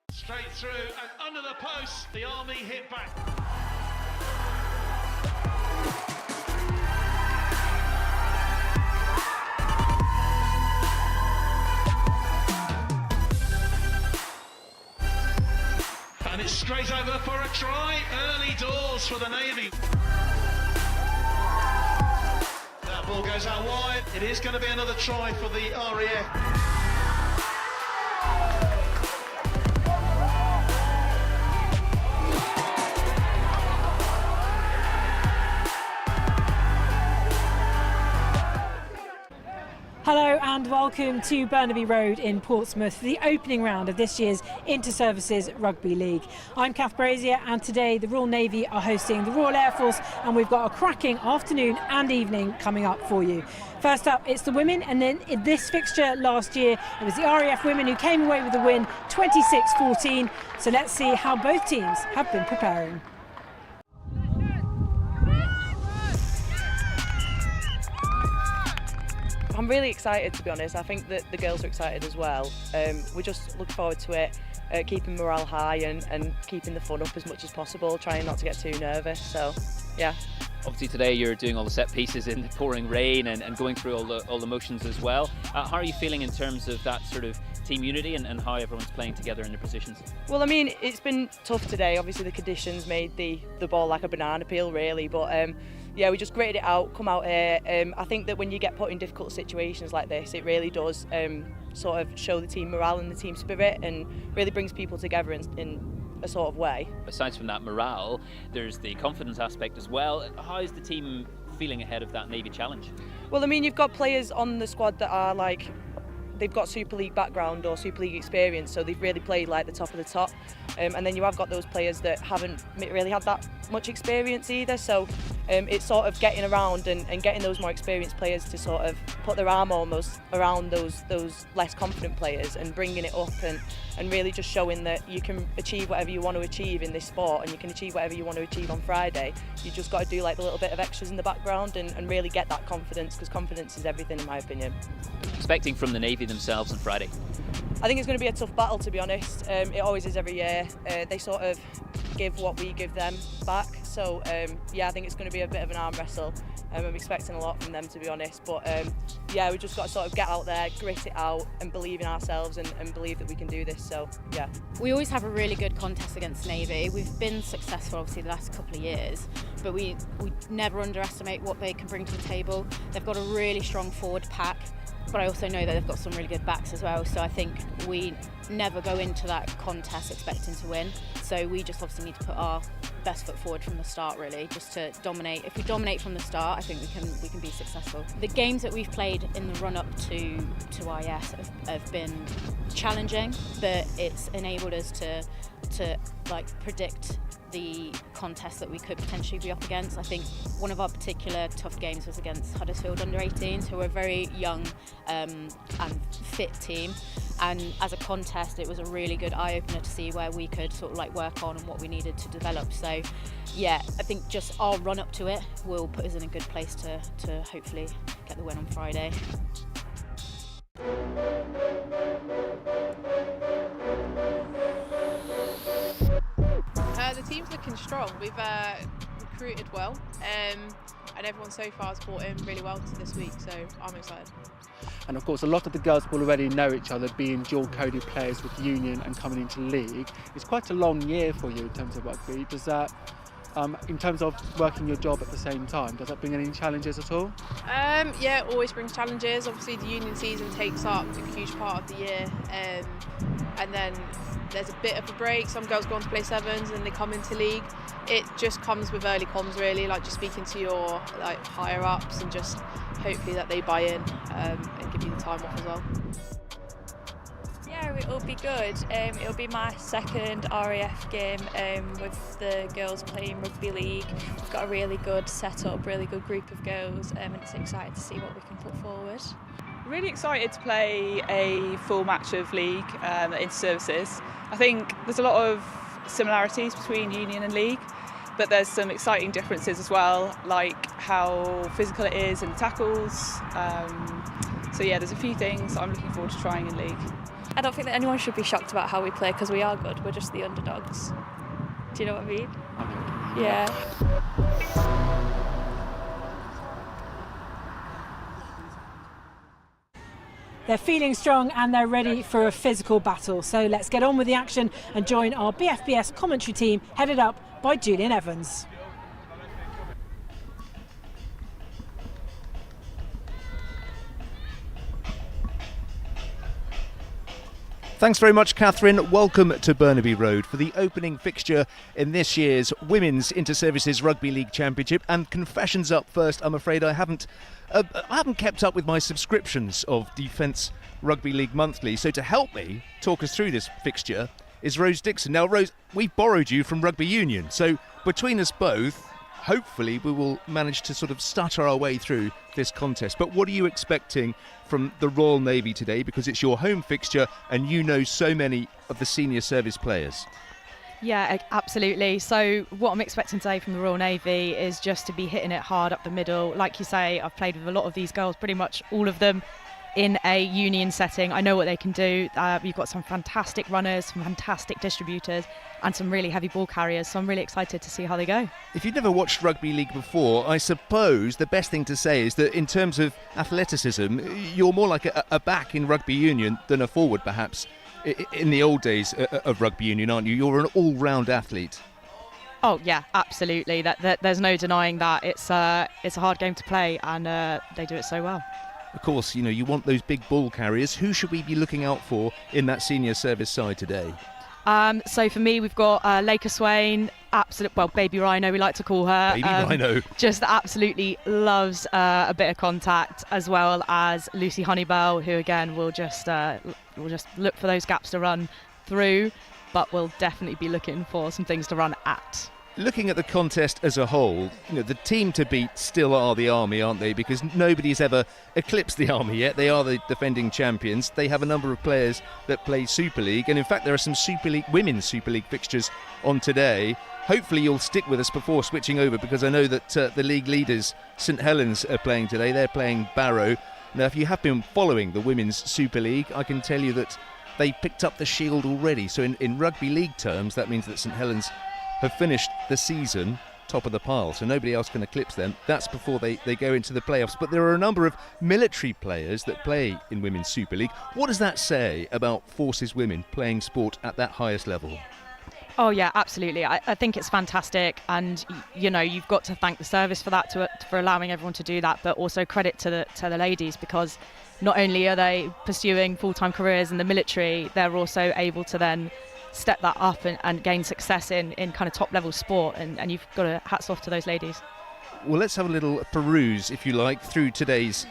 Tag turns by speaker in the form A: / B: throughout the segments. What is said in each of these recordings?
A: Straight through and under the post, the Army hit back. And it's straight over for a try, early doors for the Navy. That ball goes out wide, it is going to be another try for the RAF.
B: Hello and welcome to Burnaby Road in Portsmouth for the opening round of this year's Inter-Services Rugby League. I'm Kath Brazier and today the Royal Navy are hosting the Royal Air Force and we've got a cracking afternoon and evening coming up for you. First up it's the women, and then in this fixture last year it was the RAF women who came away with the win 26-14. So let's see how both teams have been preparing.
C: I'm really excited, to be honest. I think that the girls are excited as well. We just look forward to it, keeping morale high and keeping the fun up as much as possible, trying not to get too nervous, so yeah.
D: Obviously today you're doing all the set pieces in the pouring rain and going through all the motions as well. How are you feeling in terms of that sort of team unity and how everyone's playing together in their positions?
C: Well, I mean, it's been tough today. Obviously the conditions made the ball like a banana peel, really, but yeah, we just gritted it out, come out here. I think that when you get put in difficult situations like this, it really does sort of show the team morale and the team spirit and really brings people together in a sort of way. Aside
D: from that morale, there's the confidence aspect as well. How is the team feeling ahead of that Navy challenge?
C: Well, I mean, you've got players on the squad that are like, they've got Super League background or Super League experience, so they've really played like the top of the top. And then you have got those players that haven't really had that much experience either, so it's sort of getting around and getting those more experienced players to sort of put their arm almost around those less confident players and bringing it up and really just showing that you can achieve whatever you want to achieve in this sport and you can achieve whatever you want to achieve on Friday. You just got to do like the little bit of extras in the background and really get that confidence, because confidence is everything in my opinion.
D: Expecting from the Navy themselves on Friday?
C: I think it's going to be a tough battle, to be honest. It always is every year. They sort of give what we give them back, so yeah, I think it's going to be a bit of an arm wrestle. I'm expecting a lot from them, to be honest, but yeah, we just got to sort of get out there, grit it out and believe in ourselves and believe that we can do this, so yeah.
E: We always have a really good contest against Navy. We've been successful obviously the last couple of years, but we never underestimate what they can bring to the table. They've got a really strong forward pack, but I also know that they've got some really good backs as well, so I think we never go into that contest expecting to win. So we just obviously need to put our best foot forward from the start, really, just to dominate. If we dominate from the start, I think we can be successful. The games that we've played in the run-up to IS have been challenging, but it's enabled us to like predict the contest that we could potentially be up against. I think one of our particular tough games was against Huddersfield under-18s, who are a very young and fit team. And as a contest, it was a really good eye-opener to see where we could sort of like work on and what we needed to develop. So yeah, I think just our run up to it will put us in a good place to hopefully get the win on Friday.
F: The team's looking strong. We've recruited well, and everyone so far has brought in really well to this week, so I'm excited.
G: And of course, a lot of the girls will already know each other, being dual-coded players with Union and coming into league. It's quite a long year for you in terms of rugby. Does that, in terms of working your job at the same time, does that bring any challenges at all?
F: Yeah, it always brings challenges. Obviously, the Union season takes up a huge part of the year, and then there's a bit of a break. Some girls go on to play sevens and they come into league. It just comes with early comms, really, like just speaking to your higher ups and just hopefully that they buy in and give you the time off as well.
H: Yeah, it'll be good. It'll be my second RAF game with the girls playing rugby league. We've got a really good setup, really good group of girls, and it's exciting to see what we can put forward.
I: Really excited to play a full match of league inter-services. I think there's a lot of similarities between Union and league, but there's some exciting differences as well, like how physical it is in the tackles. So yeah, there's a few things I'm looking forward to trying in league.
H: I don't think that anyone should be shocked about how we play because we are good, we're just the underdogs. Do you know what I mean? Yeah.
B: They're feeling strong and they're ready for a physical battle. So let's get on with the action and join our BFBS commentary team headed up by Julian Evans.
J: Thanks very much, Catherine. Welcome to Burnaby Road for the opening fixture in this year's Women's Inter-Services Rugby League Championship. And confessions up first, I'm afraid I haven't kept up with my subscriptions of Defence Rugby League Monthly. So to help me talk us through this fixture is Rose Dixon. Now, Rose, we've borrowed you from Rugby Union. So between us both, hopefully we will manage to sort of stutter our way through this contest. But what are you expecting from the Royal Navy today, because it's your home fixture and you know so many of the senior service players?
K: Yeah, absolutely. So what I'm expecting today from the Royal Navy is just to be hitting it hard up the middle. Like you say, I've played with a lot of these girls, pretty much all of them in a Union setting. I know what they can do. You've got some fantastic runners, some fantastic distributors and some really heavy ball carriers, so I'm really excited to see how they go.
J: If you've never watched rugby league before, I suppose the best thing to say is that in terms of athleticism, you're more like a back in rugby union than a forward perhaps in the old days of rugby union, aren't you? You're an all-round athlete.
K: Oh yeah, absolutely. There's no denying that. It's a hard game to play and they do it so well.
J: Of course, you know, you want those big ball carriers. Who should we be looking out for in that senior service side today?
K: So for me, we've got Laker Swain, Baby Rhino, we like to call her.
J: Baby Rhino.
K: Just absolutely loves a bit of contact, as well as Lucy Honeybell, who again will just look for those gaps to run through, but will definitely be looking for some things to run at.
J: Looking at the contest as a whole, you know, the team to beat still are the Army, aren't they? Because nobody's ever eclipsed the Army yet. They are the defending champions. They have a number of players that play Super League, and in fact there are some Women's Super League fixtures on today. Hopefully you'll stick with us before switching over, because I know that the league leaders, St Helens, are playing today. They're playing Barrow. Now, if you have been following the Women's Super League, I can tell you that they picked up the shield already. So in rugby league terms, that means that St Helens have finished the season top of the pile, so nobody else can eclipse them. That's before they go into the playoffs. But there are a number of military players that play in Women's Super League. What does that say about Forces women playing sport at that highest level?
K: Oh yeah, absolutely. I think it's fantastic, and you know, you've got to thank the service for that, for allowing everyone to do that, but also credit to the ladies, because not only are they pursuing full-time careers in the military, they're also able to then step that up and gain success in kind of top level sport, and you've got to hats off to those ladies.
J: Well, let's have a little peruse, if you like, through today's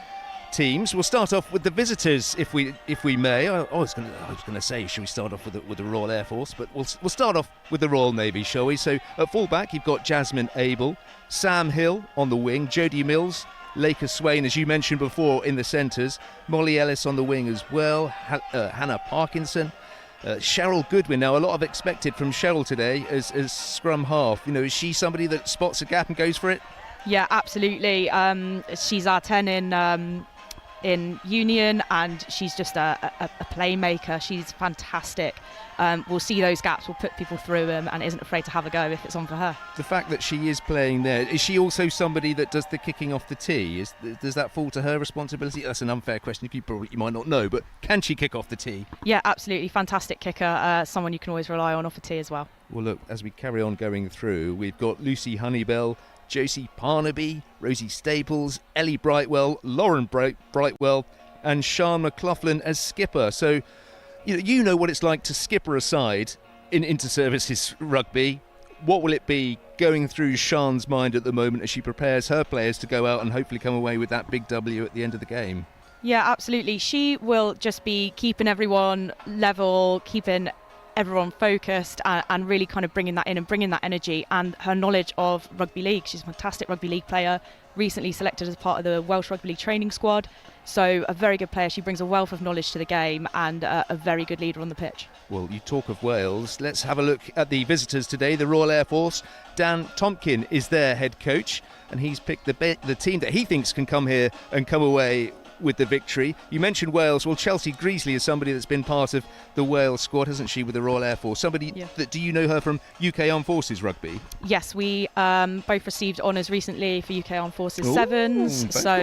J: teams. We'll start off with the visitors, if we may. I was going to say, should we start off with the Royal Air Force? But we'll start off with the Royal Navy, shall we? So at fullback, you've got Jasmine Abel, Sam Hill on the wing, Jodie Mills, Laker Swain, as you mentioned before, in the centres, Molly Ellis on the wing as well, Hannah Parkinson, Cheryl Goodwin. Now, a lot of expected from Cheryl today as scrum half. You know, is she somebody that spots a gap and goes for it?
K: Yeah, absolutely. She's our 10 in in Union, and she's just a playmaker. She's fantastic. We'll see those gaps, we'll put people through them, and isn't afraid to have a go if it's on for her.
J: The fact that she is playing there, is she also somebody that does the kicking off the tee? Does that fall to her responsibility? That's an unfair question. You might not know, but can she kick off the tee?
K: Yeah, absolutely. Fantastic kicker. Someone you can always rely on off a tee as well.
J: Well, look, as we carry on going through, we've got Lucy Honeybell, Josie Parnaby, Rosie Staples, Ellie Brightwell, Lauren Brightwell, and Sian McLaughlin as skipper. So, you know what it's like to skipper a side in inter-services rugby. What will it be going through Sian's mind at the moment as she prepares her players to go out and hopefully come away with that big W at the end of the game?
K: Yeah, absolutely. She will just be keeping everyone level, keeping everyone focused, and really kind of bringing that in and bringing that energy and her knowledge of rugby league. She's a fantastic rugby league player, recently selected as part of the Welsh Rugby League training squad. So a very good player. She brings a wealth of knowledge to the game and a very good leader on the pitch.
J: Well, you talk of Wales. Let's have a look at the visitors today. The Royal Air Force. Dan Tompkin is their head coach, and he's picked the team that he thinks can come here and come away with the victory. You mentioned Wales. Well, Chelsea Greasley is somebody that's been part of the Wales squad, hasn't she, with the Royal Air Force? Somebody that, do you know her from UK Armed Forces rugby?
K: Yes, we both received honours recently for UK Armed Forces Sevens. So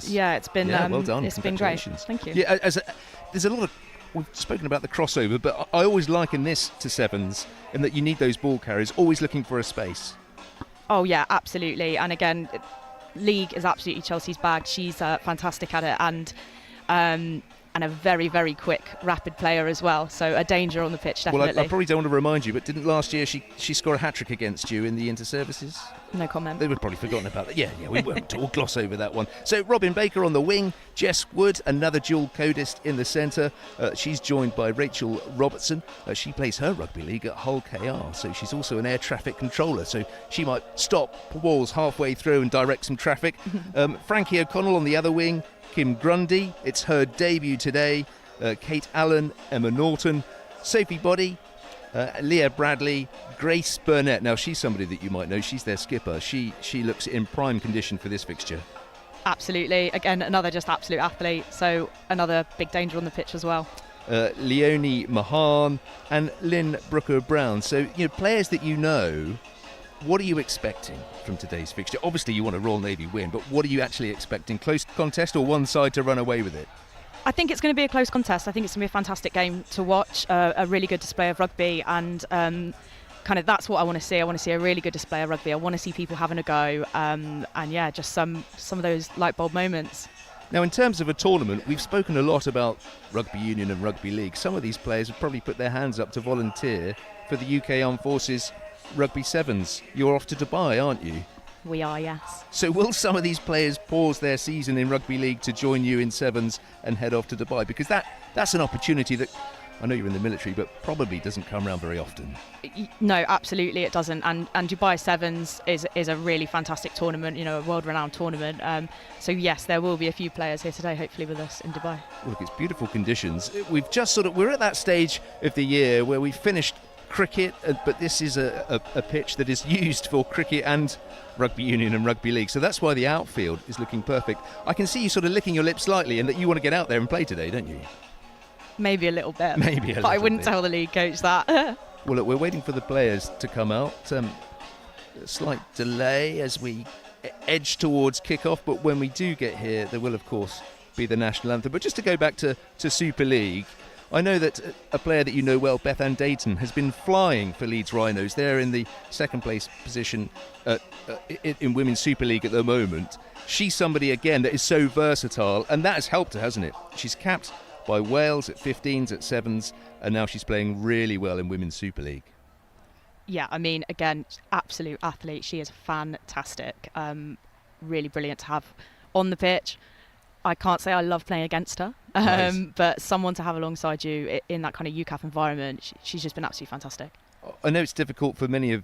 K: yeah, it's been
J: well done.
K: It's been great. Thank you.
J: Yeah, there's a lot of, we've spoken about the crossover, but I always liken this to Sevens in that you need those ball carriers always looking for a space.
K: Oh yeah, absolutely. And again, league is absolutely Chelsea's bag. She's fantastic at it, and a very, very quick, rapid player as well. So a danger on the pitch, definitely.
J: Well, I probably don't want to remind you, but didn't last year she score a hat-trick against you in the inter-services?
K: No comment.
J: They would probably forgotten about that. Yeah, we won't all gloss over that one. So Robin Baker on the wing, Jess Wood, another dual codist in the centre. She's joined by Rachel Robertson. She plays her rugby league at Hull KR, so she's also an air traffic controller, so she might stop walls halfway through and direct some traffic. Frankie O'Connell on the other wing, Kim Grundy, it's her debut today. Kate Allen, Emma Norton, Sophie Boddy, Leah Bradley, Grace Burnett. Now she's somebody that you might know. She's their skipper. She looks in prime condition for this fixture.
K: Absolutely. Again, another just absolute athlete. So another big danger on the pitch as well.
J: Leonie Mahan and Lynn Brooker-Brown. So players that you know. What are you expecting from today's fixture? Obviously you want a Royal Navy win, but what are you actually expecting? Close contest or one side to run away with it?
K: I think it's going to be a close contest. I think it's going to be a fantastic game to watch, a really good display of rugby, and kind of that's what I want to see. I want to see a really good display of rugby. I want to see people having a go, and yeah, just some of those light bulb moments.
J: Now, in terms of a tournament, we've spoken a lot about rugby union and rugby league. Some of these players have probably put their hands up to volunteer for the UK Armed Forces Rugby Sevens. You're off to Dubai, aren't you?
K: We are, yes.
J: So will some of these players pause their season in rugby league to join you in Sevens and head off to Dubai? Because that's an opportunity that, I know you're in the military, but probably doesn't come around very often.
K: No, absolutely it doesn't. And Dubai Sevens is a really fantastic tournament, a world-renowned tournament. So yes, there will be a few players here today, hopefully with us in Dubai.
J: Look, it's beautiful conditions. We've just we're at that stage of the year where we've finished cricket, but this is a pitch that is used for cricket and rugby union and rugby league, so that's why the outfield is looking perfect. I can see you sort of licking your lips slightly and that you want to get out there and play today, don't you?
K: Maybe a little bit.
J: But
K: I wouldn't tell the league coach that.
J: Well, look, we're waiting for the players to come out. A slight delay as we edge towards kick-off, but when we do get here, there will of course be the national anthem. But just to go back to Super League, I know that a player that you know well, Beth Ann Dayton, has been flying for Leeds Rhinos. They're in the second place position in Women's Super League at the moment. She's somebody, again, that is so versatile, and that has helped her, hasn't it? She's capped by Wales at 15s, at 7s, and now she's playing really well in Women's Super League.
K: Yeah, I mean, again, absolute athlete. She is fantastic. Really brilliant to have on the pitch. I can't say I love playing against her, nice. But someone to have alongside you in that kind of UCAF environment, she's just been absolutely fantastic.
J: I know it's difficult for many of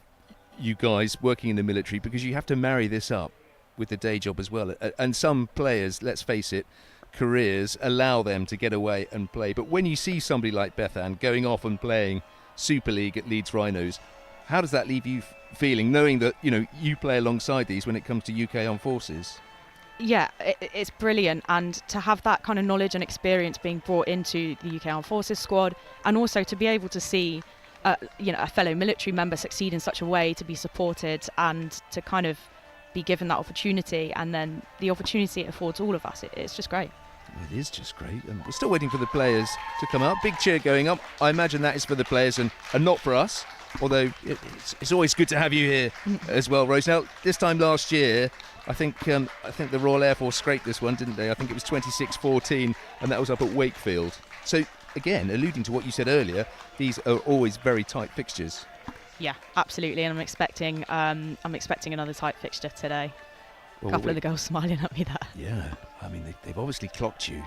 J: you guys working in the military because you have to marry this up with the day job as well. And some players, let's face it, careers allow them to get away and play. But when you see somebody like Beth Ann going off and playing Super League at Leeds Rhinos, how does that leave you feeling, knowing that you play alongside these when it comes to UK Armed Forces?
K: Yeah, it's brilliant, and to have that kind of knowledge and experience being brought into the UK Armed Forces squad, and also to be able to see a fellow military member succeed in such a way, to be supported and to kind of be given that opportunity, and then the opportunity it affords all of us, it's just great.
J: It is just great, and we're still waiting for the players to come out. Big cheer going up. I imagine that is for the players and not for us, although it's always good to have you here as well, Rose. Now, this time last year, I think the Royal Air Force scraped this one, didn't they? I think it was 26-14, and that was up at Wakefield. So, again, alluding to what you said earlier, these are always very tight fixtures.
K: Yeah, absolutely, and I'm expecting another tight fixture today. A couple of the girls smiling at me there.
J: Yeah, I mean, they've obviously clocked you.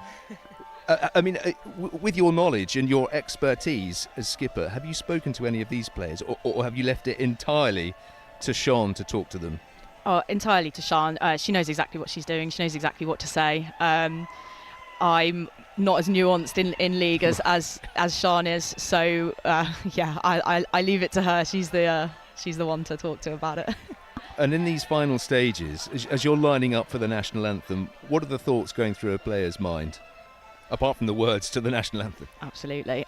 J: With your knowledge and your expertise as skipper, have you spoken to any of these players, or have you left it entirely to Sean to talk to them?
K: Oh, entirely to Sean. She knows exactly what she's doing. She knows exactly what to say. I'm not as nuanced in league as Sean is, so I leave it to her. She's the one to talk to about it.
J: And in these final stages, as you're lining up for the national anthem, what are the thoughts going through a player's mind, apart from the words to the national anthem?
K: Absolutely.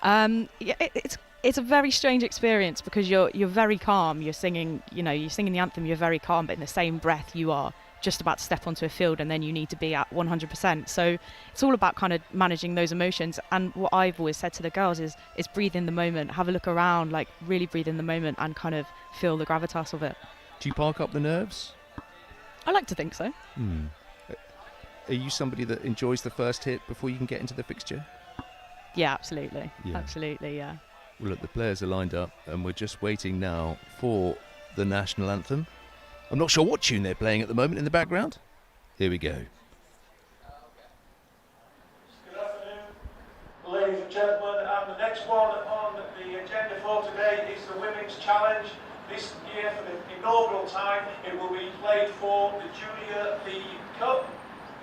K: It's a very strange experience, because you're very calm. You're singing the anthem. You're very calm, but in the same breath, you are just about to step onto a field, and then you need to be at 100%. So it's all about kind of managing those emotions. And what I've always said to the girls is breathe in the moment, have a look around, like really breathe in the moment, and kind of feel the gravitas of it.
J: Do you park up the nerves?
K: I like to think so.
J: Are you somebody that enjoys the first hit before you can get into the fixture?
K: Yeah, absolutely.
J: Yeah.
K: Absolutely, yeah.
J: Well, look, the players are lined up, and we're just waiting now for the national anthem. I'm not sure what tune they're playing at the moment in the background. Here we go.
L: Good afternoon, ladies and gentlemen, and the next one on the agenda for today is the Women's Challenge. This year, for the inaugural time, it will be played for the Junior League Cup.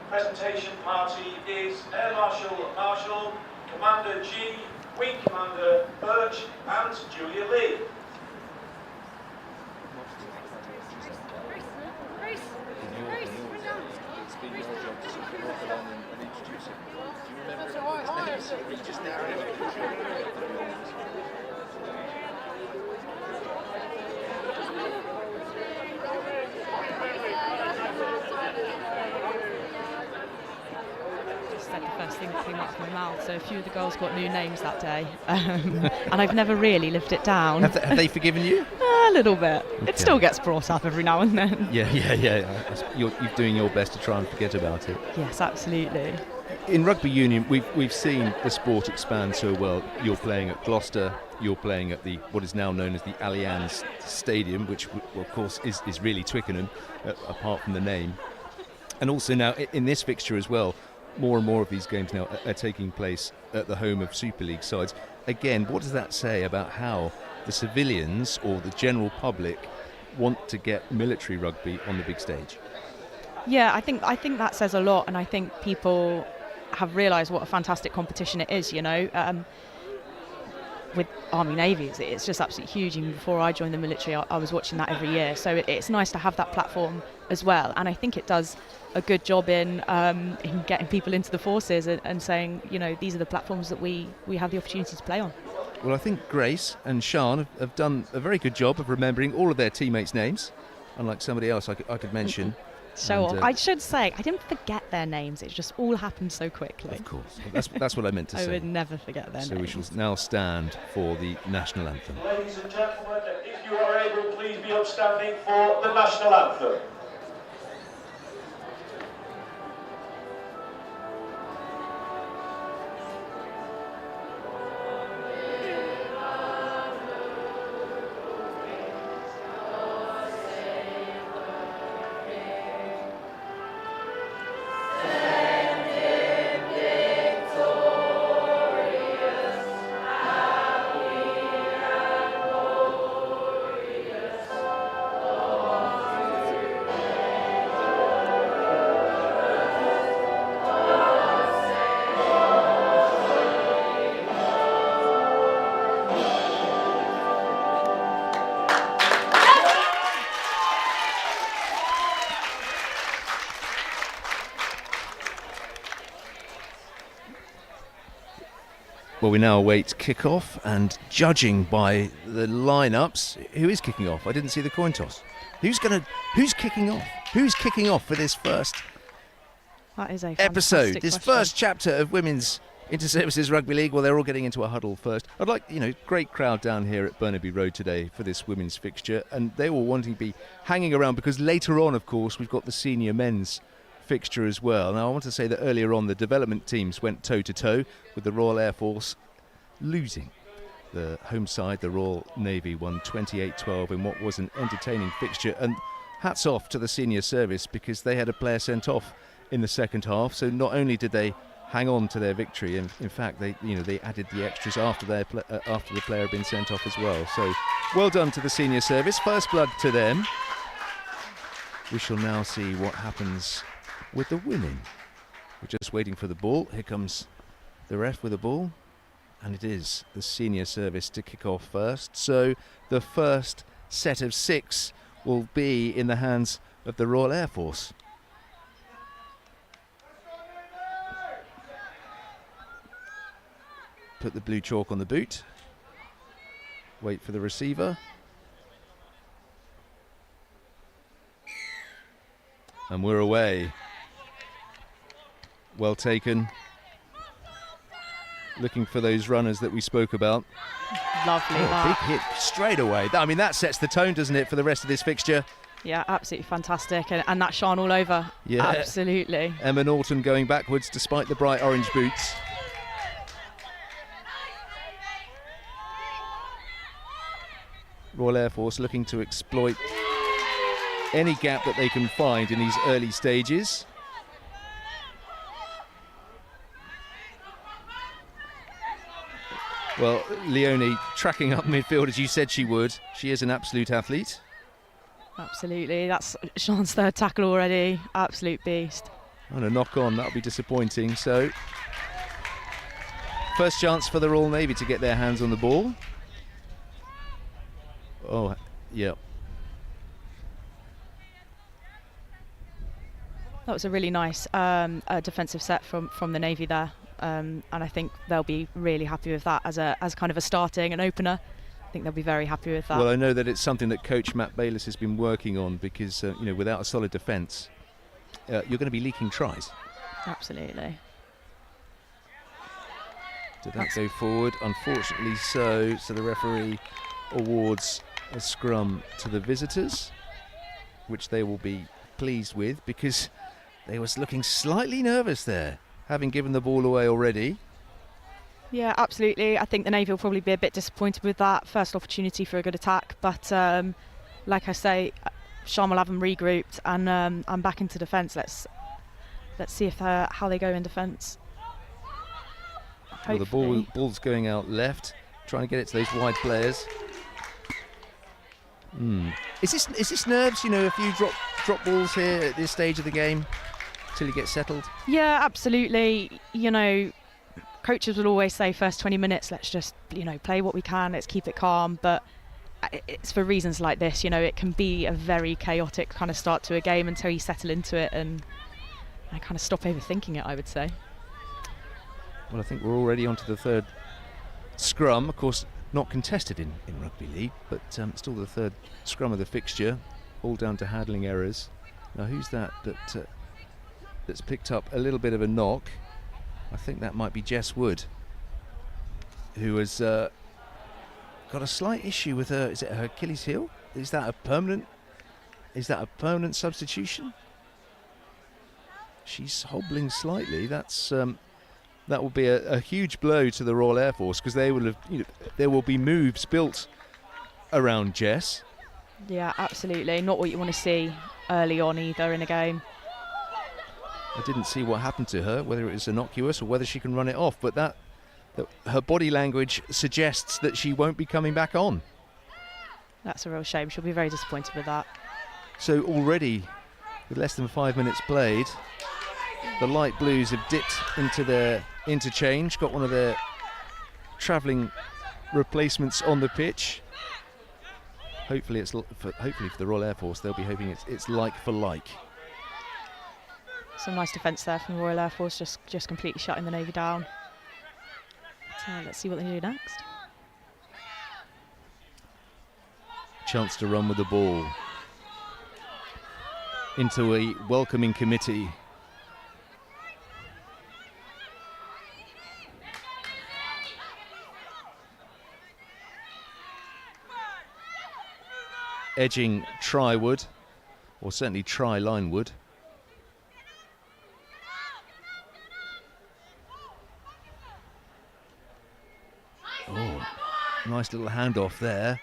L: The presentation party is Air Marshal Marshall, Commander G, Wing Commander Birch, and Julia Lee.
K: Said the first thing that came out of my mouth. So a few of the girls got new names that day, and I've never really lived it down.
J: Have they forgiven you?
K: A little bit.
J: Okay.
K: It still gets brought up every now and then.
J: Yeah. You're doing your best to try and forget about it.
K: Yes, absolutely.
J: In rugby union, we've seen the sport expand so well. You're playing at Gloucester. You're playing at what is now known as the Allianz Stadium, which of course is really Twickenham, apart from the name. And also now in this fixture as well, more and more of these games now are taking place at the home of Super League sides. Again, what does that say about how the civilians or the general public want to get military rugby on the big stage?
K: Yeah, I think that says a lot, and I think people have realised what a fantastic competition it is. With Army Navy, it's just absolutely huge. Even before I joined the military, I was watching that every year. So it's nice to have that platform as well, and I think it does a good job in getting people into the forces and saying, these are the platforms that we have the opportunity to play on.
J: Well, I think Grace and Sian have done a very good job of remembering all of their teammates' names, unlike somebody else I could mention.
K: I should say, I didn't forget their names. It just all happened so quickly.
J: Of course. That's what I meant to say.
K: I would never forget their names.
J: So we shall now stand for the national anthem.
L: Ladies and gentlemen, if you are able, please be upstanding for the national anthem.
J: Well, we now await kick-off, and judging by the lineups, who is kicking off? I didn't see the coin toss. Who's kicking off? Who's kicking off for this first
K: That is a
J: episode,
K: fantastic
J: this
K: question.
J: first chapter of Women's Inter-Services Rugby League? Well, they're all getting into a huddle first. I'd like, great crowd down here at Burnaby Road today for this women's fixture, and they all wanting to be hanging around because later on, of course, we've got the senior men's fixture as well. Now, I want to say that earlier on, the development teams went toe-to-toe with the Royal Air Force losing. The home side, the Royal Navy, won 28-12 in what was an entertaining fixture, and hats off to the senior service because they had a player sent off in the second half. So not only did they hang on to their victory, and in fact they added the extras after the player had been sent off as well. So well done to the senior service. First blood to them. We shall now see what happens with the women. We're just waiting for the ball. Here comes the ref with the ball, and it is the senior service to kick off first. So the first set of 6 will be in the hands of the Royal Air Force. Put the blue chalk on the boot. Wait for the receiver. And we're away. Well taken. Looking for those runners that we spoke about.
K: Lovely.
J: Big hit straight away. I mean, that sets the tone, doesn't it, for the rest of this fixture?
K: Yeah, absolutely fantastic. And that shone all over.
J: Yeah.
K: Absolutely.
J: Emma Norton going backwards despite the bright orange boots. Royal Air Force looking to exploit any gap that they can find in these early stages. Well, Leonie tracking up midfield as you said she would. She is an absolute athlete.
K: Absolutely. That's Sean's third tackle already. Absolute beast.
J: And a knock on, that'll be disappointing. So, first chance for the Royal Navy to get their hands on the ball. Oh, yeah.
K: That was a really nice defensive set from the Navy there. And I think they'll be really happy with that as kind of a starting, an opener. I think they'll be very happy with that.
J: Well, I know that it's something that Coach Matt Bayliss has been working on because, without a solid defence, you're going to be leaking tries.
K: Absolutely.
J: Did that go forward? Unfortunately so. So the referee awards a scrum to the visitors, which they will be pleased with because they was looking slightly nervous there, having given the ball away already.
K: Yeah, absolutely. I think the Navy will probably be a bit disappointed with that first opportunity for a good attack, but like I say, Sean will have them regrouped and I'm back into defence. Let's see if how they go in defence.
J: Well, the ball's going out left, trying to get it to those wide players. Is this nerves? A few drop balls here at this stage of the game till you get settled.
K: Yeah, absolutely. Coaches will always say first 20 minutes, let's just play what we can, let's keep it calm. But it's for reasons like this. It can be a very chaotic kind of start to a game until you settle into it and kind of stop overthinking it, I would say.
J: Well, I think we're already onto the third scrum. Of course, not contested in rugby league, but still the third scrum of the fixture, all down to handling errors. Now, who's that's picked up a little bit of a knock? I think that might be Jess Wood, who has got a slight issue with her. Is it her Achilles heel? Is that a permanent substitution? She's hobbling slightly. That will be a huge blow to the Royal Air Force because they will have. There will be moves built around Jess.
K: Yeah, absolutely. Not what you want to see early on either in a game.
J: I didn't see what happened to her, whether it was innocuous or whether she can run it off, but that her body language suggests that she won't be coming back on.
K: That's a real shame. She'll be very disappointed with that.
J: So already, with less than 5 minutes played, the light blues have dipped into their interchange, got one of their travelling replacements on the pitch. Hopefully for the Royal Air Force, they'll be hoping it's like for like.
K: Some nice defence there from the Royal Air Force, just completely shutting the Navy down. So let's see what they do next.
J: Chance to run with the ball into a welcoming committee. Edging try-wood, or certainly try-line-wood. Oh, nice little handoff there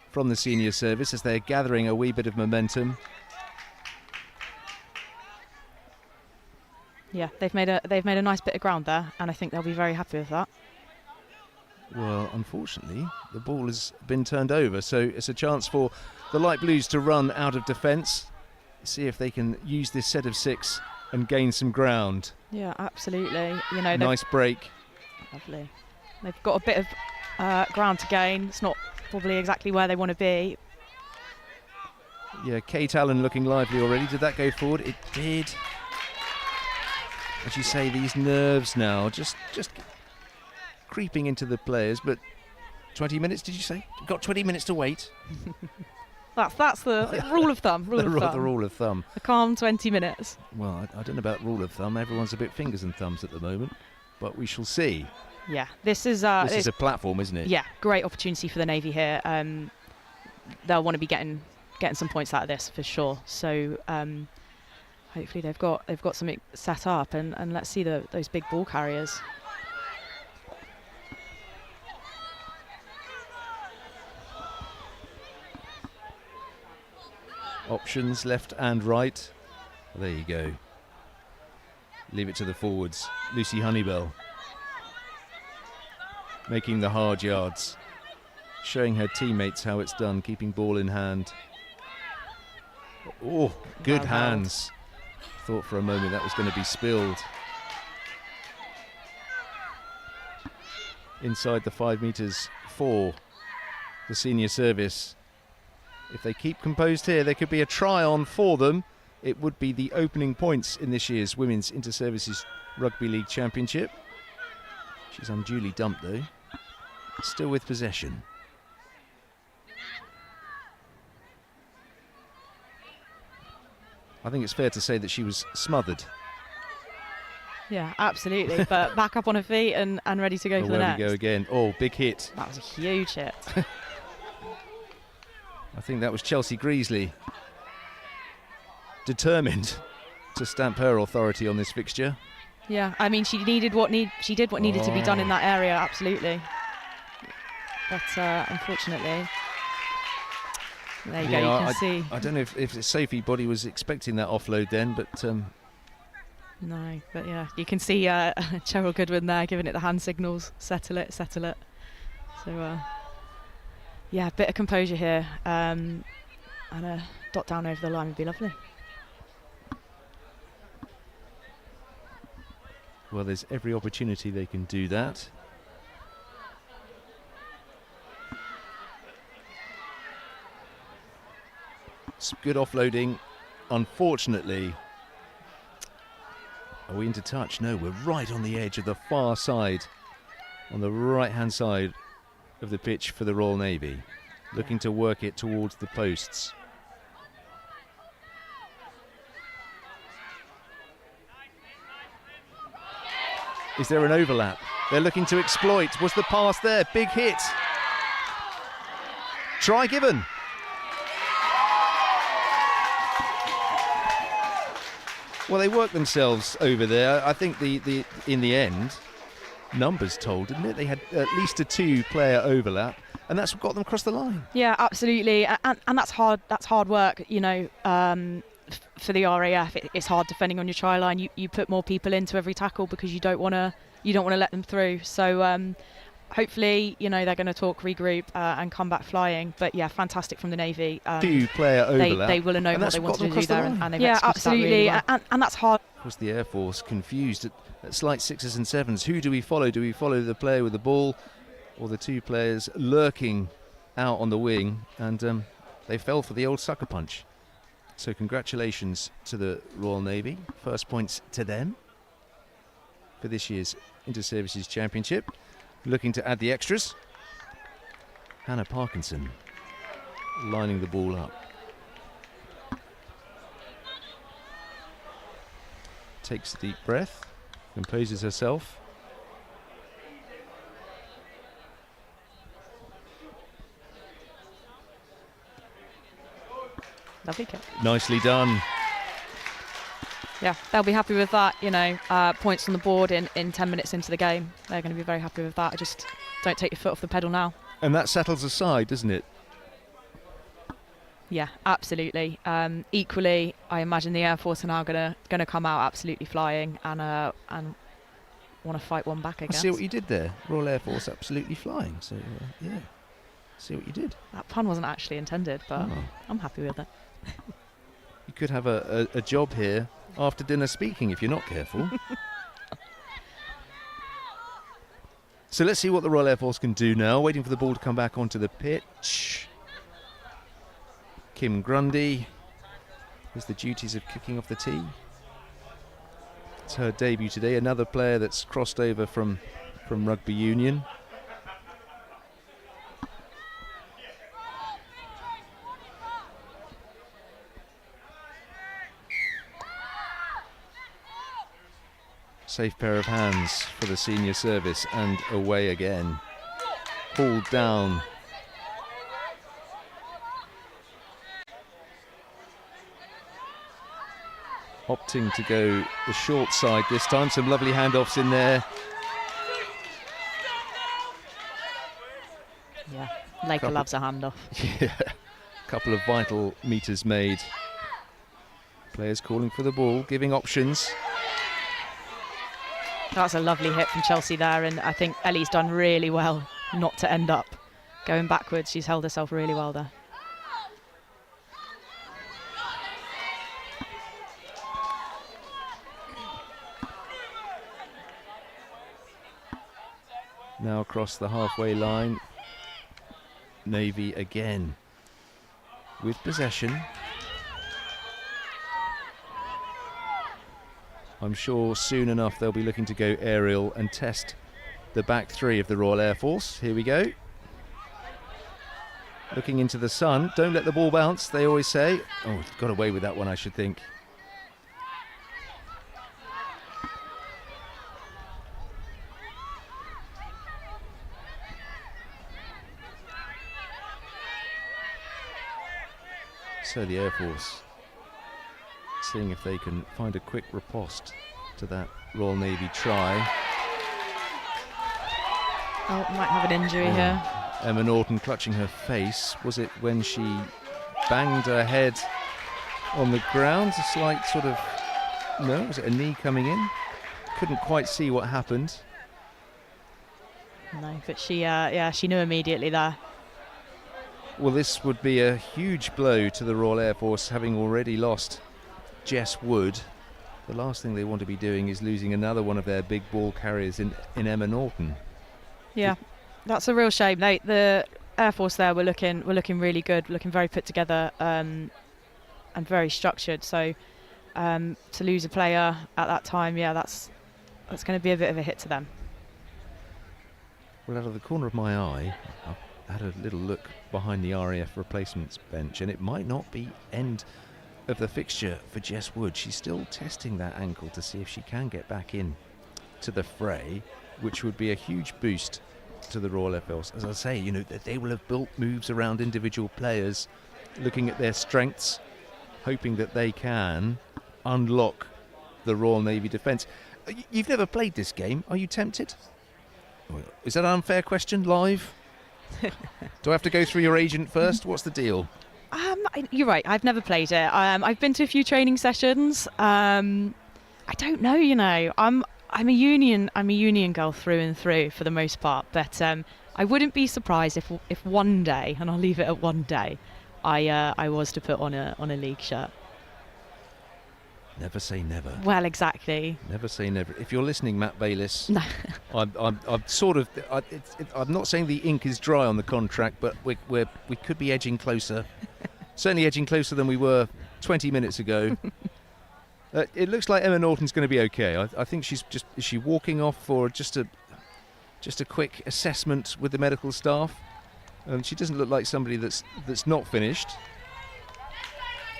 J: from the senior service as they're gathering a wee bit of momentum.
K: Yeah, they've made a nice bit of ground there, and I think they'll be very happy with that.
J: Well, unfortunately, the ball has been turned over, so it's a chance for the Light Blues to run out of defence, see if they can use this set of 6 and gain some ground.
K: Yeah, absolutely. You know,
J: nice break.
K: Lovely. They've got a bit of ground to gain. It's not probably exactly where they want to be.
J: Yeah, Kate Allen looking lively already. Did that go forward? It did. As you say, these nerves now just creeping into the players, but 20 minutes, did you say? Got 20 minutes to wait.
K: That's the rule of thumb.
J: The rule of thumb.
K: A calm 20 minutes.
J: Well, I don't know about rule of thumb. Everyone's a bit fingers and thumbs at the moment, but we shall see.
K: Yeah, this is
J: a platform, isn't it?
K: Yeah, great opportunity for the Navy here. They'll want to be getting some points out of this for sure. So hopefully they've got something set up, and let's see those big ball carriers.
J: Options left and right. Well, there you go. Leave it to the forwards. Lucy Honeybell making the hard yards, showing her teammates how it's done, keeping ball in hand. Oh, good hands. Thought for a moment that was going to be spilled. Inside the 5 metres for the senior service. If they keep composed here, there could be a try on for them. It would be the opening points in this year's Women's Inter-Services Rugby League Championship. She's unduly dumped though. Still with possession. I think it's fair to say that she was smothered.
K: Yeah, absolutely. But back up on her feet and ready to go for the next.
J: There we go again. Oh, big hit.
K: That was a huge hit.
J: I think that was Chelsea Greasley, determined to stamp her authority on this fixture.
K: Yeah, I mean, she did what needed to be done in that area, absolutely. But unfortunately, there you go. You can see.
J: I don't know if Sophie Body was expecting that offload then, but
K: no. But yeah, you can see Cheryl Goodwin there giving it the hand signals. Settle it. So. Yeah, a bit of composure here, and a dot down over the line would be lovely.
J: Well, there's every opportunity they can do that. Some good offloading. Unfortunately, are we into touch? No, we're right on the edge of the far side, on the right-hand side of the pitch for the Royal Navy, looking to work it towards the posts. Is there an overlap? They're looking to exploit. Was the pass there? Big hit. Try given. Well, they worked themselves over there. I think the in the end, numbers told, didn't it? They had at least a 2-player overlap, and that's what got them across the line.
K: Yeah, absolutely, and that's hard. That's hard work, you know. For the RAF, it's hard defending on your try line. You put more people into every tackle because you don't want to let them through. So hopefully, you know, they're going to talk, regroup, and come back flying. But yeah, fantastic from the Navy.
J: 2-player overlap.
K: They will have known what they wanted to do there, and they've
J: executed
K: absolutely,
J: that really well.
K: and that's hard.
J: Of course, the Air Force confused at slight 6s and 7s. Who do we follow? Do we follow the player with the ball, or the 2 players lurking out on the wing? And they fell for the old sucker punch. So congratulations to the Royal Navy. First points to them for this year's Inter-Services Championship. looking to add the extras. Hannah Parkinson lining the ball up. Takes a deep breath, composes herself.
K: Lovely kick.
J: Nicely done.
K: Yeah, they'll be happy with that, you know, points on the board in 10 minutes into the game. They're going to be very happy with that. Just don't take your foot off the pedal now.
J: And that settles aside, doesn't it?
K: Yeah, absolutely. Equally, I imagine the Air Force are now going to come out absolutely flying and want to fight one back, I guess.
J: I see what you did there. Royal Air Force absolutely flying. So, yeah, see what you did.
K: That pun wasn't actually intended, but I'm happy with it.
J: You could have a job here after dinner speaking if you're not careful. So let's see what the Royal Air Force can do now. Waiting for the ball to come back onto the pitch. Kim Grundy has the duties of kicking off the tee. It's her debut today. Another player that's crossed over from rugby union. Safe pair of hands for the senior service, and away again. Pulled down. Opting to go the short side this time. Some lovely handoffs in there.
K: Yeah, Laker loves a handoff.
J: Yeah, a couple of vital meters made. Players calling for the ball, giving options.
K: That's a lovely hit from Chelsea there, and I think Ellie's done really well not to end up going backwards. She's held herself really well there.
J: Now across the halfway line. Navy again with possession. I'm sure soon enough they'll be looking to go aerial and test the back three of the Royal Air Force. Here we go. Looking into the sun. Don't let the ball bounce, they always say. Oh, got away with that one, I should think. So the Air Force seeing if they can find a quick riposte to that Royal Navy try.
K: Oh, might have an injury here.
J: Emma Norton clutching her face. Was it when she banged her head on the ground? A slight sort of... No, was it a knee coming in? Couldn't quite see what happened.
K: No, but she knew immediately there.
J: Well, this would be a huge blow to the Royal Air Force, having already lost Jess Wood. The last thing they want to be doing is losing another one of their big ball carriers in Emma Norton. Yeah,
K: that's a real shame. The Air Force there were looking really good, looking very put together and very structured. So to lose a player at that time, yeah, that's going to be a bit of a hit to them.
J: Well, out of the corner of my eye, I had a little look behind the RAF replacements bench, and it might not be end of the fixture for Jess Wood. She's still testing that ankle to see if she can get back in to the fray, which would be a huge boost to the Royal Air Force. As I say, you know, that they will have built moves around individual players, looking at their strengths, hoping that they can unlock the Royal Navy defence. You've never played this game. Are you tempted? Is that an unfair question live? Do I have to go through your agent first? What's the deal?
K: You're right. I've never played it. I've been to a few training sessions. I don't know. You know, I'm a union girl through and through for the most part. But I wouldn't be surprised if one day, and I'll leave it at one day, I was to put on a league shirt.
J: Never say never.
K: Well, exactly.
J: Never say never. If you're listening, Matt Bayliss,
K: no.
J: I'm sort of. I'm not saying the ink is dry on the contract, but we could be edging closer. Certainly edging closer than we were 20 minutes ago. It looks like Emma Norton's going to be okay. I think she's just. Is she walking off or just a? Just a quick assessment with the medical staff. She doesn't look like somebody that's not finished.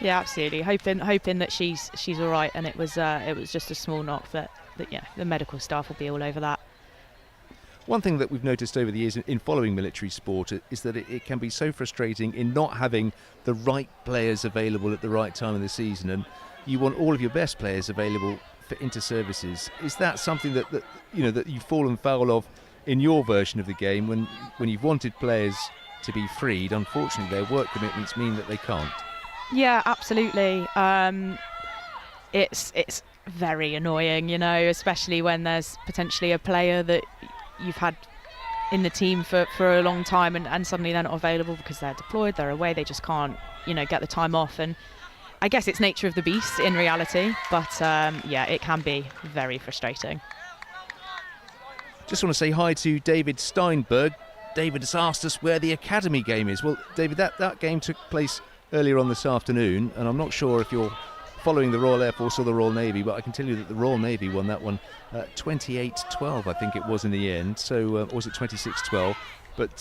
K: Yeah, absolutely. Hoping that she's all right, and it was just a small knock. But yeah, the medical staff will be all over that.
J: One thing that we've noticed over the years in following military sport is that it can be so frustrating in not having the right players available at the right time of the season, and you want all of your best players available for inter-services. Is that something that you've fallen foul of in your version of the game when you've wanted players to be freed? Unfortunately, their work commitments mean that they can't.
K: Yeah, absolutely. It's very annoying, especially when there's potentially a player that you've had in the team for a long time and suddenly they're not available because they're deployed, they're away, they just can't get the time off. And I guess it's nature of the beast in reality, but yeah, it can be very frustrating.
J: Just want to say hi to David Steinberg. David has asked us where the academy game is. Well, David, that game took place earlier on this afternoon, and I'm not sure if you're following the Royal Air Force or the Royal Navy, but I can tell you that the Royal Navy won that one 28-12, I think it was in the end. So, or was it 26-12? But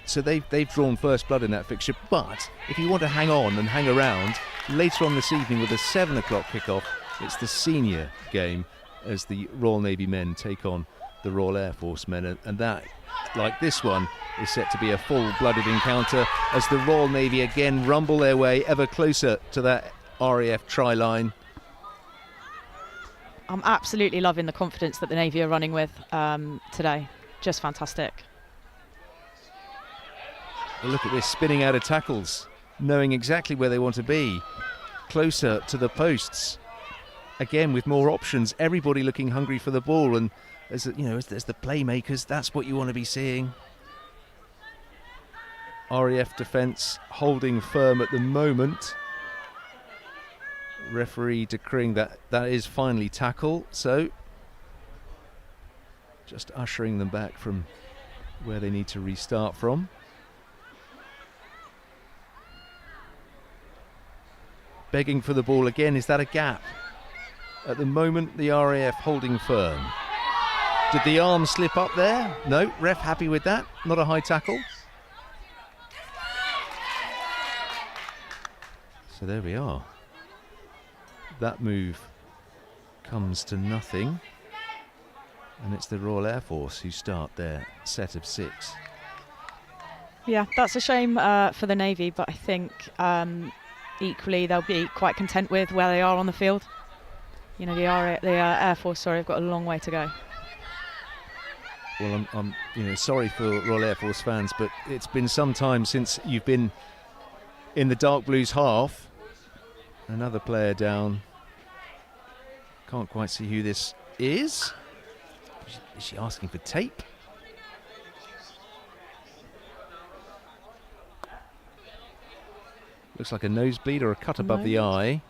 J: so they've drawn first blood in that fixture. But if you want to hang on and hang around, later on this evening with a 7 o'clock kickoff, it's the senior game as the Royal Navy men take on the Royal Air Force men, and that, like this one, is set to be a full-blooded encounter as the Royal Navy again rumble their way ever closer to that RAF try line.
K: I'm absolutely loving the confidence that the Navy are running with today. Just fantastic.
J: Well, look at this, spinning out of tackles, knowing exactly where they want to be, closer to the posts. Again, with more options, everybody looking hungry for the ball, and as the playmakers, that's what you want to be seeing. RAF defence holding firm at the moment. Referee decreeing that is finally tackle, so just ushering them back from where they need to restart from. Begging for the ball again, is that a gap? At the moment, the RAF holding firm. Did the arm slip up there? No, ref happy with that, not a high tackle. So there we are. That move comes to nothing, and it's the Royal Air Force who start their set of 6.
K: Yeah, that's a shame for the Navy, but I think equally they'll be quite content with where they are on the field. The Air Force, have got a long way to go.
J: Well, I'm sorry for Royal Air Force fans, but it's been some time since you've been in the dark blues half. Another player down. Can't quite see who this is. Is she asking for tape? Looks like a nosebleed or a cut above the eye.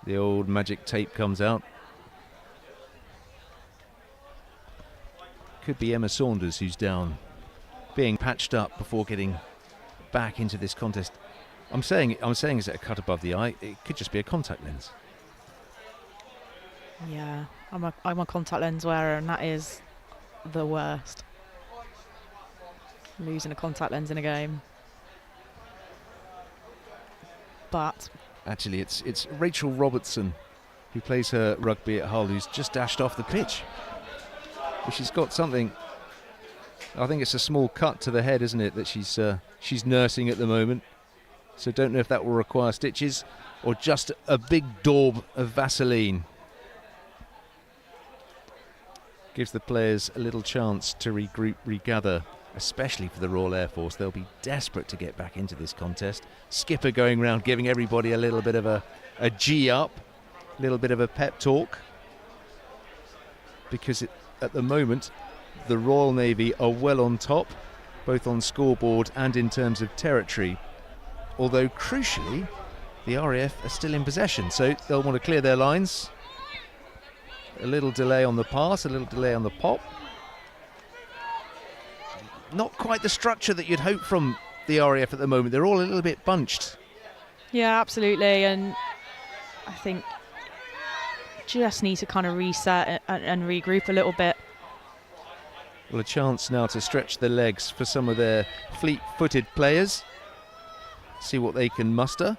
J: The old magic tape comes out. Could be Emma Saunders who's down, being patched up before getting back into this contest. I'm saying is it a cut above the eye? It could just be a contact lens.
K: Yeah, I'm a contact lens wearer, and that is the worst. Losing a contact lens in a game. But
J: actually, it's Rachel Robertson, who plays her rugby at Hull, who's just dashed off the pitch. Well, she's got something. I think it's a small cut to the head, isn't it, that she's nursing at the moment. So don't know if that will require stitches or just a big daub of Vaseline. Gives the players a little chance to regroup, regather, especially for the Royal Air Force. They'll be desperate to get back into this contest. Skipper going round giving everybody a little bit of a G up, a little bit of a pep talk. Because at the moment, the Royal Navy are well on top, both on scoreboard and in terms of territory. Although, crucially, the RAF are still in possession, so they'll want to clear their lines. A little delay on the pass, a little delay on the pop. Not quite the structure that you'd hope from the RAF at the moment. They're all a little bit bunched.
K: yeah, absolutely, and I think just need to kind of reset and regroup a little bit.
J: Well, a chance now to stretch the legs for some of their fleet-footed players. See what they can muster.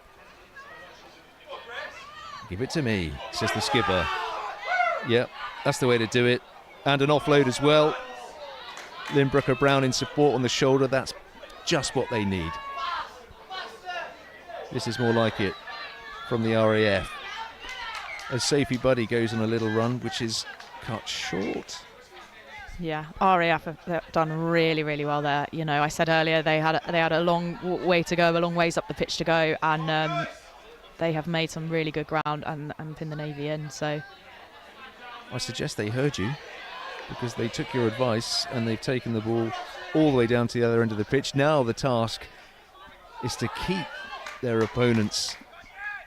J: Give it to me, says the skipper. Yep, that's the way to do it. And an offload as well. Lynbrooker Brown in support on the shoulder. That's just what they need. This is more like it from the RAF. As Sophie Buddy goes on a little run, which is cut short.
K: Yeah, RAF have done really, really well there. You know, I said earlier they had a long way to go, a long ways up the pitch to go, and they have made some really good ground and pinned the Navy in. So
J: I suggest they heard you, because they took your advice and they've taken the ball all the way down to the other end of the pitch. Now the task is to keep their opponents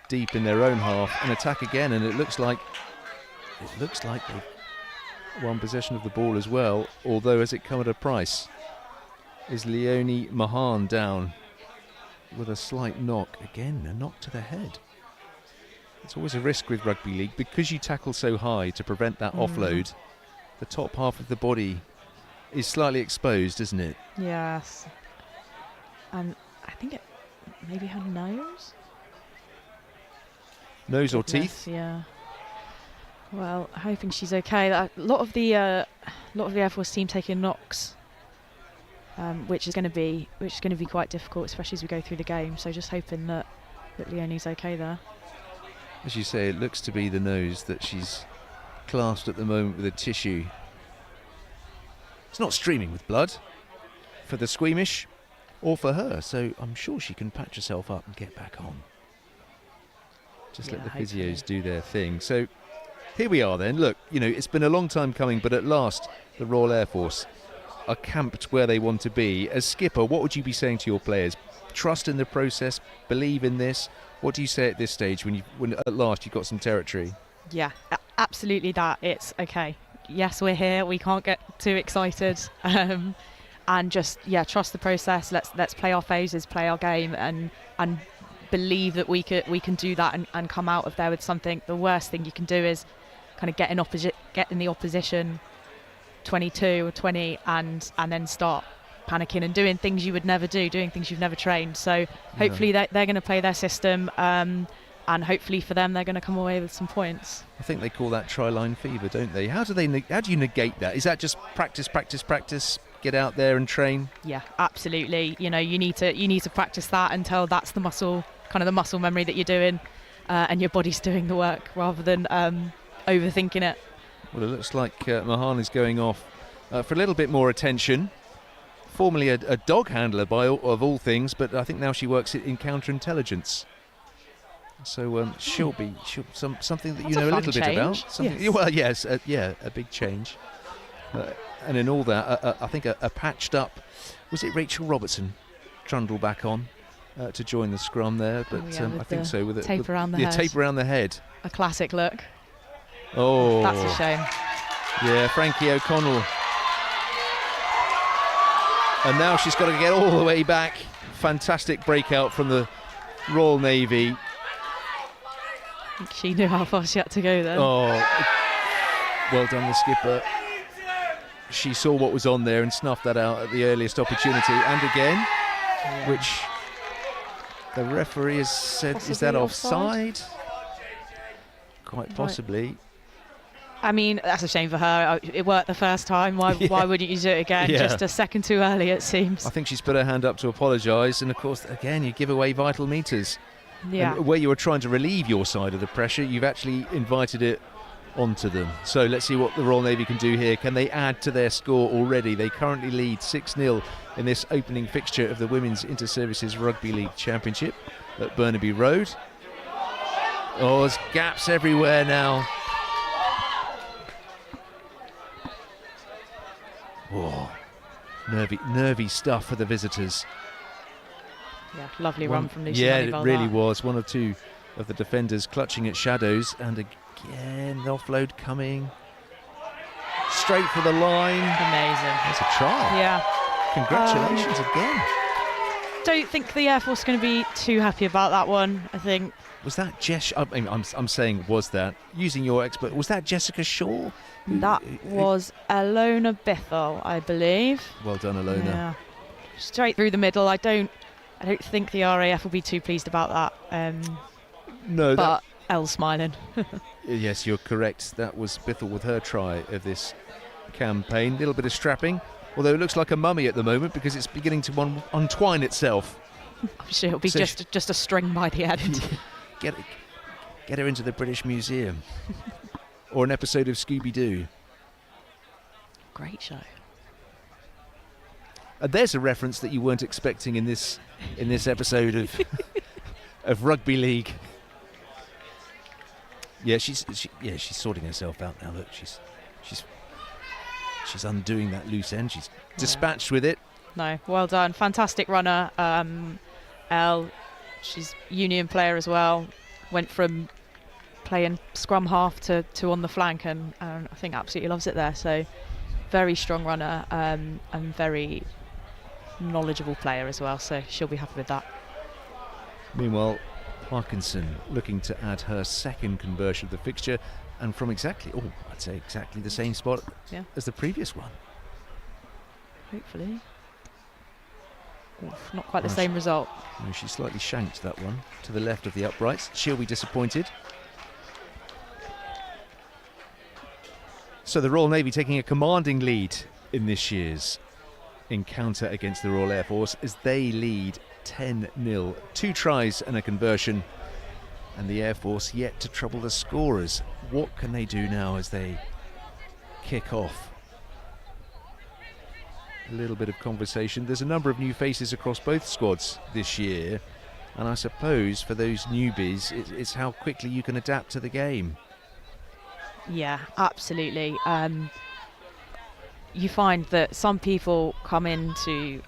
J: deep in their own half and attack again, and it looks like they've won possession of the ball as well, although has it come at a price? Is Leonie Mahan down with a slight knock? Again, a knock to the head. It's always a risk with rugby league because you tackle so high to prevent that offload. The top half of the body is slightly exposed, isn't it?
K: yes, and I think it maybe her nose.
J: Nose or
K: Goodness,
J: teeth?
K: Yeah. Well, hoping she's okay. A lot of the Air Force team taking knocks, which is going to be quite difficult, especially as we go through the game. So just hoping that Leonie's okay there.
J: As you say, it looks to be the nose that she's clasped at the moment with a tissue. It's not streaming with blood for the squeamish or for her, so I'm sure she can patch herself up and get back on. Just let the physios do their thing. So here we are then. Look, you know, it's been a long time coming, but at last the Royal Air Force are camped where they want to be. As skipper, what would you be saying to your players? Trust in the process, believe in this. What do you say at this stage when at last you've got some territory?
K: Yeah, absolutely that. It's okay. Yes, we're here. We can't get too excited. And just, trust the process. Let's play our phases, play our game, and believe that we can do that and come out of there with something. The worst thing you can do is kind of get in the opposition 22 or 20 and then start panicking and doing things you would never do, doing things you've never trained. So hopefully they're going to play their system, and hopefully for them they're going to come away with some points.
J: I think they call that try-line fever, don't they? How do you negate that? Is that just practice, get out there and train? Yeah,
K: absolutely. You know, you need to practice that until that's the muscle memory that you're doing, and your body's doing the work rather than overthinking it.
J: Well, it looks like Mahan is going off for a little bit more attention. Formerly a dog handler of all things, but I think now she works in counterintelligence. So she'll something that you know a little bit about.
K: Yes.
J: Well, yes, a big change. And in all that, I think a patched up, was it Rachel Robertson, trundle back on to join the scrum there? But I think so. With
K: tape around the head.
J: Tape around the head.
K: A classic look.
J: Oh,
K: that's a shame.
J: Yeah, Frankie O'Connell. And now she's got to get all the way back. Fantastic breakout from the Royal Navy.
K: I think she knew how far she had to go there.
J: Oh, well done, the skipper. She saw what was on there and snuffed that out at the earliest opportunity. And again, which the referee has said, possibly, is that offside? Quite possibly.
K: I mean, that's a shame for her. It worked the first time. Why wouldn't you do it again?
J: Yeah.
K: Just a second too early, it seems.
J: I think she's put her hand up to apologise. And, of course, again, you give away vital metres.
K: Yeah.
J: And where you were trying to relieve your side of the pressure, you've actually invited it onto them. So let's see what the Royal Navy can do here. Can they add to their score already? They currently lead 6-0 in this opening fixture of the Women's Inter-Services Rugby League Championship at Burnaby Road. Oh, there's gaps everywhere now. Oh, nervy stuff for the visitors.
K: Yeah, lovely run from Lucy.
J: Yeah, it really was. One or two of the defenders clutching at shadows, and again the offload coming straight for the line.
K: Amazing.
J: That's a try.
K: Yeah.
J: Congratulations again.
K: Don't think the Air Force are going to be too happy about that one. I think
J: Was that Jess? I mean, I'm saying was that, using your expert, was that Jessica Shaw?
K: That was Alona Bithell, I believe.
J: Well done, Alona.
K: Yeah. Straight through the middle. I don't think the RAF will be too pleased about that.
J: No,
K: but Elle's smiling.
J: Yes, you're correct. That was Bithell with her try of this campaign. A little bit of strapping, although it looks like a mummy at the moment because it's beginning to untwine itself.
K: I'm sure it'll be just a string by the end.
J: Get her into the British Museum. Or an episode of Scooby-Doo.
K: Great show.
J: There's a reference that you weren't expecting in this episode of of Rugby League. Yeah, she's sorting herself out now. Look, she's undoing that loose end. She's dispatched with it.
K: No, well done. Fantastic runner. Elle, she's Union player as well. Went from playing scrum half to on the flank, and I think absolutely loves it there. So very strong runner and very knowledgeable player as well. So she'll be happy with that.
J: Meanwhile, Parkinson looking to add her second conversion of the fixture, and from I'd say exactly the same spot as the previous one.
K: Hopefully. Oof, not quite the same result.
J: No, she slightly shanked that one to the left of the uprights. She'll be disappointed. So the Royal Navy taking a commanding lead in this year's encounter against the Royal Air Force as they lead 10-0. 2 tries and a conversion, and the Air Force yet to trouble the scorers. What can they do now as they kick off? A little bit of conversation. There's a number of new faces across both squads this year, and I suppose for those newbies it's how quickly you can adapt to the game.
K: Yeah, absolutely. You find that some people come into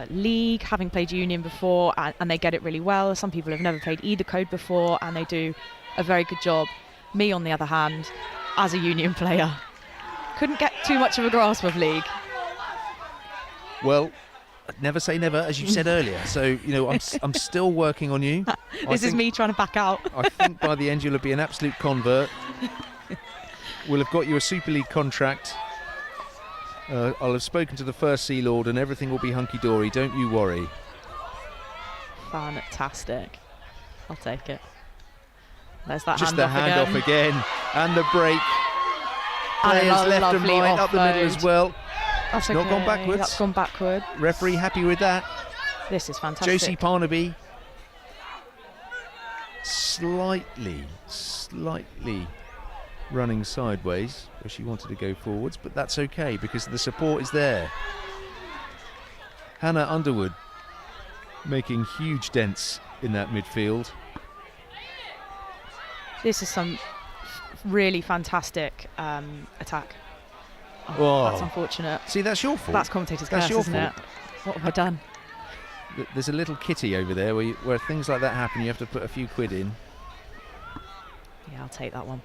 K: league having played Union before and they get it really well. Some people have never played either code before and they do a very good job. Me, on the other hand, as a Union player, couldn't get too much of a grasp of league.
J: Well, never say never, as you said earlier. So, I'm still working on you.
K: This is me trying to back out.
J: I think by the end you'll be an absolute convert. We'll have got you a Super League contract. I'll have spoken to the First Sea Lord and everything will be hunky-dory. Don't you worry.
K: Fantastic. I'll take it. There's that
J: Just
K: handoff
J: the handoff again. And the break. Players left and right, up the middle as well.
K: That's
J: not gone backwards.
K: That's gone backward.
J: Referee happy with that.
K: This is fantastic.
J: Josie Parnaby slightly running sideways where she wanted to go forwards, but that's okay because the support is there. Hannah Underwood making huge dents in that midfield.
K: This is some really fantastic attack. That's unfortunate.
J: See, that's your fault.
K: That's commentator's curse, isn't it? What have I done?
J: There's a little kitty over there where things like that happen. You have to put a few quid in.
K: Yeah, I'll take that one.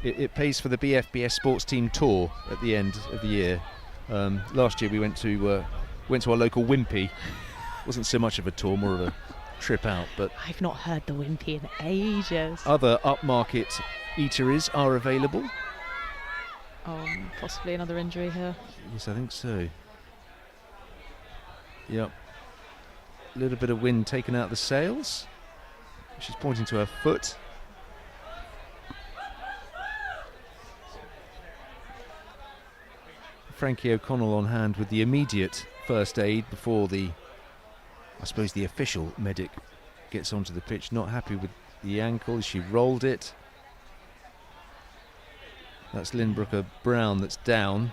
J: It pays for the BFBS sports team tour at the end of the year. Last year we went to our local Wimpy. Wasn't so much of a tour, more of a trip out. But
K: I've not heard the Wimpy in ages.
J: Other upmarket eateries are available.
K: Possibly another injury here.
J: Yes, I think so. Yep. A little bit of wind taken out the sails. She's pointing to her foot. Frankie O'Connell on hand with the immediate first aid before the official medic gets onto the pitch. Not happy with the ankle. She rolled it. That's Lynn Brooker-Brown that's down.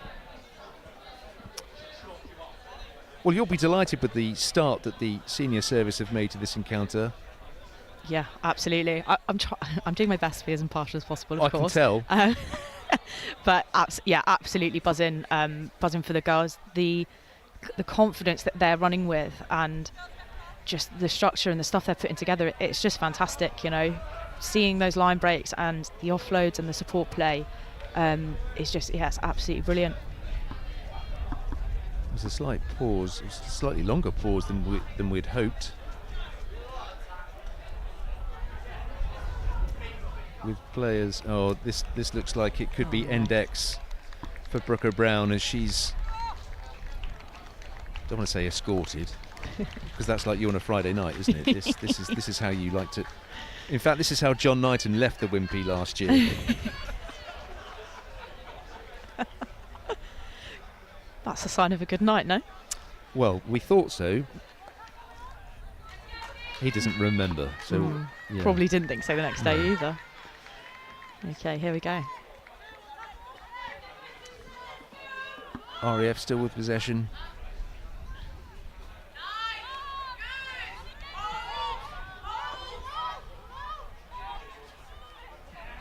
J: Well, you'll be delighted with the start that the senior service have made to this encounter.
K: Yeah, absolutely. I'm doing my best to be as impartial as possible, of course.
J: I can tell.
K: But absolutely buzzing for the girls. The confidence that they're running with and just the structure and the stuff they're putting together, it's just fantastic, Seeing those line breaks and the offloads and the support play, it's absolutely brilliant.
J: There's a slight pause, a slightly longer pause than we'd hoped. with players. Oh, this looks like it could be index for Brooker Brown as she's, don't want to say escorted, because that's like you on a Friday night, isn't it? This is how you like to. In fact, this is how John Knighton left the Wimpy last year.
K: That's a sign of a good night, no?
J: Well, we thought so. He doesn't remember, so yeah.
K: Probably didn't think so the next day either. Okay, here we go.
J: RAF still with possession.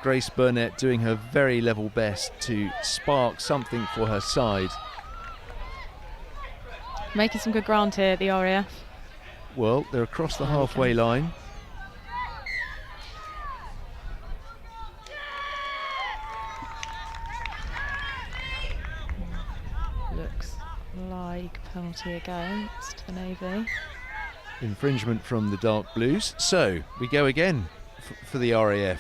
J: Grace Burnett doing her very level best to spark something for her side.
K: Making some good ground here at the RAF.
J: Well, they're across the halfway line.
K: Looks like penalty against the Navy.
J: Infringement from the Dark Blues. So we go again for the RAF.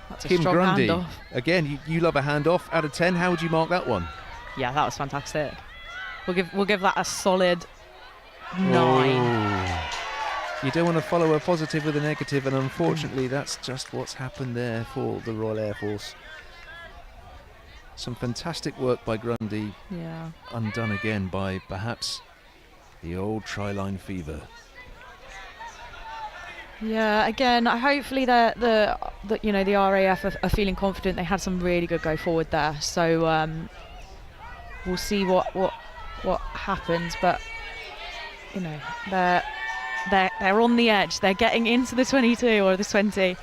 K: That's a
J: Kim
K: strong
J: Grundy.
K: handoff.
J: Again, you love a handoff. Out of 10, how would you mark that one?
K: Yeah, that was fantastic. We'll give that a solid 9.
J: Oh. You don't want to follow a positive with a negative, and unfortunately that's just what's happened there for the Royal Air Force. Some fantastic work by Grundy.
K: Yeah.
J: Undone again by perhaps the old try-line fever.
K: Yeah, again, hopefully the RAF are feeling confident. They had some really good go forward there, so we'll see what happens. But you know, they're on the edge. They're getting into the 22 or the 20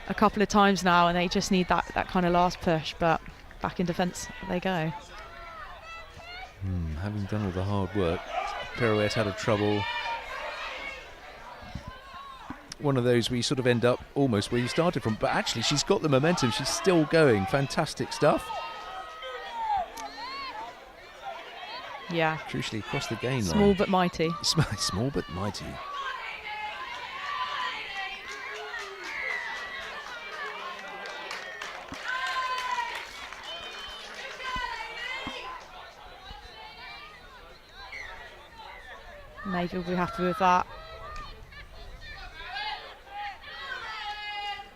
K: a couple of times now, and they just need that kind of last push. But back in defence they go.
J: Having done all the hard work, Pirouette out of trouble. One of those where you sort of end up almost where you started from, but actually she's got the momentum. She's still going. Fantastic stuff.
K: Yeah.
J: Crucially across the gain line.
K: Small but mighty.
J: Small but mighty.
K: Navy will be happy with that.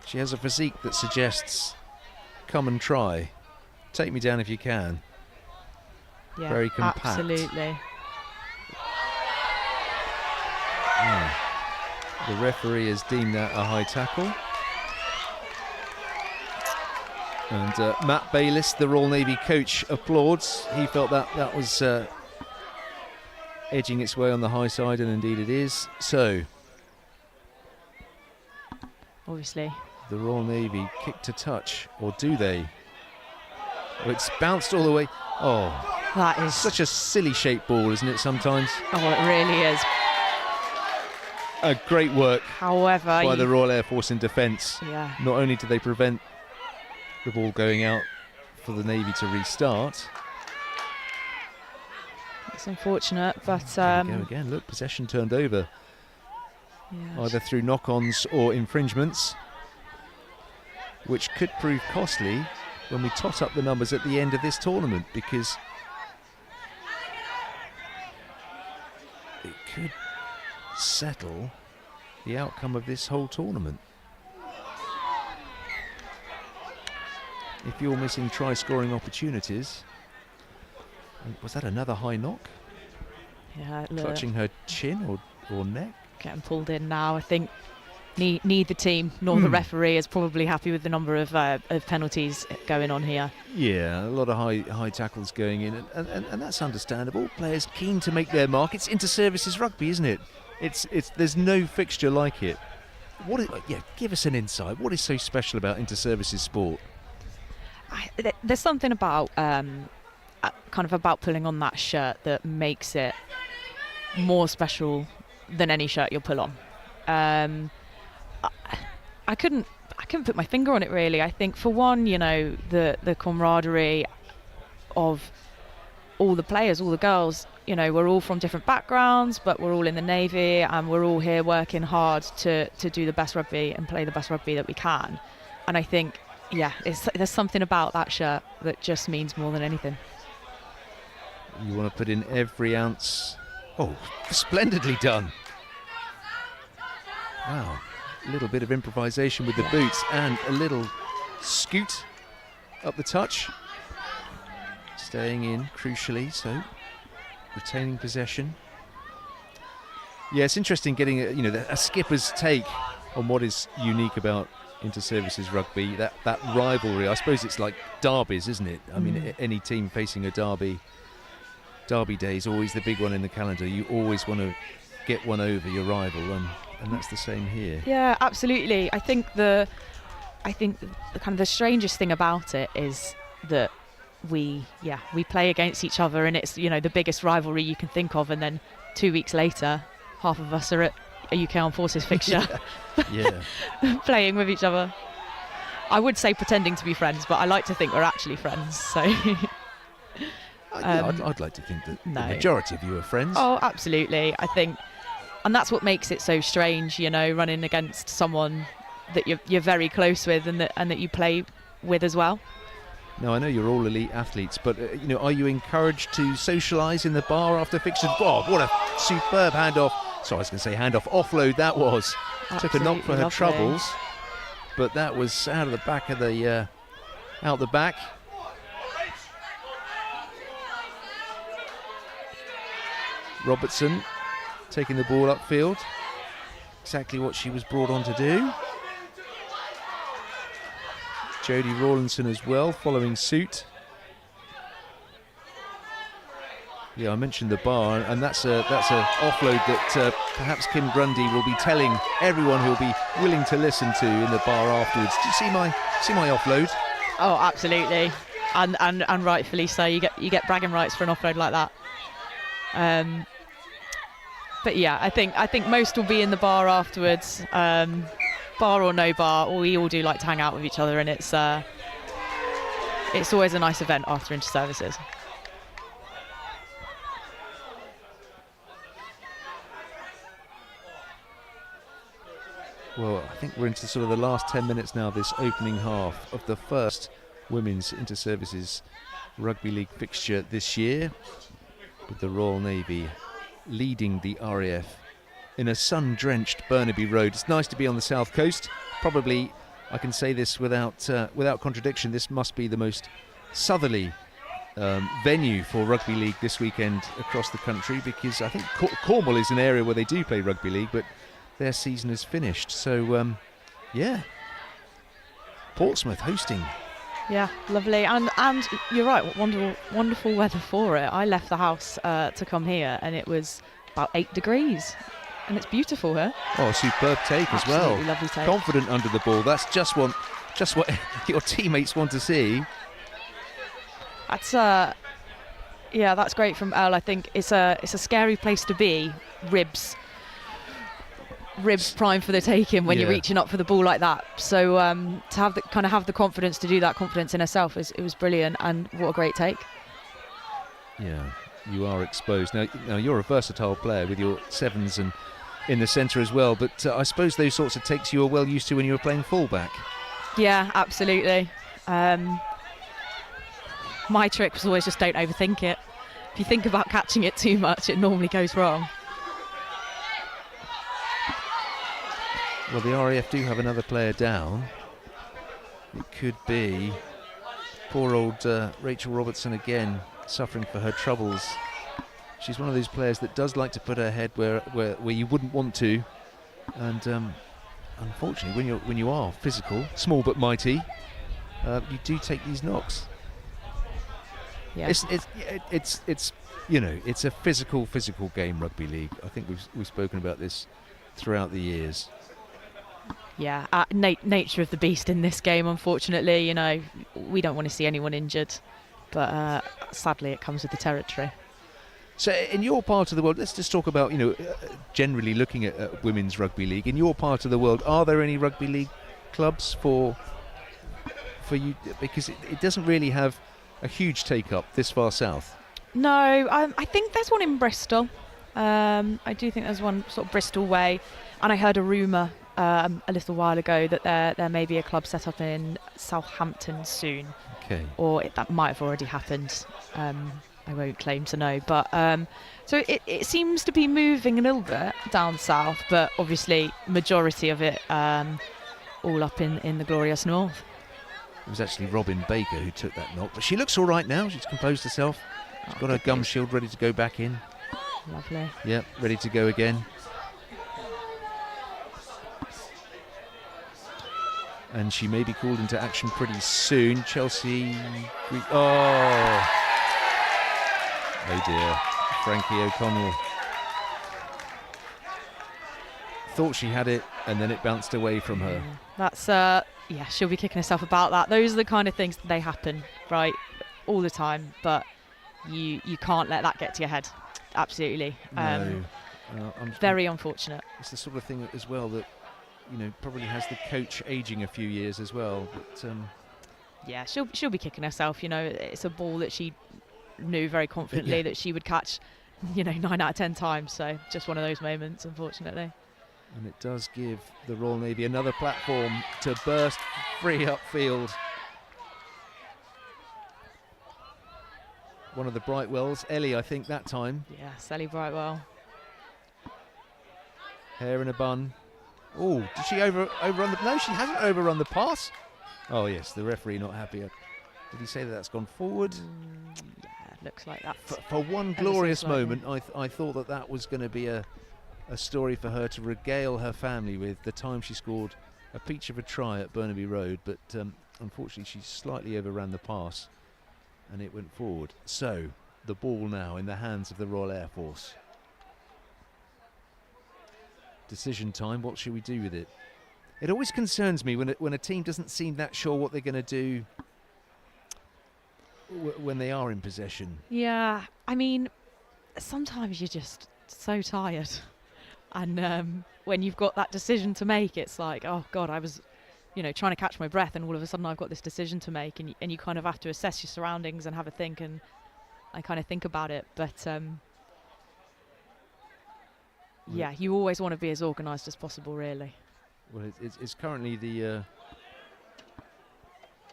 J: She has a physique that suggests, come and try. Take me down if you can.
K: Yeah,
J: very compact.
K: Absolutely.
J: The referee has deemed that a high tackle. And Matt Bayliss, the Royal Navy coach, applauds. He felt that was edging its way on the high side, and indeed it is. So,
K: obviously,
J: the Royal Navy kick to touch, or do they? Oh, it's bounced all the way. Oh,
K: that is
J: such a silly shaped ball, isn't it, sometimes?
K: Oh, it really is.
J: A great work,
K: however,
J: by the Royal Air Force in defence.
K: Yeah.
J: Not only did they prevent the ball going out for the Navy to restart.
K: It's unfortunate, but
J: there we go again. Look, possession turned over, either through knock-ons or infringements, which could prove costly when we tot up the numbers at the end of this tournament, because it could settle the outcome of this whole tournament. If you're missing try-scoring opportunities. Was that another high knock?
K: Yeah,
J: clutching her chin or neck.
K: Getting pulled in now. I think neither team nor the referee is probably happy with the number of penalties going on here.
J: Yeah, a lot of high tackles going in, and that's understandable. Players keen to make their mark. It's inter-services rugby, isn't it? It's there's no fixture like it. Give us an insight. What is so special about inter-services sport?
K: There's something about kind of about pulling on that shirt that makes it more special than any shirt you'll pull on. I couldn't put my finger on it really. I think for one, you know, the camaraderie of all the players, all the girls, you know, we're all from different backgrounds, but we're all in the Navy and we're all here working hard to do the best rugby and play the best rugby that we can. And I think, there's something about that shirt that just means more than anything.
J: You want to put in every ounce. Oh, splendidly done. Wow, a little bit of improvisation with the boots and a little scoot up the touch. Staying in, crucially, so retaining possession. Yeah, it's interesting getting a skipper's take on what is unique about inter-services rugby. That rivalry, I suppose it's like derbies, isn't it? I mean, any team facing a derby day is always the big one in the calendar. You always want to get one over your rival, and that's the same here.
K: Yeah, absolutely. I think the kind of the strangest thing about it is that we play against each other, and it's the biggest rivalry you can think of, and then 2 weeks later half of us are at a UK Armed Forces fixture. Playing with each other. I would say pretending to be friends, but I like to think we're actually friends, so
J: I'd like to think that the majority of you are friends.
K: Oh, absolutely. I think, and that's what makes it so strange, running against someone that you're very close with and that you play with as well.
J: Now, I know you're all elite athletes, but are you encouraged to socialise in the bar after fixtures? Oh, what a superb handoff. So I was going to say handoff, offload that was.
K: Absolutely.
J: Took a knock for her
K: Lovely.
J: troubles, but that was out of the back of the out the back. Robertson taking the ball upfield, exactly what she was brought on to do. Jodie Rawlinson as well, following suit. Yeah, I mentioned the bar, and that's a offload that perhaps Kim Grundy will be telling everyone who'll be willing to listen to in the bar afterwards. Do you see my offload?
K: Oh, absolutely, and rightfully so. You get bragging rights for an offload like that. But yeah, I think most will be in the bar afterwards. Bar or no bar, we all do like to hang out with each other, and it's always a nice event after inter-services.
J: Well, I think we're into sort of the last 10 minutes now of this opening half of the first women's inter-services rugby league fixture this year, with the Royal Navy leading the RAF in a sun-drenched Burnaby Road. It's nice to be on the south coast. Probably, I can say this without contradiction, this must be the most southerly venue for rugby league this weekend across the country, because I think Cornwall is an area where they do play rugby league, but their season is finished. So, Portsmouth hosting.
K: Yeah, lovely, and you're right. Wonderful weather for it. I left the house to come here, and it was about 8 degrees. And it's beautiful here. Oh,
J: superb take as well.
K: Absolutely lovely take.
J: Confident under the ball. That's just what your teammates want to see.
K: That's that's great from Elle. I think it's a scary place to be. Ribs prime for the taking when you're reaching up for the ball like that. So to have the confidence to do that, confidence in herself, it was brilliant, and what a great take.
J: Yeah, you are exposed. Now you're a versatile player with your sevens and in the centre as well, but I suppose those sorts of takes you were well used to when you were playing fullback.
K: Yeah, absolutely. My trick was always just don't overthink it. If you think about catching it too much, it normally goes wrong.
J: Well, the RAF do have another player down. It could be poor old Rachel Robertson again, suffering for her troubles. She's one of those players that does like to put her head where you wouldn't want to, and unfortunately, when you are physical, small but mighty, you do take these knocks.
K: Yeah.
J: It's a physical game, rugby league. I think we've spoken about this throughout the years.
K: Yeah, nature of the beast in this game, unfortunately. We don't want to see anyone injured, but sadly it comes with the territory.
J: So in your part of the world, let's just talk about, generally looking at women's rugby league. In your part of the world, are there any rugby league clubs for you? Because it doesn't really have a huge take-up this far south.
K: No, I think there's one in Bristol. I do think there's one sort of Bristol way. And I heard a rumour a little while ago that there may be a club set up in Southampton soon.
J: Okay.
K: Or that might have already happened. I won't claim to know, but so it seems to be moving a little bit down south, but obviously majority of it all up in the glorious north.
J: It was actually Robin Baker who took that knock, but she looks all right now. She's composed herself. She's got her gum shield ready to go back in.
K: Lovely.
J: Yep, ready to go again. And she may be called into action pretty soon. Chelsea. Oh dear. Frankie O'Connell. Thought she had it, and then it bounced away from her.
K: That's yeah, she'll be kicking herself about that. Those are the kind of things that they happen, right, all the time. But you can't let that get to your head. Absolutely.
J: No.
K: Very unfortunate.
J: It's the sort of thing as well that, you know, probably has the coach aging a few years as well. But
K: yeah, she'll be kicking herself. You know, it's a ball that she knew very confidently that she would catch, you know, 9 out of 10 times. So just one of those moments, unfortunately.
J: And it does give the Royal Navy another platform to burst free upfield. One of the Brightwells, Ellie, I think that time.
K: Yes, Ellie Brightwell.
J: Hair in a bun. Oh, did she overrun the... No, she hasn't overrun the pass. Oh, yes, the referee not happy. Did he say that that's gone forward?
K: Yeah, looks like that.
J: For one glorious moment, I thought that was going to be a story for her to regale her family with, the time she scored a peach of a try at Burnaby Road, but unfortunately she slightly overran the pass and it went forward. So the ball now in the hands of the Royal Air Force. Decision time. What should we do with it? It always concerns me when a team doesn't seem that sure what they're going to do when they are in possession.
K: Yeah, I mean, sometimes you're just so tired. And when you've got that decision to make, it's like, oh God, I was, you know, trying to catch my breath, and all of a sudden I've got this decision to make, and you kind of have to assess your surroundings and have a think, and I kind of think about it. But yeah, you always want to be as organised as possible, really.
J: Well, it's currently the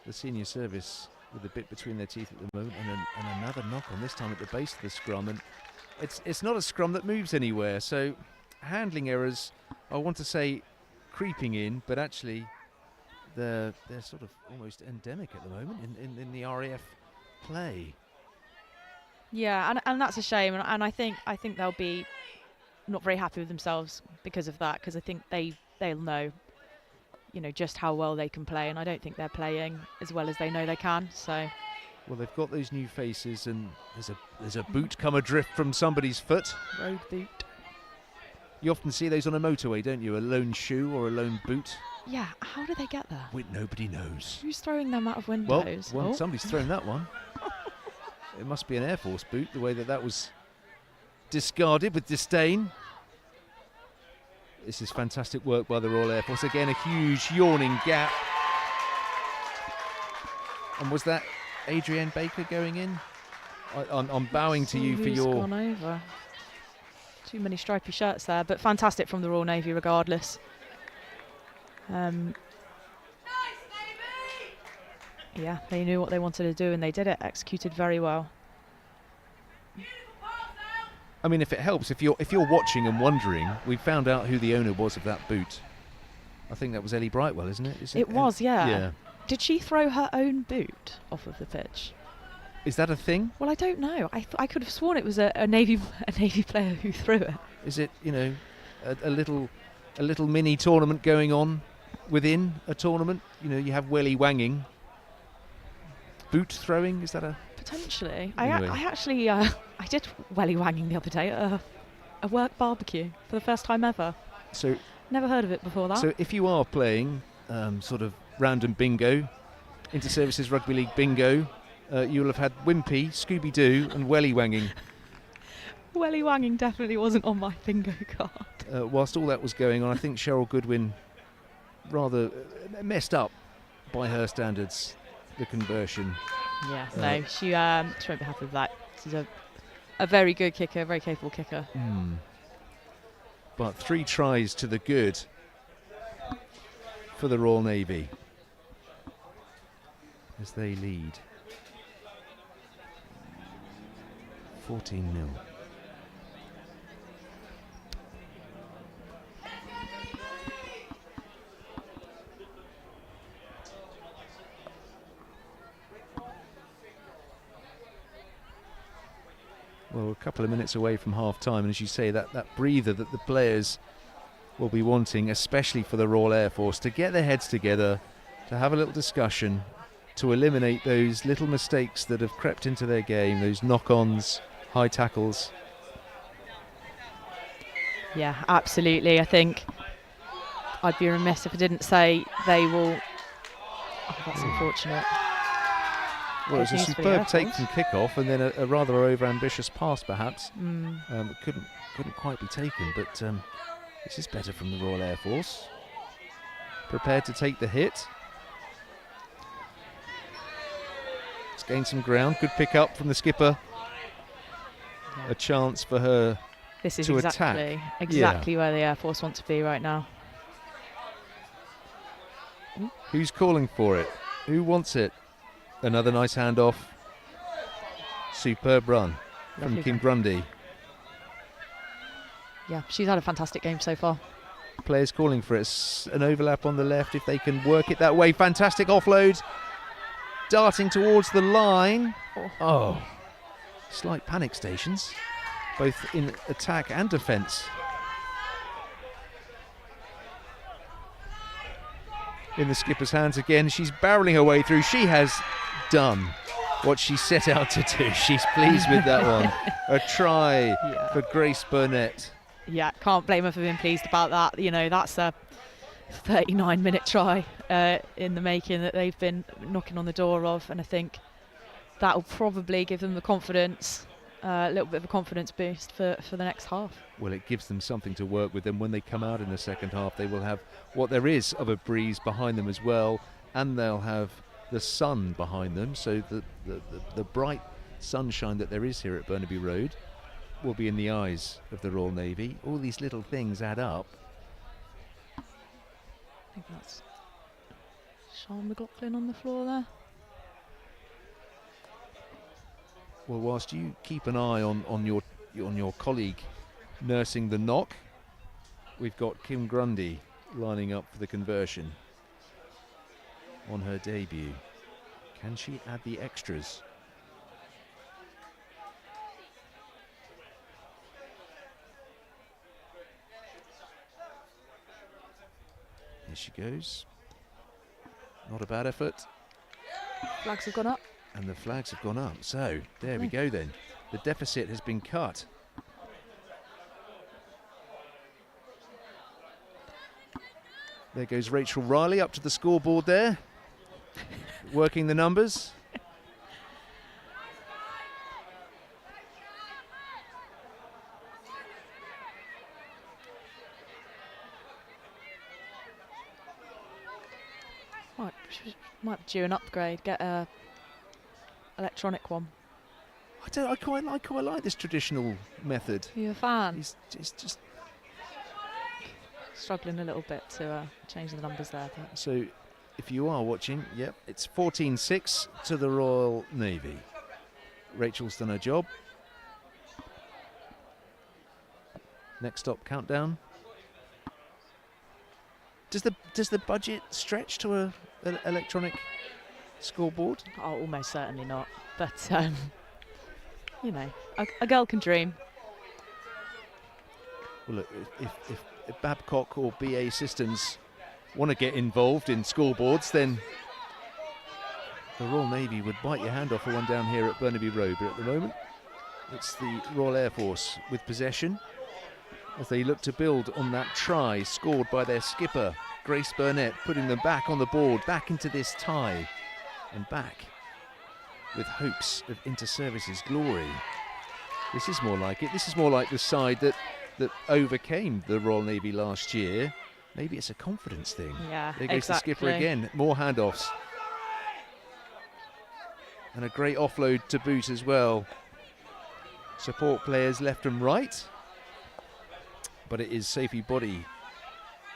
J: senior service with a bit between their teeth at the moment, and another knock on, this time at the base of the scrum, and it's not a scrum that moves anywhere. So handling errors, I want to say creeping in, but actually they're sort of almost endemic at the moment in the RAF play.
K: Yeah, and that's a shame, and I think they'll be not very happy with themselves because of that, because I think they'll know, you know, just how well they can play, and I don't think they're playing as well as they know they can. So,
J: well, they've got those new faces, and there's a boot come adrift from somebody's foot.
K: Road boot.
J: You often see those on a motorway, don't you? A lone shoe or a lone boot.
K: Yeah, how do they get there?
J: Nobody knows.
K: Who's throwing them out of windows?
J: Well, somebody's thrown that one. It must be an Air Force boot, the way that was discarded with disdain. This is fantastic work by the Royal Air Force. Again, a huge yawning gap. And was that Adrienne Baker going in? I'm bowing to you for your...
K: gone over. Too many stripy shirts there, but fantastic from the Royal Navy regardless. Yeah, they knew what they wanted to do and they did it, executed very well.
J: I mean, if it helps, if you're watching and wondering, we found out who the owner was of that boot. I think that was Ellie Brightwell, isn't it?
K: It was, yeah.
J: Yeah.
K: Did she throw her own boot off of the pitch?
J: Is that a thing?
K: Well, I don't know. I could have sworn it was a Navy player who threw it.
J: Is it, you know, a little mini tournament going on within a tournament? You know, you have welly wanging. Boot throwing, is that a...
K: Potentially.
J: Anyway.
K: I actually I did welly wanging the other day at a work barbecue for the first time ever.
J: So
K: never heard of it before that.
J: So if you are playing sort of random bingo, Inter-Services Rugby League bingo, you'll have had Wimpy, Scooby-Doo and welly wanging.
K: Welly wanging definitely wasn't on my bingo card.
J: Whilst all that was going on, I think Cheryl Goodwin rather messed up by her standards, the conversion.
K: Yeah, no, she won't be happy with that. She's a very good kicker, very capable kicker.
J: But 3 tries to the good. for the Royal Navy as they lead 14-0. Well, a couple of minutes away from half-time, and as you say, that breather that the players will be wanting, especially for the Royal Air Force, to get their heads together, to have a little discussion, to eliminate those little mistakes that have crept into their game, those knock-ons, high tackles.
K: Yeah, absolutely. I think I'd be remiss if I didn't say they will... Oh, that's unfortunate.
J: Well, it was a superb take from Kickoff, and then a rather over-ambitious pass, perhaps. Couldn't quite be taken, but this is better from the Royal Air Force. Prepared to take the hit. It's gained some ground. Good pick up from the skipper. A chance for her
K: this is
J: to
K: exactly
J: attack.
K: Where the Air Force want to be right now.
J: Who's calling for it? Who wants it? Another nice handoff. Superb run from Kim Grundy.
K: Yeah, she's had a fantastic game so far.
J: Players calling for it. An overlap on the left if they can work it that way. Fantastic offload. Darting towards the line. Oh. Slight panic stations, both in attack and defence. In the skipper's hands again. She's barrelling her way through. She has done what she set out to do. She's pleased with that one. A try for Grace Burnett.
K: Yeah, can't blame her for being pleased about that. You know, that's a 39-minute try in the making that they've been knocking on the door of, and I think that will probably give them the confidence, a little bit of a confidence boost for the next half.
J: Well, it gives them something to work with, and when they come out in the second half, they will have what there is of a breeze behind them as well, and they'll have the sun behind them, so the bright sunshine that there is here at Burnaby Road will be in the eyes of the Royal Navy. All these little things add up.
K: I think that's Sean McLaughlin on the floor there.
J: Well, whilst you keep an eye on your colleague nursing the knock, we've got Kim Grundy lining up for the conversion on her debut. Can she add the extras? Here she goes. Not a bad effort.
K: Flags have gone up.
J: And the flags have gone up. So, there we go then. The deficit has been cut. There goes Rachel Riley up to the scoreboard there. Working the numbers.
K: Might do an upgrade, get a electronic one.
J: I quite like this traditional method.
K: Are you a fan?
J: It's just
K: struggling a little bit to change the numbers there. But.
J: So, if you are watching, yep, it's 14-6 to the Royal Navy. Rachel's done her job. Next stop countdown. Does the budget stretch to an electronic scoreboard?
K: Oh, almost certainly not. But you know, a girl can dream.
J: Well, look, if Babcock or BA Systems want to get involved in scoreboards, then the Royal Navy would bite your hand off for one down here at Burnaby Road. But at the moment, it's the Royal Air Force with possession as they look to build on that try scored by their skipper, Grace Burnett, putting them back on the board, back into this tie, and back with hopes of inter-services glory. This is more like it. This is more like the side that overcame the Royal Navy last year. Maybe it's a confidence thing.
K: Yeah,
J: there goes the skipper again. More handoffs. And a great offload to boot as well. Support players left and right. But it is Sophie Body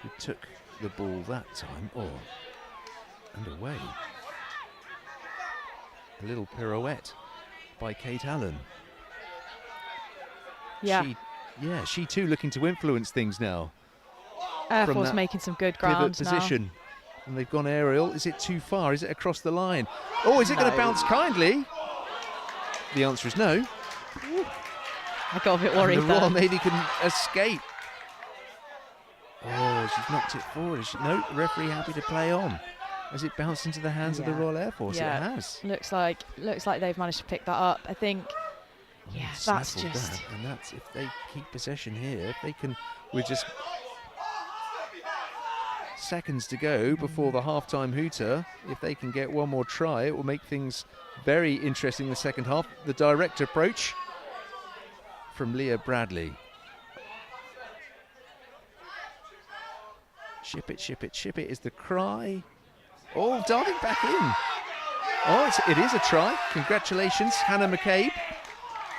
J: who took the ball that time. Oh, and away. A little pirouette by Kate Allen.
K: Yeah.
J: She too looking to influence things now.
K: Air
J: From
K: Force
J: that
K: making some good
J: pivot
K: ground
J: position.
K: now.
J: And they've gone aerial. Is it too far? Is it across the line? Oh, is it going to bounce kindly? The answer is no.
K: I got a bit worried
J: and the Royal Navy can escape. Oh, she's knocked it forward. No, the referee happy to play on. Has it bounced into the hands of the Royal Air Force?
K: Yeah.
J: It has.
K: Looks like they've managed to pick that up. I think. Yeah, that's
J: Snaffled
K: just.
J: that, and that's if they keep possession here. If they can, with just seconds to go before the half-time hooter, if they can get one more try, it will make things very interesting in the second half. The direct approach from Leah Bradley. Ship it, ship it, ship it is the cry. Oh, darting back in. Oh, it is a try. Congratulations, Hannah McCabe.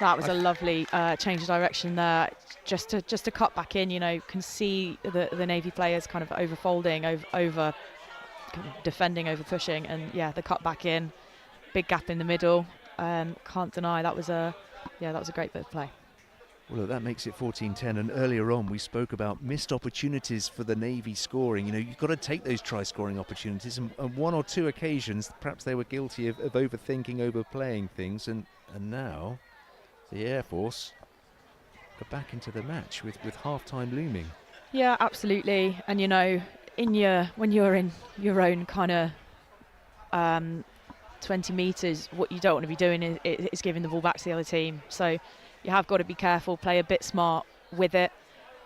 K: That was a lovely change of direction there. Just to cut back in, can see the Navy players kind of overfolding, over defending, over pushing, and yeah, the cut back in, big gap in the middle. Can't deny that was a great bit of play.
J: Well, look, that makes it 14-10, and earlier on we spoke about missed opportunities for the Navy scoring. You've got to take those try-scoring opportunities, and on one or two occasions, perhaps they were guilty of overthinking, overplaying things, and now the Air Force are back into the match with half-time looming.
K: Yeah, absolutely. And when you're in your own kind of 20 metres, what you don't want to be doing is giving the ball back to the other team. So you have got to be careful, play a bit smart with it.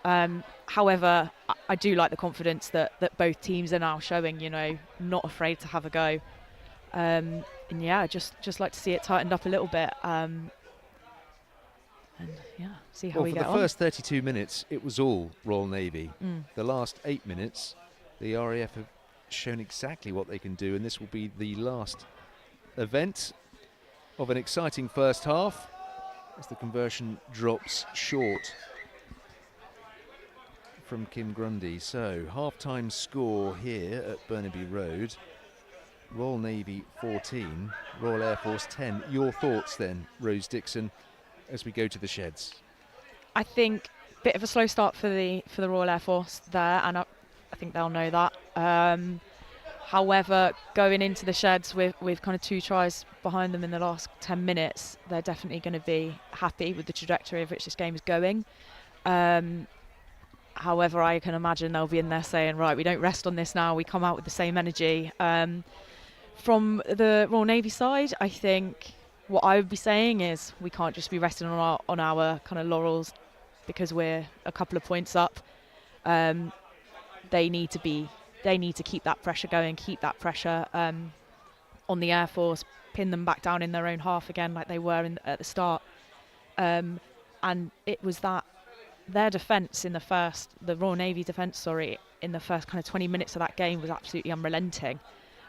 K: However, I do like the confidence that both teams are now showing, not afraid to have a go. And yeah, just like to see it tightened up a little bit. And yeah, see how we get on.
J: For the first 32 minutes, it was all Royal Navy. The last 8 minutes, the RAF have shown exactly what they can do, and this will be the last event of an exciting first half as the conversion drops short from Kim Grundy. So, half-time score here at Burnaby Road. Royal Navy 14, Royal Air Force 10. Your thoughts then, Rose Dixon, as we go to the sheds?
K: I think a bit of a slow start for the Royal Air Force there, and I think they'll know that. However, going into the sheds with kind of 2 tries behind them in the last 10 minutes, they're definitely going to be happy with the trajectory of which this game is going. However, I can imagine they'll be in there saying, right, we don't rest on this now, we come out with the same energy. From the Royal Navy side, I think what I would be saying is we can't just be resting on our kind of laurels because we're a couple of points up. They need to keep that pressure going, keep that pressure on the Air Force, pin them back down in their own half again like they were at the start. And it was that their defence in the Royal Navy defence, in the first kind of 20 minutes of that game was absolutely unrelenting.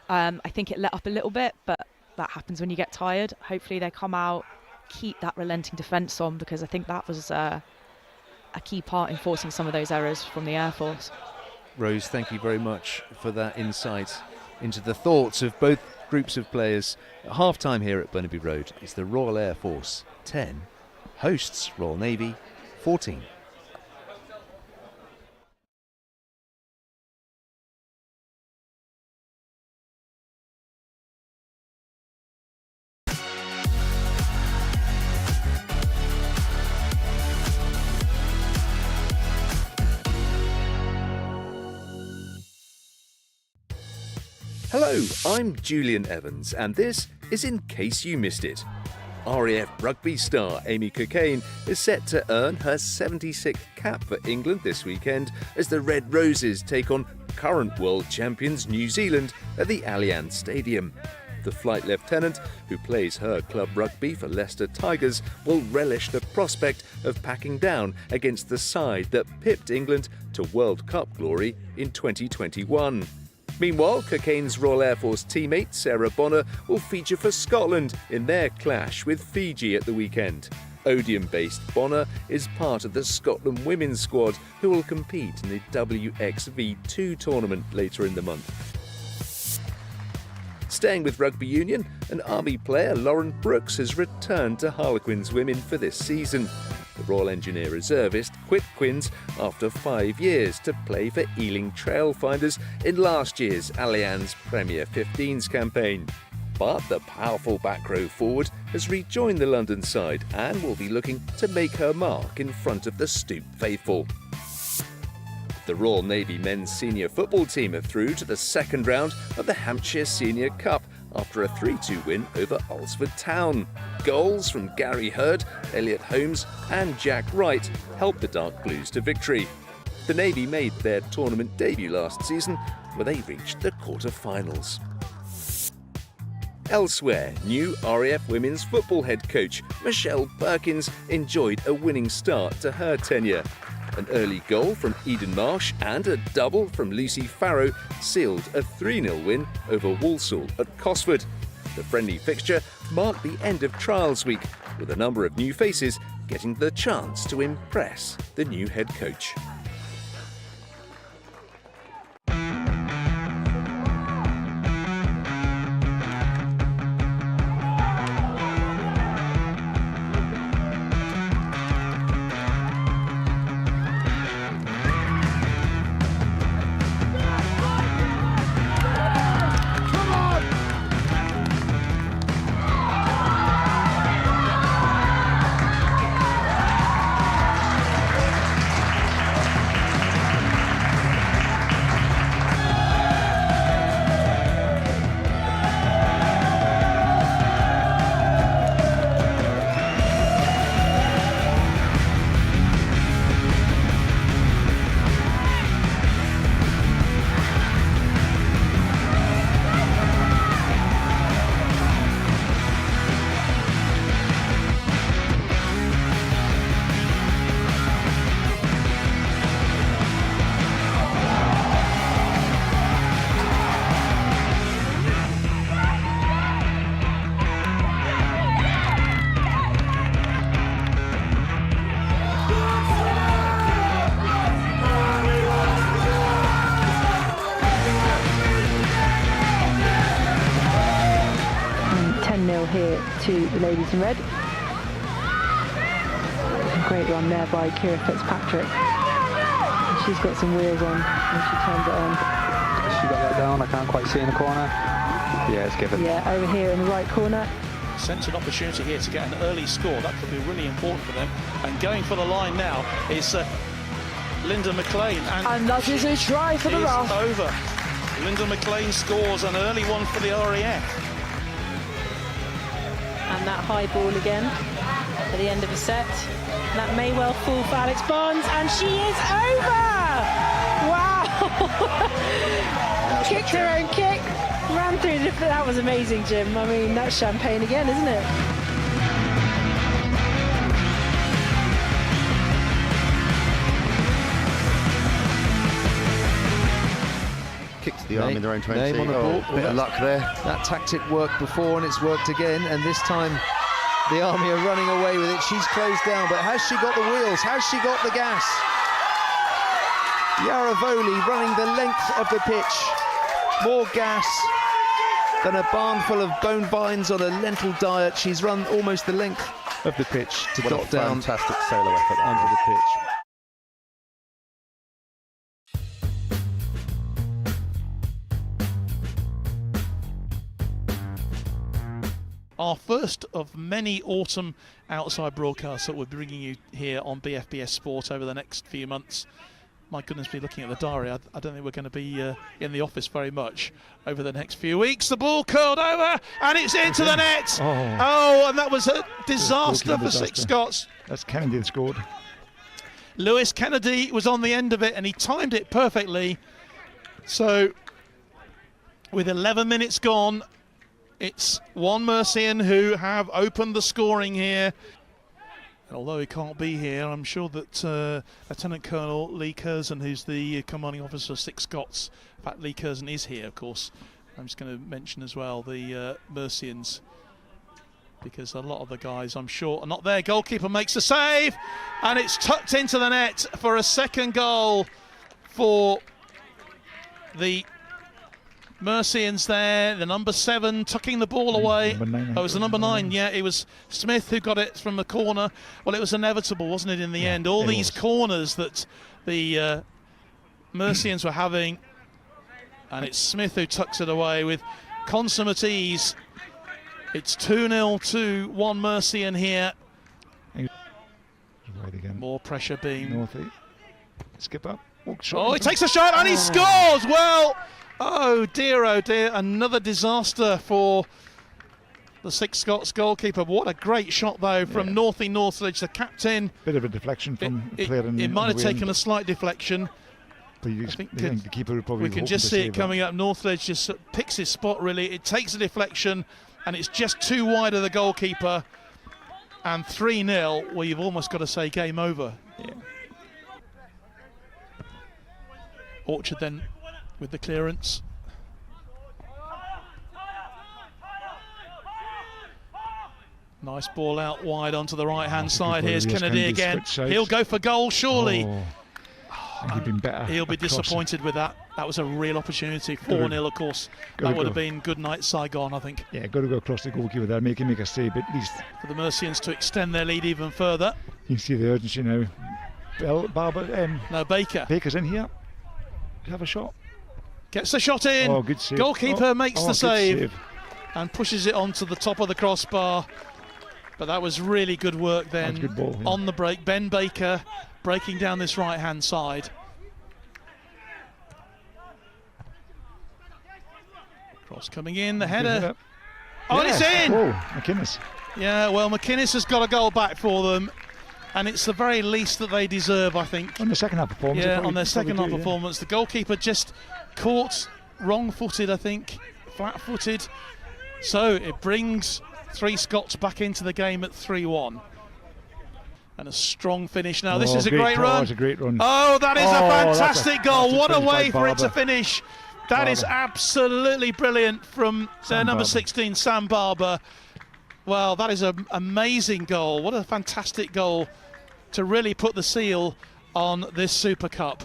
K: I think it let up a little bit, but that happens when you get tired. Hopefully they come out, keep that relenting defence on, because I think that was a key part in forcing some of those errors from the Air Force.
J: Rose, thank you very much for that insight into the thoughts of both groups of players. At half-time here at Burnaby Road, it's the Royal Air Force 10, hosts Royal Navy 14. Hello, I'm Julian Evans, and this is In Case You Missed It. RAF rugby star Amy Cockayne is set to earn her 76th cap for England this weekend as the Red Roses take on current world champions New Zealand at the Allianz Stadium. The flight lieutenant, who plays her club rugby for Leicester Tigers, will relish the prospect of packing down against the side that pipped England to World Cup glory in 2021. Meanwhile, Cockayne's Royal Air Force teammate Sarah Bonner will feature for Scotland in their clash with Fiji at the weekend. Odeon-based Bonner is part of the Scotland women's squad who will compete in the WXV2 tournament later in the month. Staying with rugby union, an Army player, Lauren Brooks, has returned to Harlequins women for this season. The Royal Engineer reservist quit Quins after 5 years to play for Ealing Trailfinders in last year's Allianz Premier 15s campaign. But the powerful back row forward has rejoined the London side and will be looking to make her mark in front of the Stoop faithful. The Royal Navy men's senior football team are through to the second round of the Hampshire Senior Cup after a 3-2 win over Alresford Town. Goals from Gary Hurd, Elliot Holmes and Jack Wright helped the Dark Blues to victory. The Navy made their tournament debut last season where they reached the quarter-finals. Elsewhere, new RAF women's football head coach Michelle Perkins enjoyed a winning start to her tenure. An early goal from Eden Marsh and a double from Lucy Farrow sealed a 3-0 win over Walsall at Cosford. The friendly fixture marked the end of trials week, with a number of new faces getting the chance to impress the new head coach.
B: Here to the ladies in red. Great run there by Kira Fitzpatrick. And she's got some wheels on when she turns it on.
M: She got that down, I can't quite see in the corner. Yeah, it's given.
B: Yeah, over here in the right corner.
A: Sense an opportunity here to get an early score. That could be really important for them. And going for the line now is Linda McLean.
B: And that is a try for the RAF.
A: Over. Linda McLean scores an early one for the RAF.
B: And that high ball again at the end of a set. That may well fall for Alex Bonds, and she is over! Wow! Kicked her own kick, ran through the... That was amazing, Jim. I mean, that's champagne again, isn't it?
N: Kicked the arm in their own 20.
O: Name on the ball.
N: Bit of luck there.
O: That tactic worked before and it's worked again, and this time the Army are running away with it. She's closed down, but has she got the wheels? Has she got the gas? Yaravoli running the length of the pitch. More gas than a barn full of bone vines on a lentil diet. She's run almost the length of the pitch to dot down.
N: Fantastic solo effort
O: under the pitch.
A: Our first of many autumn outside broadcasts that we're bringing you here on BFBS Sport over the next few months. My goodness, be looking at the diary, I don't think we're going to be in the office very much over the next few weeks. The ball curled over and it's into the net. Oh, and that was a disaster for Six Scots.
P: That's Kennedy that scored.
A: Lewis Kennedy was on the end of it and he timed it perfectly. So with 11 minutes gone, it's One Mercian who have opened the scoring here. And although he can't be here, I'm sure that Lieutenant Colonel Lee Curzon, who's the commanding officer of Six Scots, in fact Lee Curzon is here, of course. I'm just going to mention as well the Mercians because a lot of the guys, I'm sure, are not there. Goalkeeper makes the save, and it's tucked into the net for a second goal for the Mercians there. The number 7 tucking the ball away. Oh, it was the number 9, yeah. It was Smith who got it from the corner. Well, it was inevitable, wasn't it, in the end? All these corners that the Mercians were having, and it's Smith who tucks it away with consummate ease. It's 2-0 to 1 Mercian here. More pressure being...
P: Northie. Skip up.
A: Oh, he takes a shot and he scores! Well, oh dear, another disaster for the Six Scots goalkeeper. What a great shot, though, from Northie Northridge, the captain.
P: Bit of a deflection from player in
A: it might have taken a slight deflection.
P: But I think the keeper would probably...
A: We can just see it coming up. Northridge just picks his spot, really. It takes a deflection, and it's just too wide of the goalkeeper. And 3-0, well, you've almost got to say game over. Yeah. Orchard then with the clearance. Nice ball out wide onto the right-hand side. Here's Kennedy again. He'll go for goal, surely.
P: He'd been better.
A: He'll be disappointed with that. That was a real opportunity. 4-0, of course. That would have been good night Saigon, I think.
P: Yeah, got to go across the goalkeeper there, make a save at least.
A: For the Mercians to extend their lead even further.
P: You can see the urgency now.
A: No, Baker.
P: Baker's in here. Have a shot.
A: Gets the shot in.
P: Oh, good save.
A: Goalkeeper makes the save and pushes it onto the top of the crossbar. But that was really good work then.
P: Good ball,
A: on the break. Ben Baker breaking down this right-hand side. Cross coming in, the header. Oh, and it's in!
P: Oh, McInnes.
A: Yeah, well, McInnes has got a goal back for them, and it's the very least that they deserve, I think.
P: On the second half performance.
A: Yeah, on their second half performance. The goalkeeper just caught wrong-footed, I think, flat-footed. So it brings 3 Scots back into the game at 3-1. And a strong finish now. This is a great run.
P: It's a great run.
A: Oh, that is a fantastic goal. What a way for it to finish. That is absolutely brilliant from their number 16, Sam Barber. Well, that is an amazing goal. What a fantastic goal to really put the seal on this Super Cup.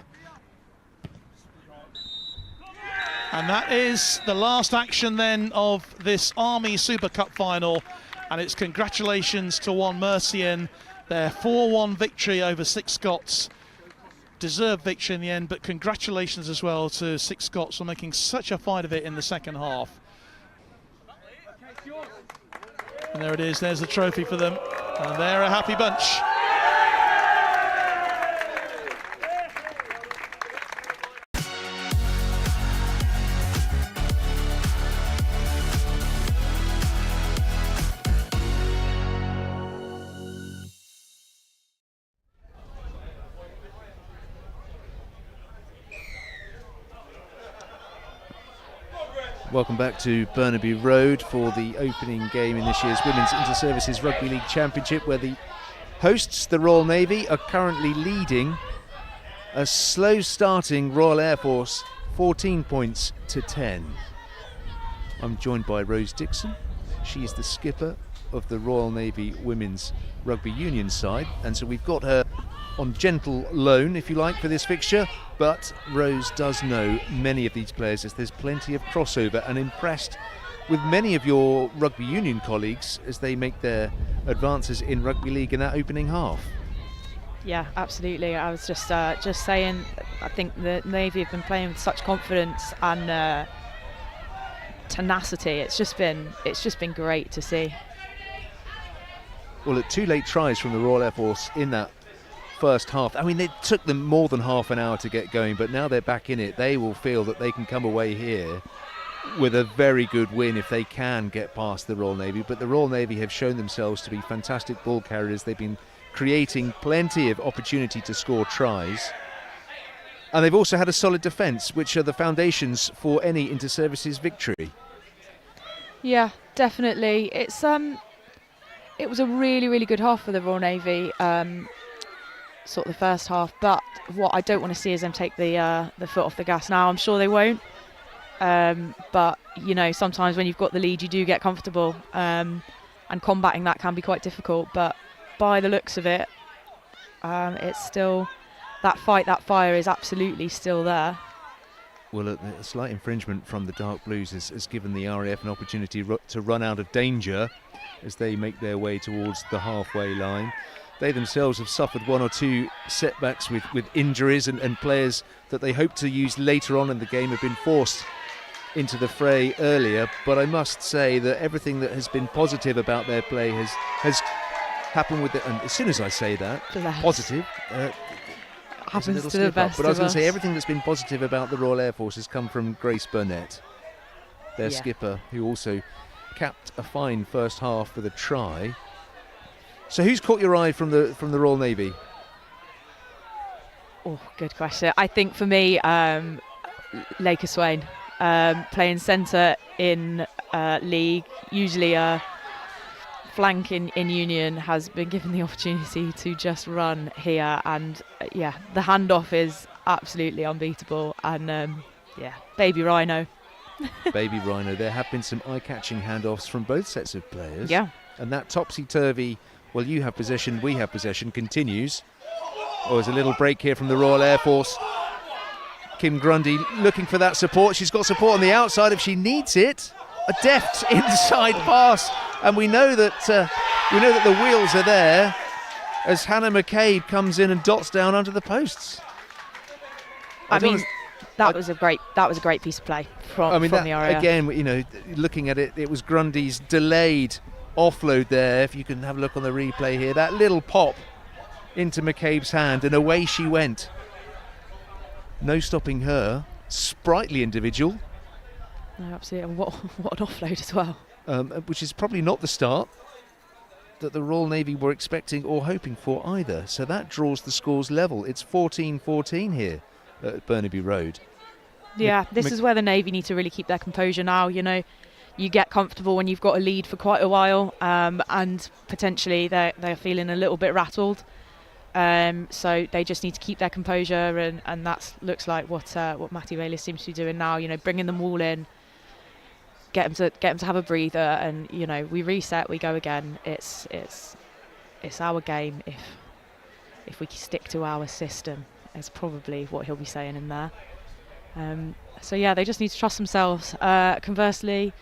A: And that is the last action then of this Army Super Cup final. And it's congratulations to 1 Mercian. Their 4-1 victory over 6 Scots. Deserved victory in the end, but congratulations as well to 6 Scots for making such a fight of it in the second half. And there it is, there's the trophy for them. And they're a happy bunch.
O: Welcome back to Burnaby Road for the opening game in this year's Women's Inter-Services Rugby League Championship, where the hosts, the Royal Navy, are currently leading a slow-starting Royal Air Force 14 points to 10. I'm joined by Rose Dixon. She's the skipper of the Royal Navy Women's Rugby Union side, and so we've got her on gentle loan, if you like, for this fixture, but Rose does know many of these players, as there's plenty of crossover, and impressed with many of your rugby union colleagues as they make their advances in rugby league in that opening half.
K: Yeah, absolutely. I was just saying, I think the Navy have been playing with such confidence and tenacity. It's just been great to see.
O: Well, at 2 late tries from the Royal Air Force in that first half. I mean, it took them more than half an hour to get going, but now they're back in it. They will feel that they can come away here with a very good win if they can get past the Royal Navy. But the Royal Navy have shown themselves to be fantastic ball carriers. They've been creating plenty of opportunity to score tries. And they've also had a solid defence, which are the foundations for any inter-services victory.
K: Yeah, definitely. It was a really, really good half for the Royal Navy. Sort of the first half, but what I don't want to see is them take the foot off the gas now. I'm sure they won't, but you know, sometimes when you've got the lead you do get comfortable, and combating that can be quite difficult. But by the looks of it, it's still that fight, that fire is absolutely still there.
O: Well, a slight infringement from the Dark Blues has given the RAF an opportunity to run out of danger as they make their way towards the halfway line. They themselves have suffered one or two setbacks with injuries, and players that they hope to use later on in the game have been forced into the fray earlier. But I must say that everything that has been positive about their play has happened with it. And as soon as I say that, positive,
K: happens to the best.
O: But I was going to say everything that's been positive about the Royal Air Force has come from Grace Burnett, their skipper, who also capped a fine first half with a try. So who's caught your eye from the Royal Navy?
K: Oh, good question. I think for me, Laker Swain, playing centre in league, usually a flank in Union, has been given the opportunity to just run here, and the handoff is absolutely unbeatable. And Baby Rhino.
O: Baby Rhino. There have been some eye-catching handoffs from both sets of players.
K: Yeah.
O: And that topsy-turvy, well, you have possession, we have possession, continues. Oh, there's a little break here from the Royal Air Force. Kim Grundy looking for that support. She's got support on the outside if she needs it. A deft inside pass, and we know that the wheels are there as Hannah McCabe comes in and dots down under the posts.
K: That was a great piece of play from the RAF.
O: Again, looking at it, it was Grundy's delayed offload there. If you can have a look on the replay here, that little pop into McCabe's hand, and away she went. No stopping her. Sprightly individual.
K: No, absolutely. And what an offload as well.
O: Which is probably not the start that the Royal Navy were expecting or hoping for either. So that draws the scores level. It's 14-14 here at Burnaby Road.
K: Yeah, this is where the Navy need to really keep their composure now. You get comfortable when you've got a lead for quite a while, and potentially they're feeling a little bit rattled. So they just need to keep their composure, and that looks like what Matty Bailey seems to be doing now. Bringing them all in, get them to have a breather, and we reset, we go again. It's our game if we stick to our system. Is probably what he'll be saying in there. They just need to trust themselves. Conversely,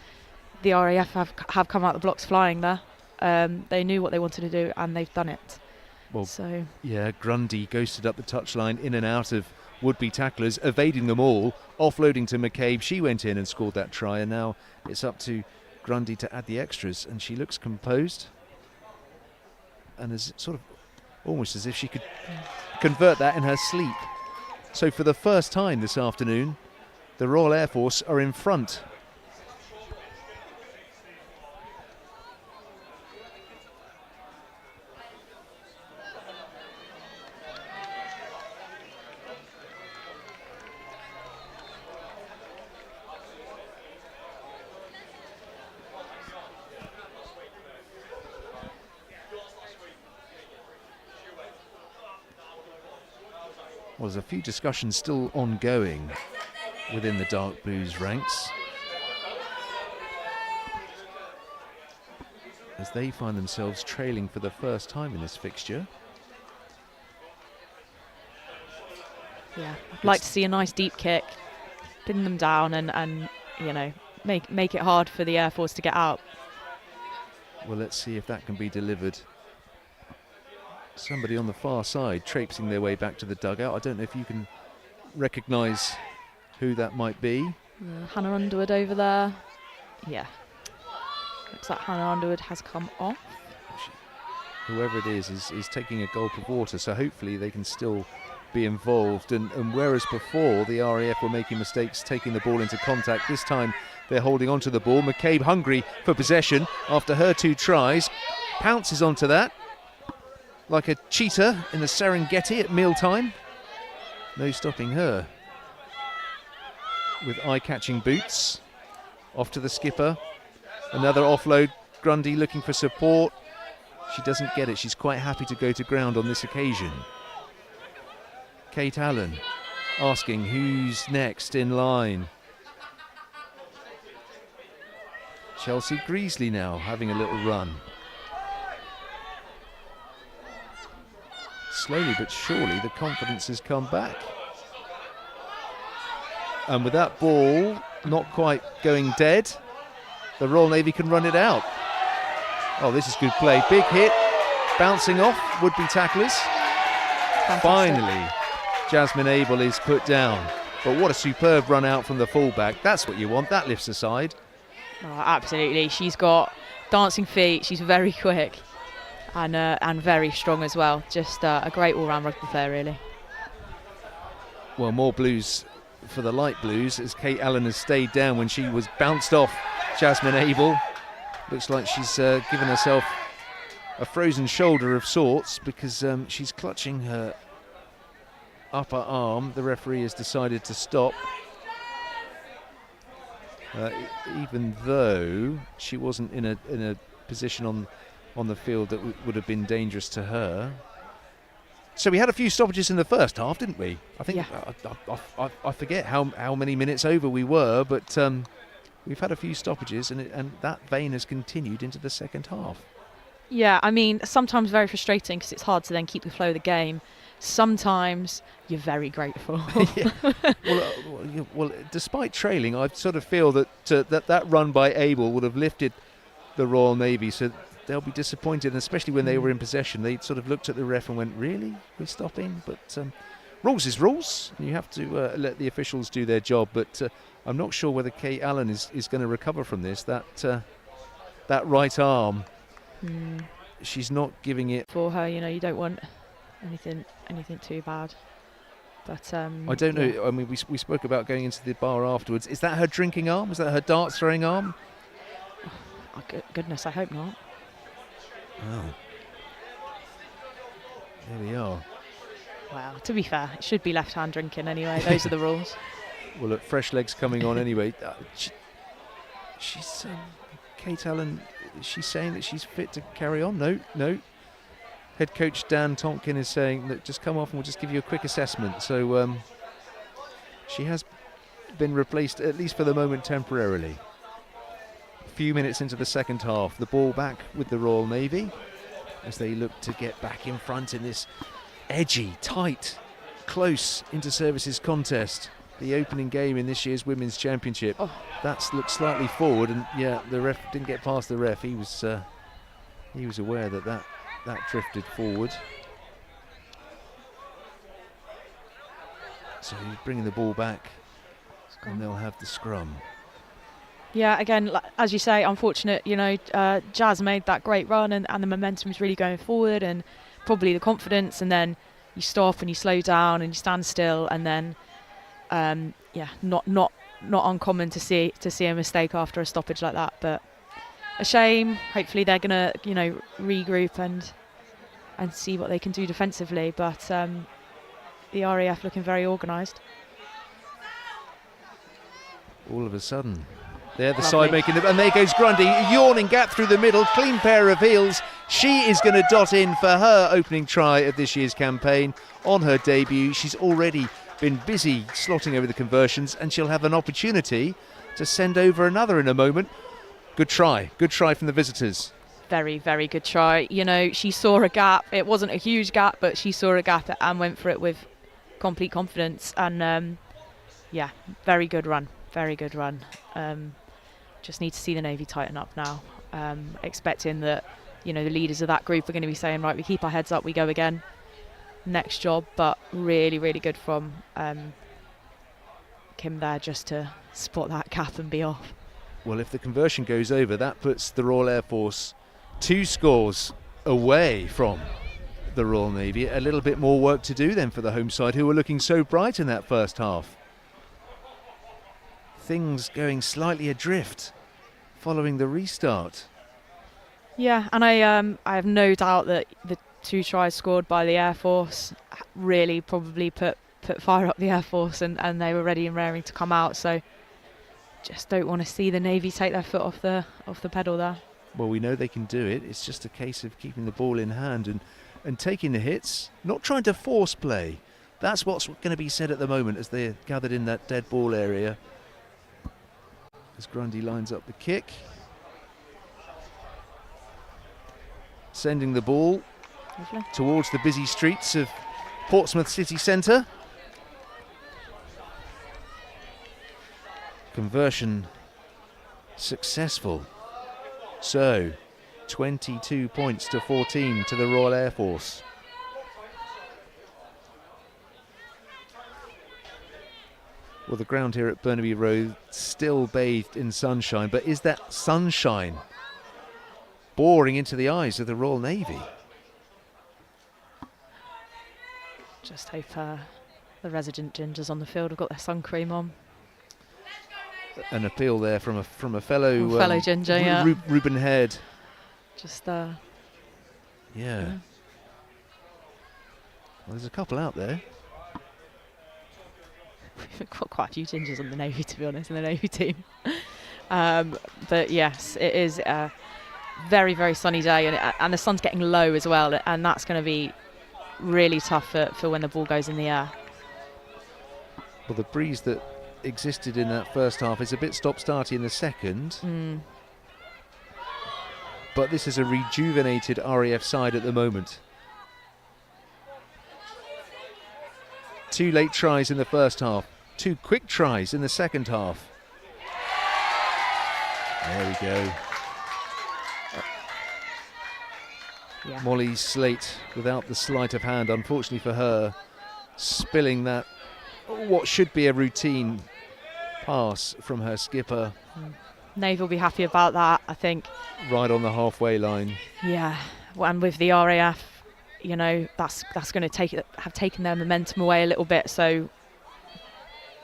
K: the RAF have come out the blocks flying there. They knew what they wanted to do, and they've done it.
O: Well, Grundy ghosted up the touchline, in and out of would-be tacklers, evading them all, offloading to McCabe. She went in and scored that try, and now it's up to Grundy to add the extras, and she looks composed and is sort of almost as if she could convert that in her sleep. So for the first time this afternoon, the Royal Air Force are in front. Well, there's a few discussions still ongoing within the Dark Blues ranks as they find themselves trailing for the first time in this fixture.
K: Yeah, I'd like to see a nice deep kick, pin them down, and make it hard for the Air Force to get out.
O: Well, let's see if that can be delivered. Somebody on the far side traipsing their way back to the dugout. I don't know if you can recognise who that might be.
K: Hannah Underwood over there. Yeah. Looks like Hannah Underwood has come off.
O: Whoever it is taking a gulp of water, so hopefully they can still be involved. And whereas before the RAF were making mistakes taking the ball into contact, this time they're holding on to the ball. McCabe hungry for possession after her 2 tries. Pounces onto that like a cheetah in the Serengeti at mealtime. No stopping her. With eye-catching boots. Off to the skipper. Another offload. Grundy looking for support. She doesn't get it. She's quite happy to go to ground on this occasion. Kate Allen asking who's next in line. Chelsea Greasley now having a little run. slowly but surely the confidence has come back. And with that ball not quite going dead, the Royal Navy can run it out. Oh, this is good play. Big hit, bouncing off would-be tacklers.
K: Fantastic.
O: Finally, Jasmine Abel is put down. But what a superb run out from the fullback. That's what you want. That lifts the side.
K: Oh, absolutely. She's got dancing feet. She's very quick and very strong as well. Just a great all-round rugby player, really.
O: Well, more blues for the light blues as Kate Allen has stayed down when she was bounced off Jasmine Abel. Looks like she's given herself a frozen shoulder of sorts because she's clutching her upper arm. The referee has decided to stop. Even though she wasn't in a position on the field that would have been dangerous to her. So we had a few stoppages in the first half, didn't we? I think I forget how many minutes over we were, but we've had a few stoppages, and that vein has continued into the second half.
K: Yeah, I mean, sometimes very frustrating because it's hard to then keep the flow of the game. Sometimes you're very grateful.
O: Well, despite trailing, I sort of feel that that run by Abel would have lifted the Royal Navy, so they'll be disappointed, and especially when they were in possession. They sort of looked at the ref and went, really? We're stopping? But rules is rules. You have to let the officials do their job, but I'm not sure whether Kate Allen is going to recover from this. That right arm, she's not giving it.
K: For her, you don't want anything too bad. But
O: I don't know. I mean, we spoke about going into the bar afterwards. Is that her drinking arm? Is that her darts throwing arm?
K: Oh, goodness, I hope not.
O: Oh. There we are.
K: Well, to be fair, it should be left-hand drinking anyway. Those are the rules.
O: Well, look, fresh legs coming on anyway. She's Kate Allen. She's saying that she's fit to carry on. No. Head coach Dan Tompkin is saying that just come off and we'll just give you a quick assessment. So she has been replaced, at least for the moment, temporarily. A few minutes into the second half, the ball back with the Royal Navy as they look to get back in front in this edgy, tight, close inter-services contest. The opening game in this year's Women's Championship.
K: Oh.
O: That's looked slightly forward, and yeah, the ref didn't get past the ref. He was aware that drifted forward. So he's bringing the ball back, and they'll have the scrum.
K: Yeah, again, as you say, unfortunate. Jazz made that great run, and the momentum is really going forward, and probably the confidence, and then you stop and you slow down and you stand still, and then not uncommon to see a mistake after a stoppage like that. But a shame. Hopefully they're gonna regroup and see what they can do defensively. But the RAF looking very organised.
O: All of a sudden, they're the side making it, and there goes Grundy, yawning gap through the middle, clean pair of heels. She is going to dot in for her opening try of this year's campaign on her debut. She's already been busy slotting over the conversions, and she'll have an opportunity to send over another in a moment. Good try from the visitors.
K: Very, very good try. She saw a gap. It wasn't a huge gap, but she saw a gap and went for it with complete confidence. And very good run. Very good run. Just need to see the Navy tighten up now. Expecting that, the leaders of that group are going to be saying, right, we keep our heads up, we go again. Next job, but really, really good from Kim there just to spot that gap and be off.
O: Well, if the conversion goes over, that puts the Royal Air Force 2 scores away from the Royal Navy. A little bit more work to do then for the home side, who were looking so bright in that first half. Things going slightly adrift following the restart.
K: Yeah, and I have no doubt that the 2 tries scored by the Air Force really probably put fire up the Air Force, and they were ready and raring to come out. So just don't want to see the Navy take their foot off the pedal there.
O: Well, we know they can do it. It's just a case of keeping the ball in hand and taking the hits, not trying to force play. That's what's going to be said at the moment as they're gathered in that dead ball area. As Grundy lines up the kick. Sending the ball
K: Lovely.
O: towards the busy streets of Portsmouth city centre. Conversion successful. So 22 points to 14 to the Royal Air Force. Well, the ground here at Burnaby Road still bathed in sunshine, but is that sunshine boring into the eyes of the Royal Navy?
K: Just hope the resident gingers on the field have got their sun cream on.
O: An appeal there from a fellow
K: ginger, yeah.
O: Ruben Head.
K: Just
O: yeah. Well, there's a couple out there.
K: We've got quite a few gingers on the Navy, to be honest, in the Navy team. But yes, it is a very, very sunny day, and the sun's getting low as well, and that's going to be really tough for when the ball goes in the air.
O: Well, the breeze that existed in that first half is a bit stop-starty in the second. But this is a rejuvenated RAF side at the moment. 2 late tries in the first half, 2 quick tries in the second half. There we go.
K: Yeah.
O: Molly Slate without the sleight of hand, unfortunately for her, spilling that what should be a routine pass from her skipper.
K: Navy will be happy about that, I think.
O: Right on the halfway line.
K: Yeah, and with the RAF, you know, that's going to have taken their momentum away a little bit. So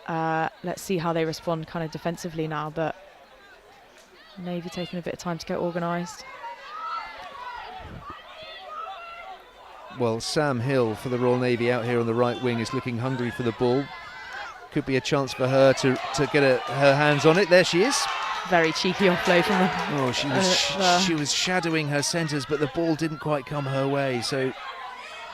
K: let's see how they respond kind of defensively now. But Navy taking a bit of time to get organised.
O: Well, Sam Hill for the Royal Navy out here on the right wing is looking hungry for the ball. Could be a chance for her to get her hands on it. There she is.
K: Very cheeky offload from her.
O: Oh, she was shadowing her centres, but the ball didn't quite come her way. So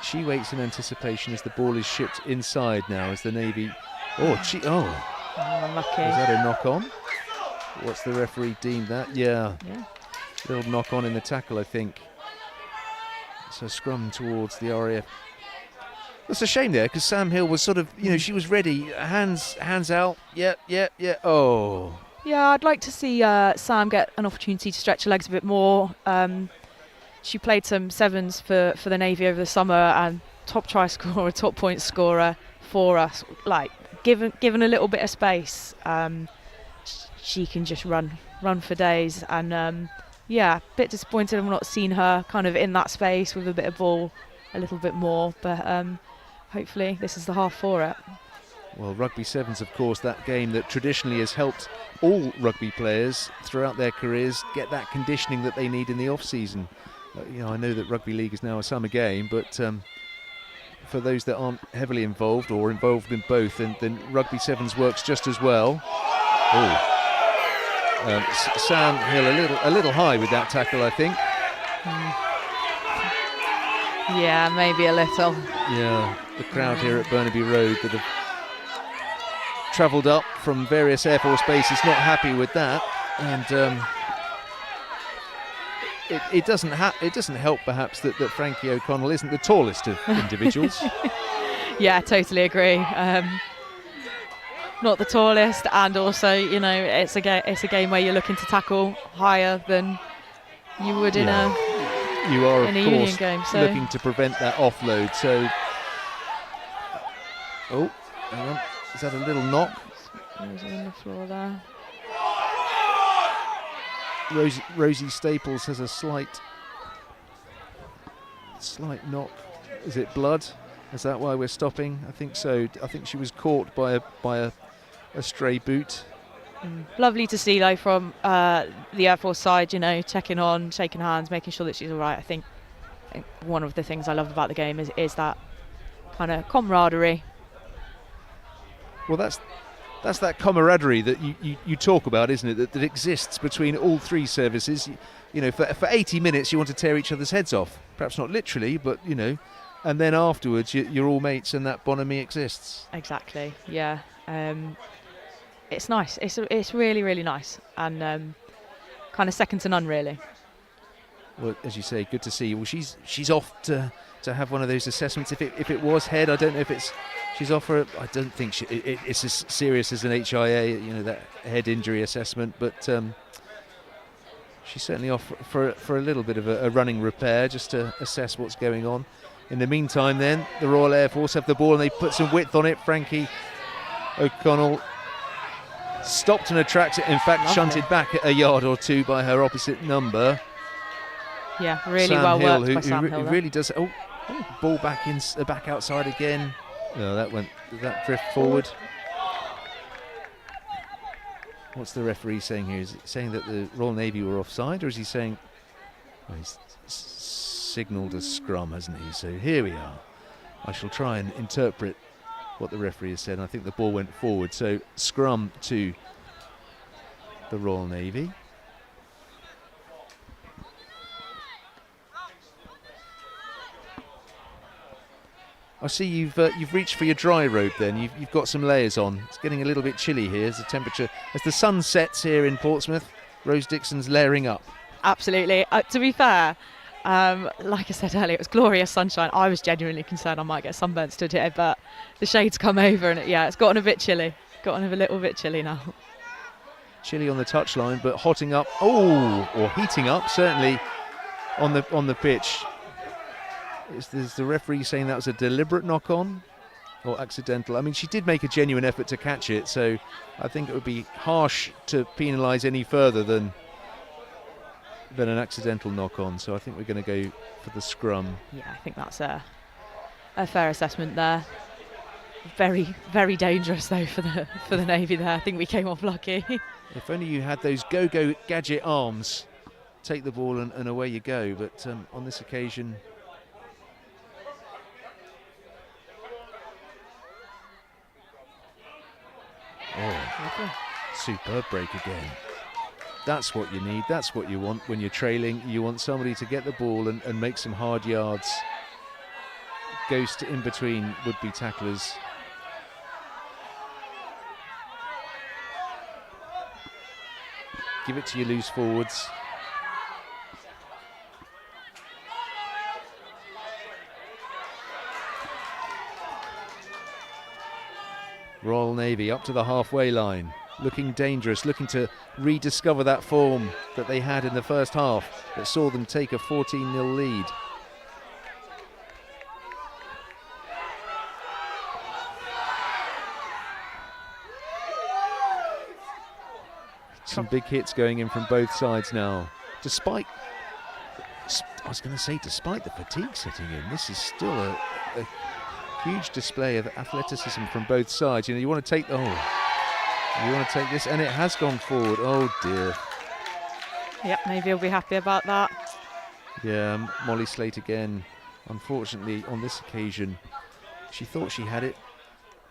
O: she waits in anticipation as the ball is shipped inside now as the Navy. Unlucky.
K: Unlucky.
O: Was that a knock on? What's the referee deemed that? Yeah. Little knock on in the tackle, I think. So scrum towards the RAF. That's a shame there, because Sam Hill was sort of, you know, she was ready. Hands out. Yeah. Oh.
K: Yeah, I'd like to see Sam get an opportunity to stretch her legs a bit more. She played some sevens for the Navy over the summer, and top try scorer, top point scorer for us. Like, given a little bit of space, she can just run for days. And yeah, a bit disappointed I'm not seeing her kind of in that space with a bit of ball a little bit more. But hopefully this is the half for it.
O: Well, Rugby Sevens, of course, that game that traditionally has helped all rugby players throughout their careers get that conditioning that they need in the off-season. You know, I know that Rugby League is now a summer game, but for those that aren't heavily involved or involved in both, then Rugby Sevens works just as well. Sam Hill a little high with that tackle, I think.
K: Yeah, maybe a little.
O: Yeah, the crowd here at Burnaby Road that have travelled up from various Air Force bases not happy with that, and it doesn't help perhaps that Frankie O'Connell isn't the tallest of individuals.
K: Yeah, totally agree. Not the tallest, and also, you know, it's a game where you're looking to tackle higher than you would in a union game. So
O: looking to prevent that offload. So, hang on. Is that a little knock?
K: On the floor there.
O: Rosie Staples has a slight knock. Is it blood? Is that why we're stopping? I think so. I think she was caught by a stray boot.
K: Lovely to see though from the Air Force side, you know, checking on, shaking hands, making sure that she's all right. I think one of the things I love about the game is that kind of camaraderie.
O: Well, that's that camaraderie that you talk about, isn't it? That exists between all three services. You know, for 80 minutes you want to tear each other's heads off. Perhaps not literally, but you know. And then afterwards you're all mates, and that bonhomie exists.
K: Exactly. Yeah. It's nice. It's really, really nice, and kind of second to none, really.
O: Well, as you say, good to see. Well, she's off to have one of those assessments. If it was head, I don't know if she's off for. I don't think it's as serious as an HIA, that head injury assessment. But she's certainly off for a little bit of a running repair just to assess what's going on. In the meantime, then the Royal Air Force have the ball and they put some width on it. Frankie O'Connell stopped and attracted. In fact, shunted back a yard or two by her opposite number.
K: Yeah, really
O: Sam
K: well
O: Hill,
K: worked by Sam Hill.
O: Who really does. Oh, ball back outside again. No, that drift forward. What's the referee saying here? Is he saying that the Royal Navy were offside, or is he saying? Well, he's signalled a scrum, hasn't he? So here we are. I shall try and interpret what the referee has said. I think the ball went forward. So scrum to the Royal Navy. I see you've reached for your dry robe then. You've got some layers on. It's getting a little bit chilly here as the sun sets here in Portsmouth. Rose Dixon's layering up.
K: Absolutely. To be fair, like I said earlier, it was glorious sunshine. I was genuinely concerned I might get sunburnt stood here, but the shades come over and it's gotten a bit chilly. Gotten a little bit chilly now.
O: Chilly on the touchline, but hotting up. Oh, or heating up certainly on the pitch. Is the referee saying that was a deliberate knock-on or accidental? I mean, she did make a genuine effort to catch it, so I think it would be harsh to penalise any further than an accidental knock-on. So I think we're going to go for the scrum.
K: Yeah, I think that's a fair assessment there. Very, very dangerous though for the Navy there. I think we came off lucky.
O: If only you had those go-go gadget arms, take the ball and away you go. But on this occasion. Oh, superb break again. That's what you need, that's what you want when you're trailing. You want somebody to get the ball and make some hard yards. Goes to in between would-be tacklers. Give it to your loose forwards. Royal Navy up to the halfway line, looking dangerous, looking to rediscover that form that they had in the first half that saw them take a 14-0 lead. Some big hits going in from both sides now. Despite the fatigue setting in, this is still a huge display of athleticism from both sides. You want to take this, and it has gone forward. Oh dear.
K: Yep, maybe he'll be happy about that.
O: Yeah, Molly Slate again. Unfortunately, on this occasion, she thought she had it,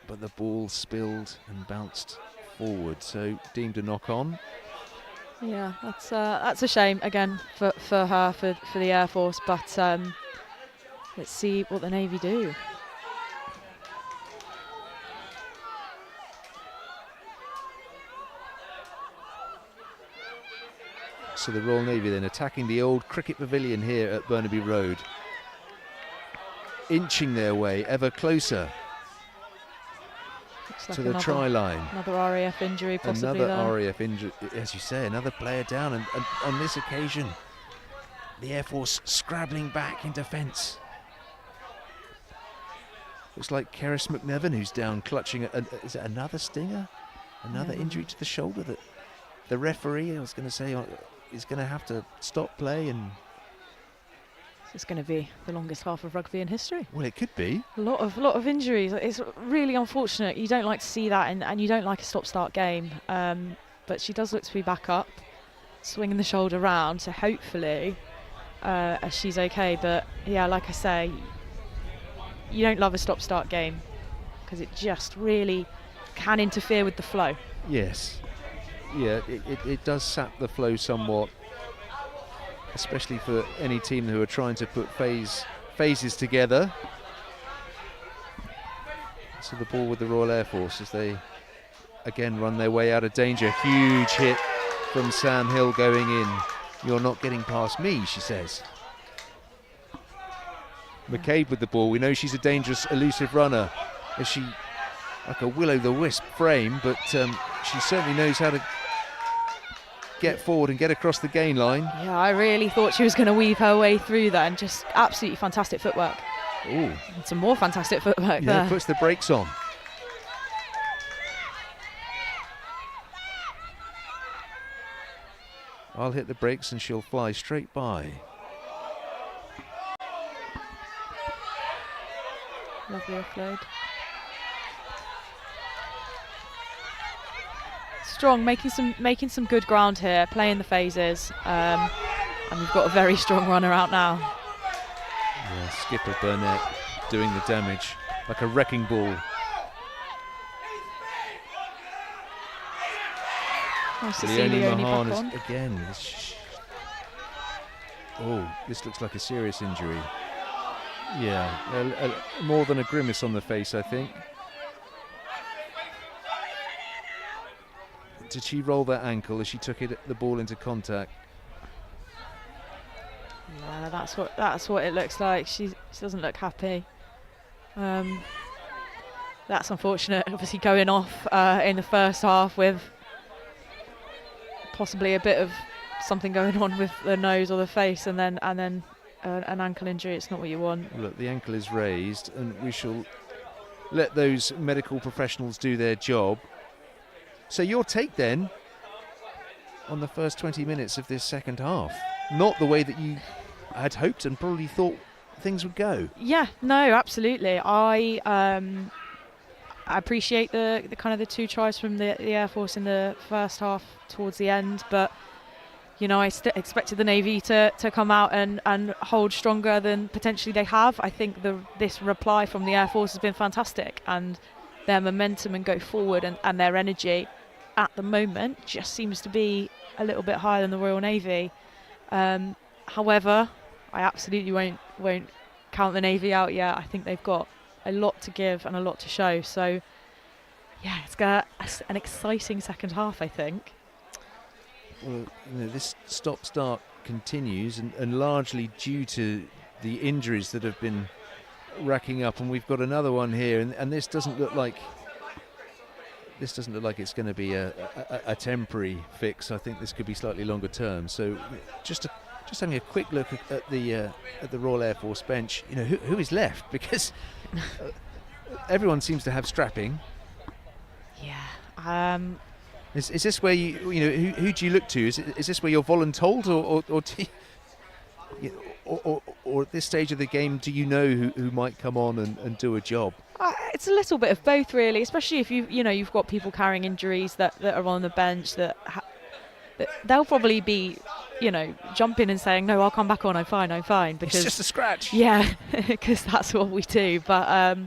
O: but the ball spilled and bounced forward, so deemed a knock-on.
K: Yeah, that's a shame again for her, for the Air Force. But let's see what the Navy do.
O: So the Royal Navy then attacking the old cricket pavilion here at Burnaby Road, inching their way ever closer to the try line.
K: Another RAF injury possibly.
O: Another RAF injury, as you say, another player down, and on this occasion the Air Force scrabbling back in defence. Looks like Keris McNevin who's down clutching is it another stinger? Another injury to the shoulder that the referee, I was going to say, is going to have to stop play, and
K: it's going to be the longest half of rugby in history.
O: Well, it could be.
K: A lot of injuries. It's really unfortunate. You don't like to see that, and you don't like a stop-start game. But she does look to be back up, swinging the shoulder round. So hopefully, she's okay. But yeah, like I say, you don't love a stop-start game because it just really can interfere with the flow.
O: Yes. Yeah, it does sap the flow somewhat, especially for any team who are trying to put phases together. So the ball with the Royal Air Force as they again run their way out of danger. Huge hit from Sam Hill going in. You're not getting past me, she says. McCabe with the ball. We know she's a dangerous, elusive runner. Is she like a will-o'-the-wisp frame, but she certainly knows how to get forward and get across the gain line.
K: Yeah, I really thought she was going to weave her way through there, and just absolutely fantastic footwork.
O: Ooh.
K: And some more fantastic footwork
O: Yeah,
K: there.
O: puts the brakes on. I'll hit the brakes and she'll fly straight by.
K: Lovely offload. Strong, making some good ground here, playing the phases, and we've got a very strong runner out now.
O: Yeah, Skipper Burnett doing the damage like a wrecking ball.
K: Nice to see Leonie back on.
O: Again. Oh, this looks like a serious injury. Yeah, more than a grimace on the face, I think. Did she roll that ankle as she took the ball into contact?
K: Yeah, that's what it looks like. She doesn't look happy. That's unfortunate. Obviously going off in the first half with possibly a bit of something going on with the nose or the face, and then an ankle injury. It's not what you want.
O: Look, the ankle is raised, and we shall let those medical professionals do their job. So your take then on the first 20 minutes of this second half, not the way that you had hoped and probably thought things would go.
K: Yeah, no, absolutely. I appreciate the kind of the 2 tries from the Air Force in the first half towards the end, but you know, I expected the Navy to come out and hold stronger than potentially they have. I think this reply from the Air Force has been fantastic, and their momentum and go forward and their energy at the moment just seems to be a little bit higher than the Royal Navy. However, I absolutely won't count the Navy out yet. I think they've got a lot to give and a lot to show. So, yeah, it's got an exciting second half, I think.
O: Well, you know, this stop-start continues, and largely due to the injuries that have been racking up, and we've got another one here, and this doesn't look like it's going to be a temporary fix. I think this could be slightly longer term. So, just having a quick look at the Royal Air Force bench, you know, who is left, because everyone seems to have strapping.
K: Yeah.
O: Is this where who do you look to? Is this where you're voluntold, or do you, or at this stage of the game, do you know who might come on and do a job?
K: It's a little bit of both, really, especially if you've got people carrying injuries that are on the bench that they'll probably be, jumping and saying, no, I'll come back on, I'm fine. Because
O: it's just a scratch.
K: Yeah, because that's what we do. But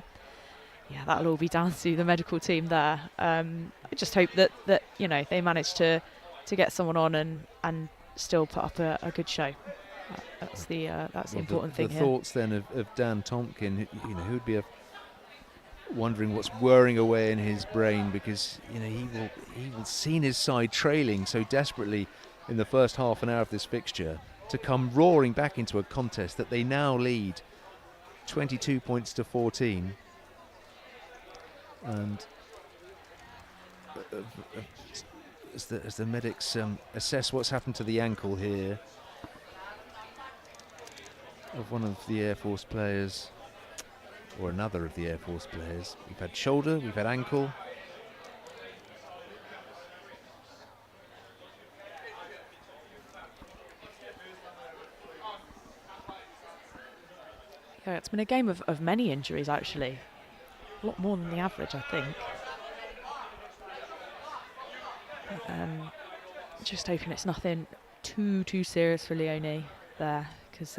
K: yeah, that'll all be down to the medical team there. I just hope that they manage to get someone on and still put up a good show. That's the important thing here.
O: The thoughts then of Dan Tompkin, who would be wondering what's whirring away in his brain, because he will seen his side trailing so desperately in the first half an hour of this fixture to come roaring back into a contest that they now lead 22 points to 14. And as the medics assess what's happened to the ankle here of one of the Air Force players, or another of the Air Force players. We've had shoulder, we've had ankle.
K: Yeah, it's been a game of many injuries, actually. A lot more than the average, I think. Just hoping it's nothing too serious for Leonie there, because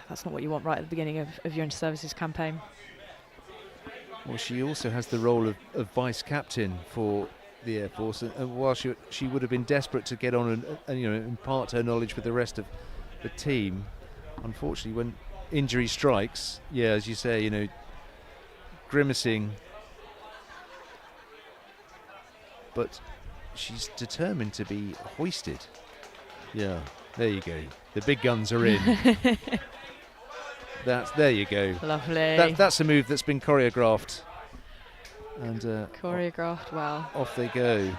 K: that's not what you want right at the beginning of your inter-services campaign.
O: Well, she also has the role of vice captain for the Air Force, and while she would have been desperate to get on and impart her knowledge with the rest of the team, unfortunately, when injury strikes, yeah, as you say, grimacing, but she's determined to be hoisted. Yeah, there you go. The big guns are in. There you go.
K: Lovely.
O: That's a move that's been choreographed. And
K: choreographed well.
O: Off they go.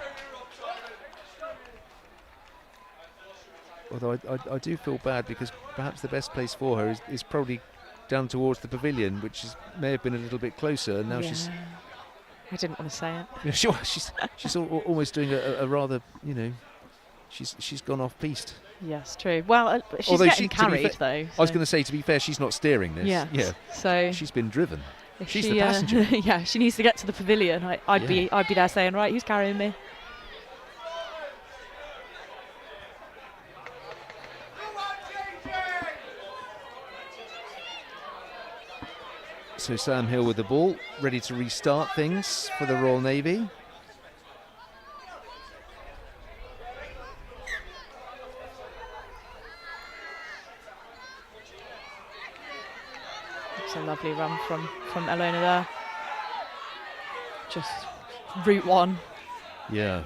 O: Although I do feel bad because perhaps the best place for her is probably down towards the pavilion, which may have been a little bit closer. And now she's.
K: I didn't want to say it.
O: Yeah, she's almost doing a rather, she's gone off piste.
K: Yes, true. Well, she's getting carried though.
O: So. I was going to say, to be fair, she's not steering this.
K: Yes.
O: Yeah.
K: So
O: she's been driven. She's the passenger.
K: Yeah, she needs to get to the pavilion. I'd be there saying, right, who's carrying me?
O: So Sam Hill with the ball, ready to restart things for the Royal Navy.
K: It's a lovely run from Elona there. Just route one.
O: Yeah.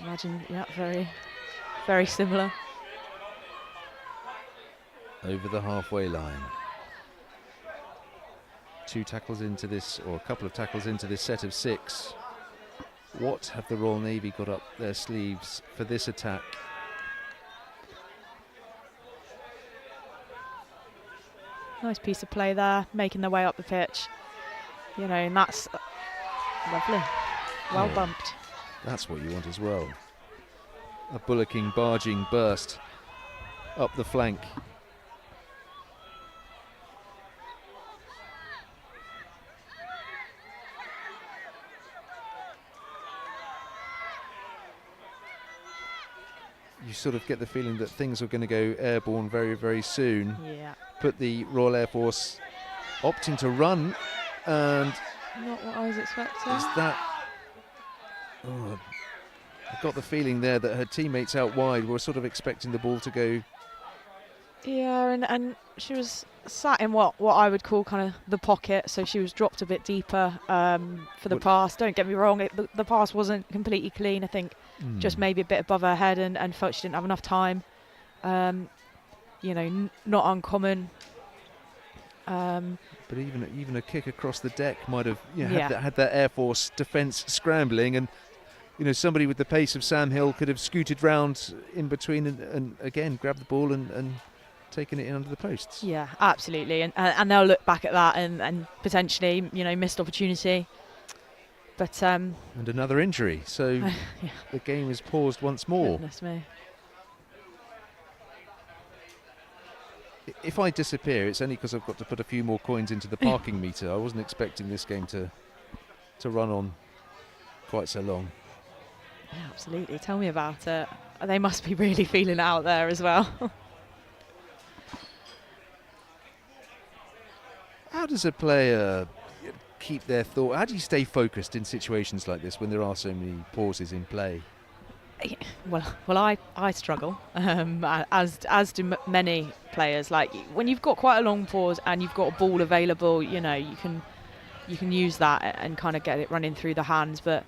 K: Imagine, very, very similar.
O: Over the halfway line. 2 tackles into this, or a couple of tackles into this set of 6. What have the Royal Navy got up their sleeves for this attack?
K: Nice piece of play there, making their way up the pitch. And that's lovely. Well bumped.
O: That's what you want as well. A bullocking, barging burst up the flank. You sort of get the feeling that things are going to go airborne very, very soon.
K: Yeah.
O: But the Royal Air Force opting to run, and
K: not what I was expecting.
O: Is that? Oh, I got the feeling there that her teammates out wide were sort of expecting the ball to go.
K: Yeah, and she was sat in what I would call kind of the pocket, so she was dropped a bit deeper for the pass. Don't get me wrong, the pass wasn't completely clean. I think just maybe a bit above her head, and felt she didn't have enough time. Not uncommon.
O: But even a kick across the deck might have had that Air Force defence scrambling, and somebody with the pace of Sam Hill could have scooted round in between and again grabbed the ball and taken it in under the posts.
K: Yeah, absolutely, and they'll look back at that and potentially missed opportunity. But
O: and another injury, so the game is paused once more.
K: Goodness me.
O: If I disappear, it's only because I've got to put a few more coins into the parking meter. I wasn't expecting this game to run on quite so long.
K: Yeah, absolutely. Tell me about it. They must be really feeling it out there as well.
O: How does a player keep their thought? How do you stay focused in situations like this when there are so many pauses in play?
K: Well, I struggle, as do many players. Like when you've got quite a long pause and you've got a ball available, you can use that and kind of get it running through the hands. But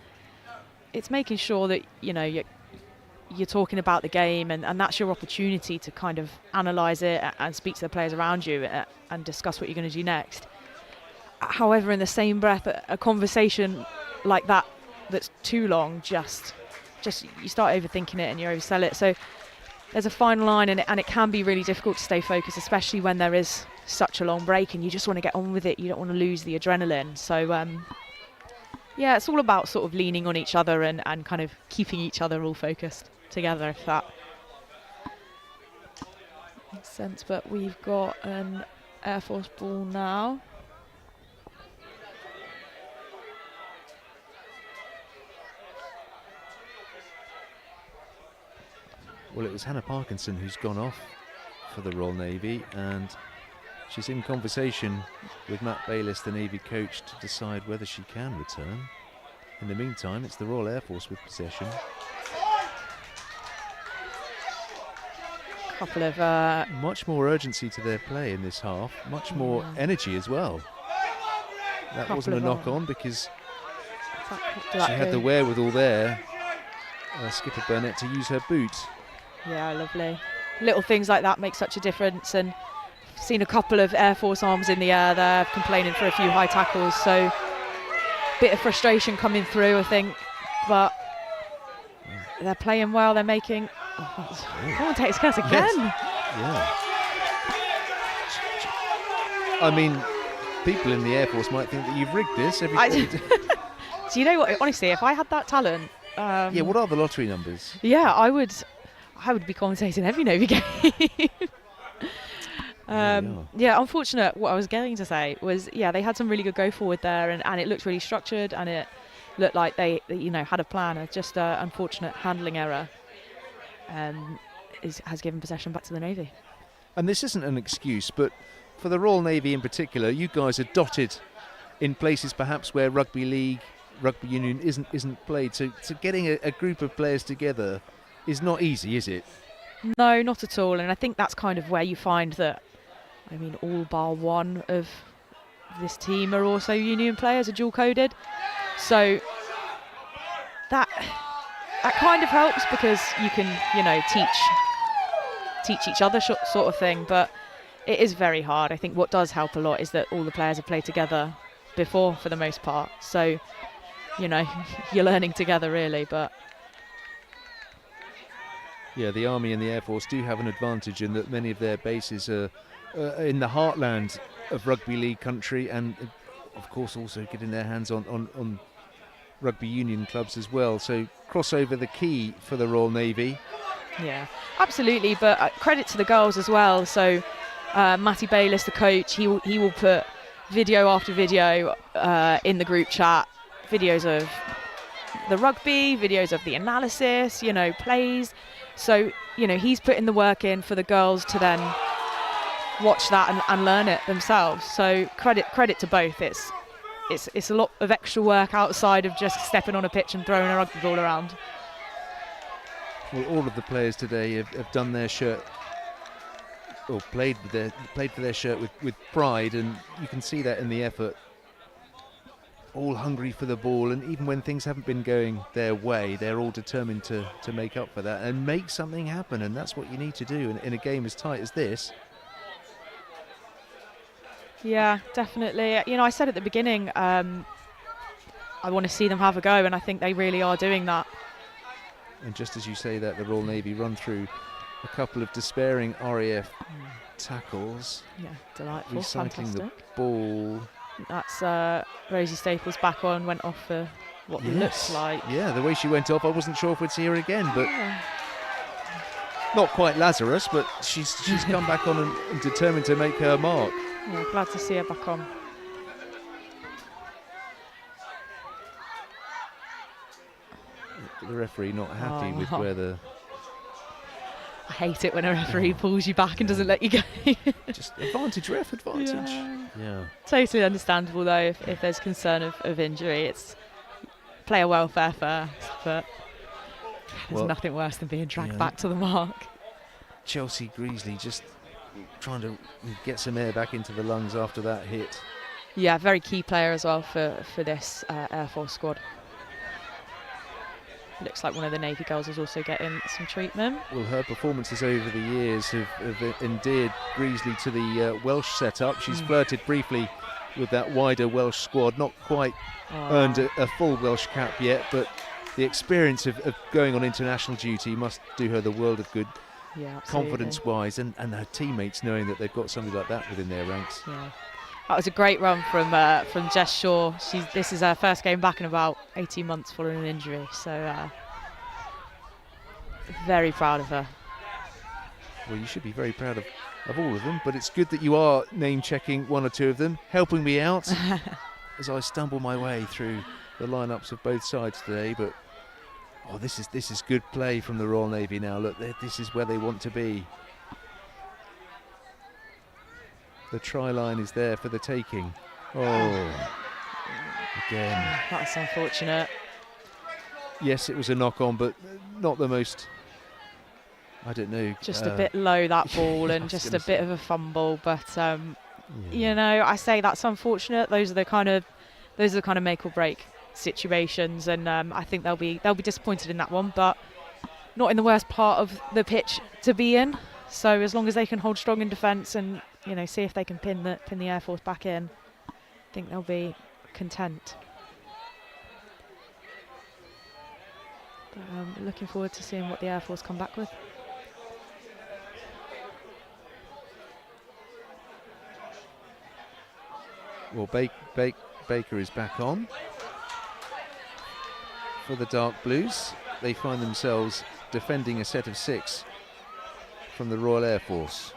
K: it's making sure that you're talking about the game, and that's your opportunity to kind of analyse it and speak to the players around you and discuss what you're going to do next. However, in the same breath, a conversation like that's too long, just you start overthinking it and you oversell it. So there's a fine line, and it can be really difficult to stay focused, especially when there is such a long break and you just want to get on with it. You don't want to lose the adrenaline. So it's all about sort of leaning on each other and kind of keeping each other all focused together, if that makes sense. But we've got an Air Force ball now.
O: Well, it was Hannah Parkinson who's gone off for the Royal Navy, and she's in conversation with Matt Bayliss, the Navy coach, to decide whether she can return. In the meantime, it's the Royal Air Force with possession.
K: Couple of
O: much more urgency to their play in this half, much more energy as well. That wasn't a knock-on because she
K: That
O: had the wherewithal there, Skipper Burnett, to use her boot.
K: Yeah, lovely. Little things like that make such a difference, and seen a couple of Air Force arms in the air there complaining for a few high tackles, so bit of frustration coming through, I think, but they're playing well. They're making commentator's curse again.
O: Yes. Yeah. I mean, people in the Air Force might think that you've rigged this every day.
K: Do you know what? Honestly, if I had that talent,
O: yeah. What are the lottery numbers?
K: Yeah, I would be commentating every Navy game. Yeah, unfortunate. What I was going to say was, yeah, they had some really good go forward there, and it looked really structured, and it looked like they had a plan. Just unfortunate handling error has given possession back to the Navy.
O: And this isn't an excuse, but for the Royal Navy in particular, you guys are dotted in places perhaps where rugby league, rugby union isn't played. So getting a group of players together is not easy, is it?
K: No, not at all. And I think that's kind of where you find that, I mean, all bar one of this team are also union players, are dual coded. So that kind of helps because you can, teach each other sort of thing. But it is very hard. I think what does help a lot is that all the players have played together before for the most part. So, you're learning together really, but.
O: Yeah, the Army and the Air Force do have an advantage in that many of their bases are in the heartland of rugby league country, and of course also getting their hands on rugby union clubs as well. So crossover the key for the Royal Navy.
K: Yeah, absolutely. But credit to the girls as well. So Matty Bayliss, the coach, he will put video after video in the group chat, videos of the rugby, videos of the analysis, plays. So, he's putting the work in for the girls to then watch that and learn it themselves. So credit to both. It's a lot of extra work outside of just stepping on a pitch and throwing a rugby ball around.
O: Well, all of the players today have done their shirt, or played for their shirt with pride, and you can see that in the effort. All hungry for the ball, and even when things haven't been going their way, they're all determined to make up for that and make something happen, and that's what you need to do in a game as tight as this.
K: Yeah, definitely. I said at the beginning, I want to see them have a go, and I think they really are doing that.
O: And just as you say that, the Royal Navy run through a couple of despairing RAF tackles.
K: Yeah, delightful,
O: recycling
K: fantastic.
O: The ball.
K: That's Rosie Staples back on, went off for what looks like.
O: Yeah, the way she went off, I wasn't sure if we'd see her again, but not quite Lazarus, but she's come back on and determined to make her mark.
K: Yeah, glad to see her back on.
O: The referee not happy with where the...
K: I hate it when a referee pulls you back and doesn't let you go.
O: Just advantage, ref, advantage. Yeah.
K: Totally understandable though if there's concern of injury. It's player welfare first, but there's nothing worse than being dragged back to the mark.
O: Chelsea Greasley just trying to get some air back into the lungs after that hit.
K: Yeah, very key player as well for this Air Force squad. Looks like one of the Navy girls is also getting some treatment.
O: Well, her performances over the years have endeared Greasley to the Welsh setup. She's flirted briefly with that wider Welsh squad, not quite earned a full Welsh cap yet, but the experience of going on international duty must do her the world of good, confidence-wise, and her teammates knowing that they've got somebody like that within their ranks.
K: Yeah. That was a great run from Jess Shaw. This is her first game back in about 18 months following an injury, so very proud of her.
O: Well, you should be very proud of all of them, but it's good that you are name-checking one or two of them, helping me out as I stumble my way through the lineups of both sides today. But this is good play from the Royal Navy now. Look, this is where they want to be. The try line is there for the taking. Again.
K: That's unfortunate.
O: Yes, it was a knock-on, but not the most, I don't know.
K: Just a bit low, that ball, and just a bit of a fumble. But, I say that's unfortunate. Those are the kind of those are the kind of make or break situations, and I think they'll be disappointed in that one, but not in the worst part of the pitch to be in. So as long as they can hold strong in defence and see if they can pin the Air Force back in, I think they'll be content. But looking forward to seeing what the Air Force come back with.
O: Well, Baker is back on for the Dark Blues. They find themselves defending a set of 6 from the Royal Air Force.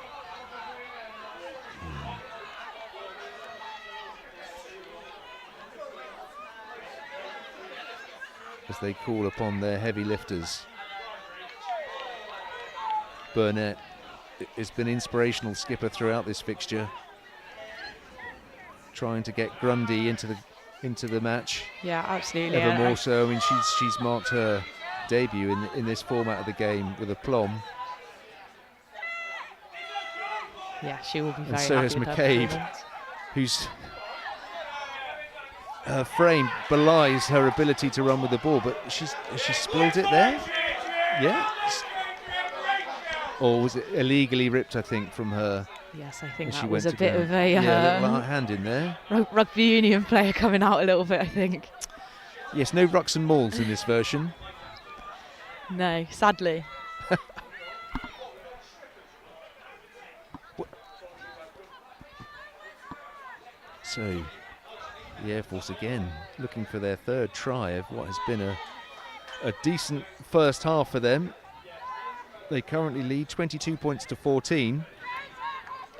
O: As they call upon their heavy lifters. Burnett has been inspirational skipper throughout this fixture, trying to get Grundy into the match.
K: Yeah, absolutely.
O: Ever more so. I mean, she's marked her debut in this format of the game with aplomb.
K: Yeah, she will be very
O: and so
K: happy
O: has
K: with her
O: McCabe,
K: performance.
O: whose her frame belies her ability to run with the ball, but she spilled it there. Yeah. Or was it illegally ripped, I think, from her?
K: Yes, I think
O: as she
K: that was
O: went
K: a
O: to
K: bit
O: go.
K: of a
O: little hand in there.
K: Rugby union player coming out a little bit, I think.
O: Yes, no rucks and mauls in this version.
K: No, sadly.
O: So, the Air Force again looking for their 3rd try of what has been a decent first half for them. They currently lead 22 points to 14.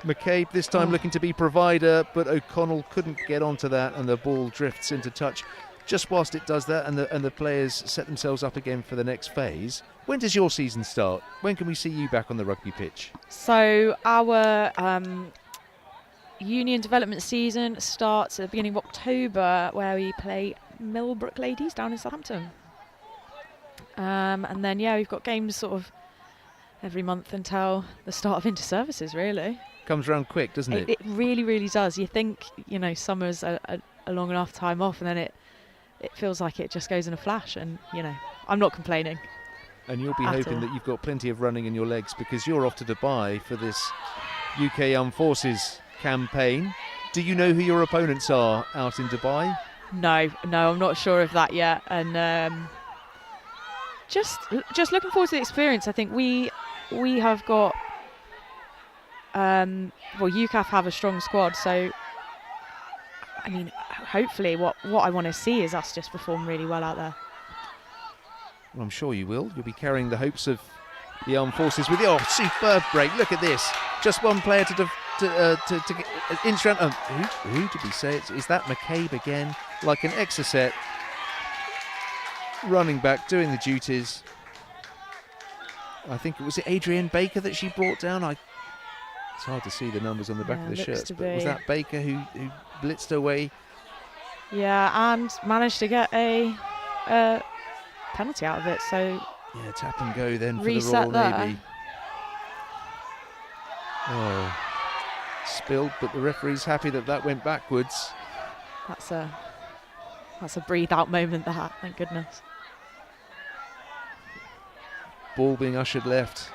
O: McCabe this time looking to be provider, but O'Connell couldn't get onto that, and the ball drifts into touch just whilst it does that, and the players set themselves up again for the next phase. When does your season start? When can we see you back on the rugby pitch?
K: So our union development season starts at the beginning of October, where we play Millbrook Ladies down in Southampton. And then, we've got games sort of every month until the start of inter-services, really.
O: Comes round quick, doesn't it?
K: It really, really does. You think, summer's a long enough time off, and then it feels like it just goes in a flash, and, I'm not complaining.
O: And you'll be hoping that you've got plenty of running in your legs, because you're off to Dubai for this UK Armed Forces campaign. Do you know who your opponents are out in Dubai?
K: No, I'm not sure of that yet, and just looking forward to the experience. I think we have got UCAF have a strong squad, so I mean, hopefully what I want to see is us just perform really well out there.
O: Well, I'm sure you will. You'll be carrying the hopes of the Armed Forces with you. Oh, superb break! Look at this. Just one player to get inch round. Who did we say? Is that McCabe again? Like an Exocet running back, doing the duties. I think it was Adrienne Baker that she brought down. It's hard to see the numbers on the back of the shirts, but was that Baker who blitzed her way?
K: Yeah, and managed to get a penalty out of it. So
O: yeah, tap and go then for the
K: reset
O: Royal Navy. Oh, spilled, but the referee's happy that went backwards.
K: That's a breathe out moment, that, thank goodness.
O: Ball being ushered left.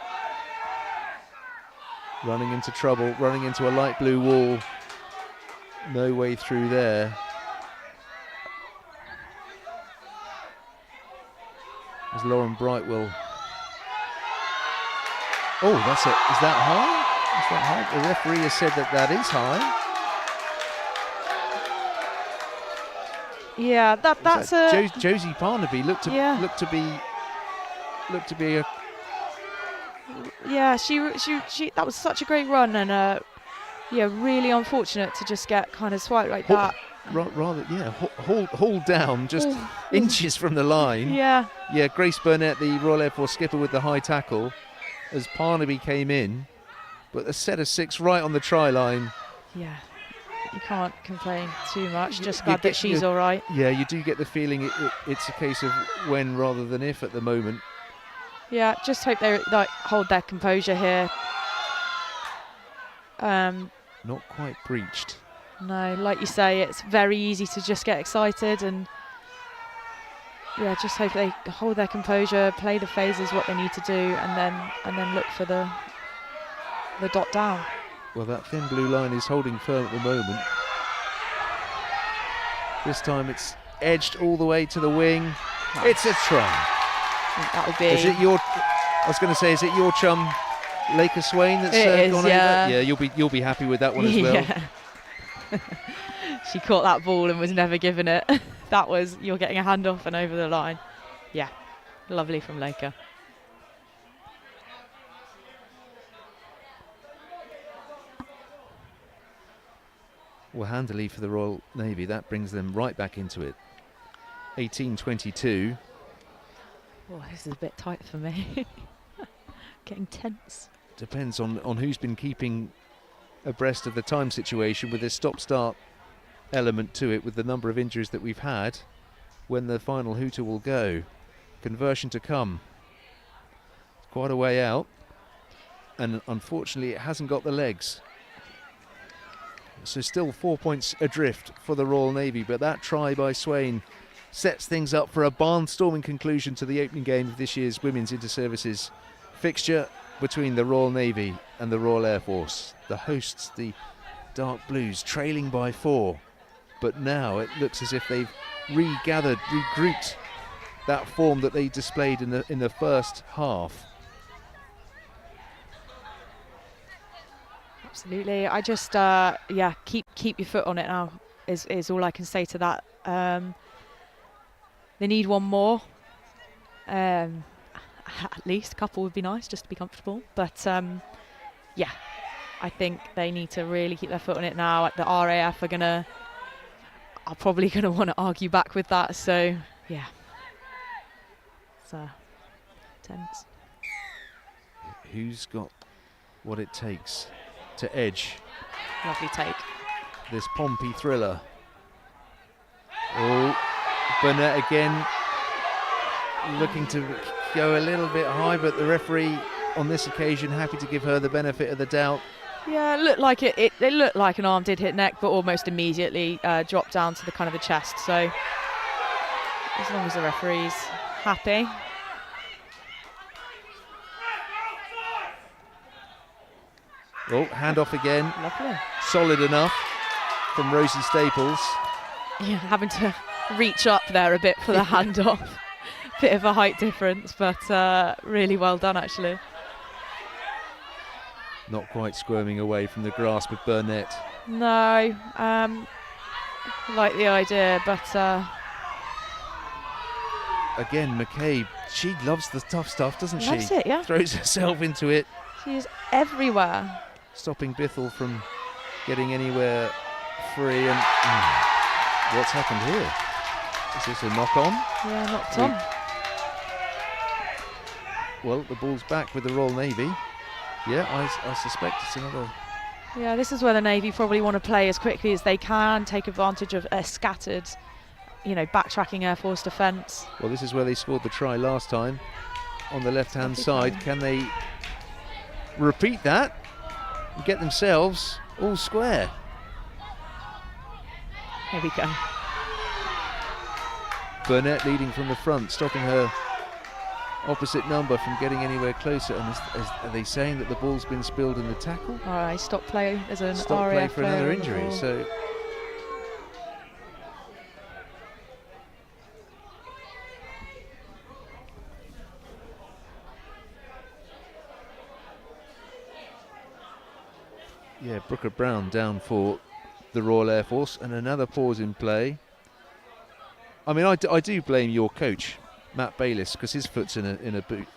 O: Running into trouble, running into a light blue wall. No way through there. As Lauren Brightwell. Oh, is that high? Is that high? The referee has said that is high.
K: Yeah, that's a
O: Josie Barnaby looked to be a.
K: Yeah, she that was such a great run, and really unfortunate to just get kind of swiped like that.
O: Rather, hauled down just inches from the line.
K: Yeah.
O: Yeah, Grace Burnett, the Royal Air Force skipper, with the high tackle as Parnaby came in, but a set of 6 right on the try line.
K: Yeah, you can't complain too much. Just glad that she's all right.
O: Yeah, you do get the feeling it's a case of when rather than if at the moment.
K: Yeah, just hope they hold their composure here.
O: Not quite breached.
K: No, like you say, it's very easy to just get excited and yeah, just hope they hold their composure, play the phases what they need to do, and then look for the dot down.
O: Well, that thin blue line is holding firm at the moment. This time it's edged all the way to the wing.
K: Nice.
O: It's a try.
K: I think that'll be.
O: Is it your? I was going to say, is it your chum, Laker Swain, that's gone over? Yeah, you'll be happy with that one as well.
K: Yeah. She caught that ball and was never given it. That was, you're getting a handoff and over the line. Yeah, lovely from Laker.
O: Well, handily for the Royal Navy, that brings them right back into it. 18-22.
K: Oh, this is a bit tight for me. Getting tense.
O: Depends on who's been keeping abreast of the time situation with this stop-start element to it, with the number of injuries that we've had, when the final hooter will go. Conversion to come. It's quite a way out, and unfortunately it hasn't got the legs. So still 4 points adrift for the Royal Navy, but that try by Swain sets things up for a barnstorming conclusion to the opening game of this year's Women's Inter-Services fixture between the Royal Navy and the Royal Air Force. The hosts, the Dark Blues, trailing by 4. But now it looks as if they've regathered, regrouped that form that they displayed in the first half.
K: Absolutely. I just keep your foot on it now is all I can say to that. They need one more. At least a couple would be nice just to be comfortable. But yeah, I think they need to really keep their foot on it now. The RAF are probably going to want to argue back with that. So yeah, it's tense.
O: Who's got what it takes to edge?
K: Lovely take.
O: This Pompey thriller. Oh, Burnett again looking to go a little bit high, but the referee on this occasion happy to give her the benefit of the doubt.
K: Yeah, it looked like it looked like an arm did hit neck, but almost immediately dropped down to the kind of the chest. So as long as the referee's happy.
O: Oh, handoff again.
K: Lovely.
O: Solid enough from Rosie Staples.
K: Yeah, having to reach up there a bit for the handoff. Bit of a height difference, but really well done actually.
O: Not quite squirming away from the grasp of Burnett.
K: No, like the idea, but
O: again, McCabe, she loves the tough stuff, doesn't she?
K: Loves it, yeah.
O: Throws herself into it.
K: She is everywhere.
O: Stopping Bithell from getting anywhere free. And what's happened here? Is this a knock-on?
K: Yeah, knocked on.
O: Well, the ball's back with the Royal Navy. Yeah, I suspect it's another.
K: Yeah, this is where the Navy probably want to play as quickly as they can, take advantage of a scattered, backtracking Air Force defence.
O: Well, this is where they scored the try last time, on the left-hand side. Can they repeat that and get themselves all square?
K: Here we go.
O: Burnett leading from the front, stopping her opposite number from getting anywhere closer. And are they saying that the ball's been spilled in the tackle?
K: All right, stop play as an
O: stop
K: RAF
O: play for another injury. So yeah, Brooker Brown down for the Royal Air Force, and another pause in play. I mean, I do blame your coach, Matt Bayliss, because his foot's in a boot.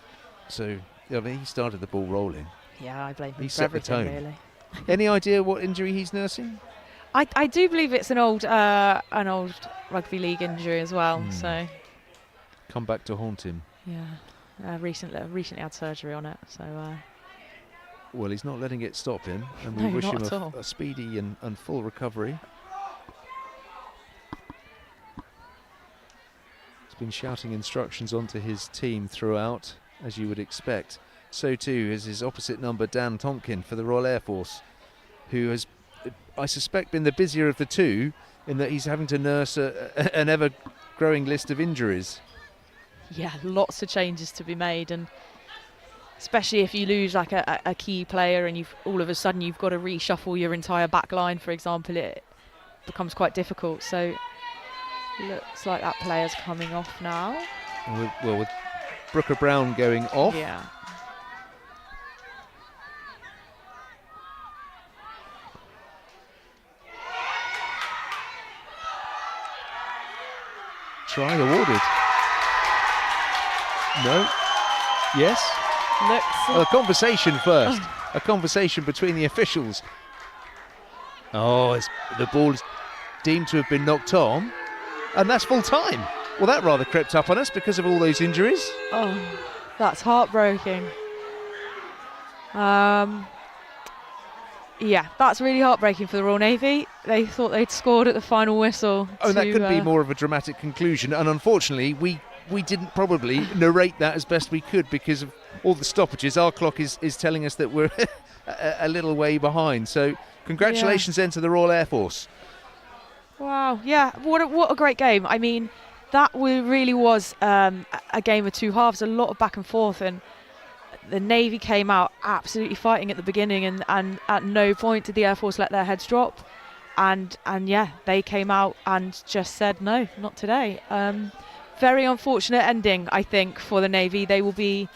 O: So I mean, he started the ball rolling.
K: Yeah, I blame him
O: He
K: for
O: set the
K: everything,
O: tone.
K: really.
O: Any idea what injury he's nursing?
K: I do believe it's an old rugby league injury as well. So
O: Come back to haunt him.
K: yeah, recently had surgery on it. So
O: Well, he's not letting it stop him, and we
K: No,
O: wish
K: not
O: him
K: at all.
O: a speedy and full recovery. He's been shouting instructions onto his team throughout, as you would expect. So too is his opposite number, Dan Tompkin, for the Royal Air Force, who has I suspect, been the busier of the two, in that he's having to nurse an ever-growing list of injuries.
K: Yeah, lots of changes to be made, and especially if you lose like a key player and all of a sudden you've got to reshuffle your entire back line, for example, it becomes quite difficult. So looks like that player's coming off now.
O: With Brooker Brown going off.
K: Yeah.
O: Try awarded. No. Yes. A conversation first. A conversation between the officials. Oh, the ball is deemed to have been knocked on, and that's full time. Well, that rather crept up on us because of all those injuries.
K: Oh, that's heartbreaking. Yeah, that's really heartbreaking for the Royal Navy. They thought they'd scored at the final whistle.
O: Oh, and that could be more of a dramatic conclusion, and unfortunately we didn't probably narrate that as best we could because of all the stoppages. Our clock is telling us that we're a little way behind. So congratulations then to the Royal Air Force.
K: Wow, yeah, what a great game. I mean, that really was a game of two halves, a lot of back and forth, and the Navy came out absolutely fighting at the beginning, and at no point did the Air Force let their heads drop. And yeah, they came out and just said, no, not today. Very unfortunate ending, I think, for the Navy. They will be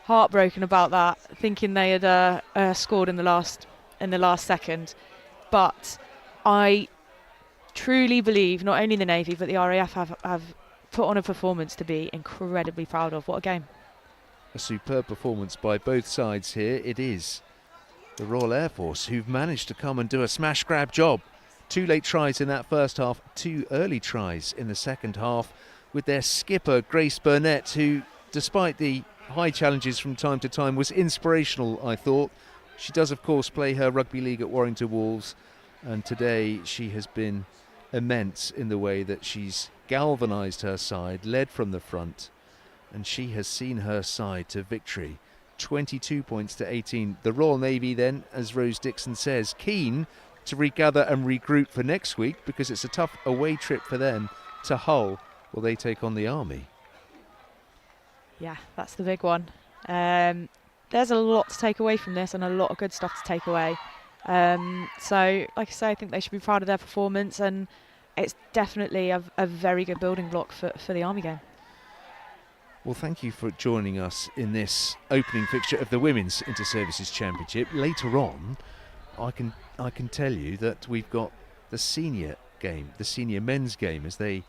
K: heartbroken about that, thinking they had scored in the last second. But I truly believe not only the Navy but the RAF have put on a performance to be incredibly proud of. What a game.
O: A superb performance by both sides here. It is the Royal Air Force who've managed to come and do a smash grab job. 2 late tries in that first half, 2 early tries in the second half, with their skipper Grace Burnett, who, despite the high challenges from time to time, was inspirational, I thought. She does, of course, play her rugby league at Warrington Wolves, and today she has been immense in the way that she's galvanised her side, led from the front, and she has seen her side to victory. 22 points to 18. The Royal Navy then, as Rose Dixon says, keen to regather and regroup for next week because it's a tough away trip for them to Hull. Will they take on the Army?
K: Yeah, that's the big one. There's a lot to take away from this and a lot of good stuff to take away. So, like I say, I think they should be proud of their performance, and it's definitely a very good building block for the Army game.
O: Well, thank you for joining us in this opening fixture of the Women's Inter-Services Championship. Later on, I can tell you that we've got the senior game, the senior men's game, as they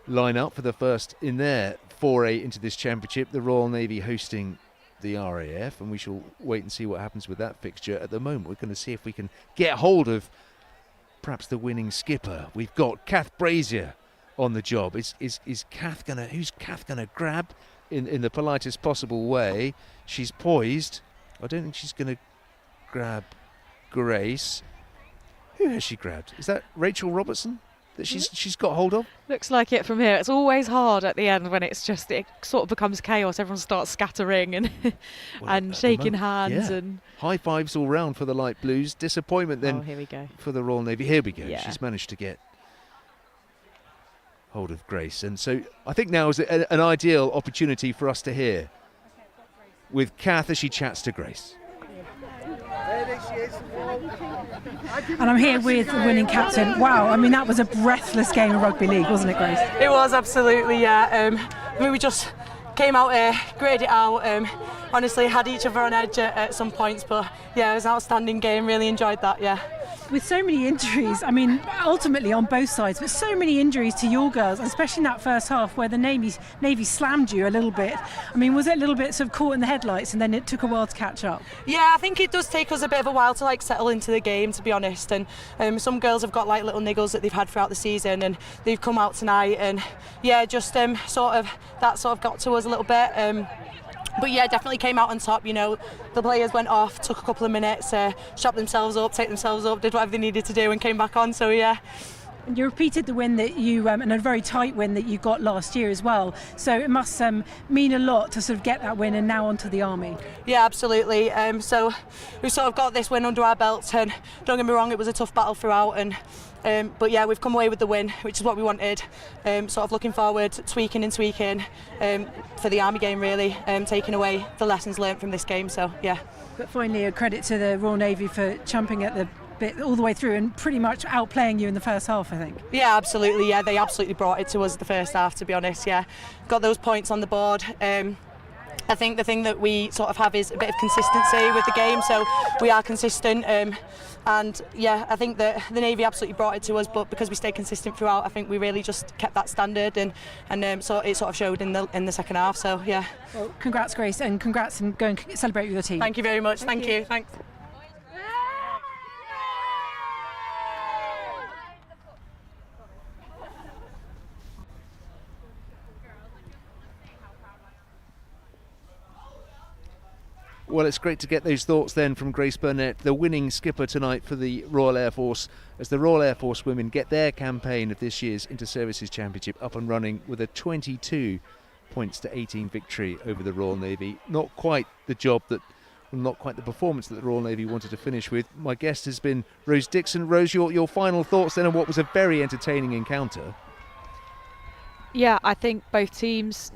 O: line up for the first in their foray into this championship. The Royal Navy hosting the RAF, and we shall wait and see what happens with that fixture. At the moment, we're going to see if we can get hold of perhaps the winning skipper. We've got Kath Brazier on the job. Is Kath gonna? Who's Kath gonna grab in the politest possible way? She's poised. I don't think she's gonna grab Grace. Who has she grabbed? Is that Rachel Robertson that she's got hold of?
K: Looks like it from here. It's always hard at the end when it sort of becomes chaos. Everyone starts scattering and and shaking hands and
O: high fives all round for the light blues. Disappointment then
K: here we go.
O: for the Royal Navy. Here we go.
K: Yeah.
O: She's managed to get hold of Grace, and so I think now is an ideal opportunity for us to hear with Kath as she chats to Grace.
B: And I'm here with the winning captain. Wow, I mean, that was a breathless game of rugby league, wasn't it, Grace?
Q: It was, absolutely, yeah. I mean, we just came out here, graded it out. Honestly, had each other on edge at some points, but yeah, it was an outstanding game. Really enjoyed that, yeah.
B: With so many injuries, I mean, ultimately on both sides, but so many injuries to your girls, especially in that first half where the Navy slammed you a little bit. I mean, was it a little bit sort of caught in the headlights and then it took a while to catch up?
Q: Yeah, I think it does take us a bit of a while to like settle into the game, to be honest. And some girls have got like little niggles that they've had throughout the season, and they've come out tonight, and yeah, just sort of got to us a little bit. But yeah, definitely came out on top. You know, the players went off, took a couple of minutes, shot themselves up, take themselves up, did whatever they needed to do, and came back on. So yeah,
B: And you repeated the win that you, and a very tight win that you got last year as well. So it must mean a lot to sort of get that win and now onto the Army.
Q: Yeah, absolutely. So we sort of got this win under our belts, and don't get me wrong, it was a tough battle throughout. And but yeah, we've come away with the win, which is what we wanted. Sort of looking forward, tweaking for the Army game, really, taking away the lessons learnt from this game. So yeah.
B: But finally, a credit to the Royal Navy for chumping at the bit all the way through and pretty much outplaying you in the first half, I think.
Q: Yeah, absolutely. Yeah, they absolutely brought it to us the first half, to be honest. Yeah, got those points on the board. I think the thing that we sort of have is a bit of consistency with the game, so we are consistent. And yeah, I think that the Navy absolutely brought it to us, but because we stayed consistent throughout, I think we really just kept that standard, and so it sort of showed in the second half. So yeah.
B: Well, congrats, Grace, and congrats, and go and celebrate with your team.
Q: Thank you very much. Thank you. Thanks.
O: Well, it's great to get those thoughts then from Grace Burnett, the winning skipper tonight for the Royal Air Force, as the Royal Air Force women get their campaign of this year's Inter-Services Championship up and running with a 22 points to 18 victory over the Royal Navy. Not quite the performance that the Royal Navy wanted to finish with. My guest has been Rose Dixon. Rose, your final thoughts then on what was a very entertaining encounter?
K: Yeah, I think both teams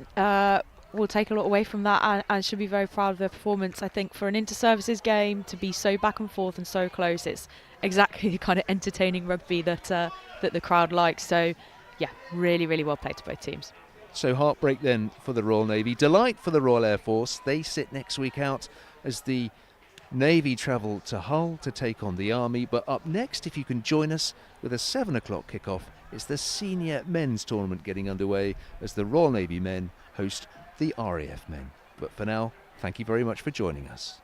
K: will take a lot away from that and should be very proud of their performance. I think for an inter-services game to be so back and forth and so close, it's exactly the kind of entertaining rugby that the crowd likes. So yeah, really, really well played to both teams.
O: So heartbreak then for the Royal Navy, delight for the Royal Air Force. They sit next week out as the Navy travel to Hull to take on the Army. But up next, if you can join us with a 7 o'clock kickoff, it's the senior men's tournament getting underway as the Royal Navy men host the RAF men. But for now, thank you very much for joining us.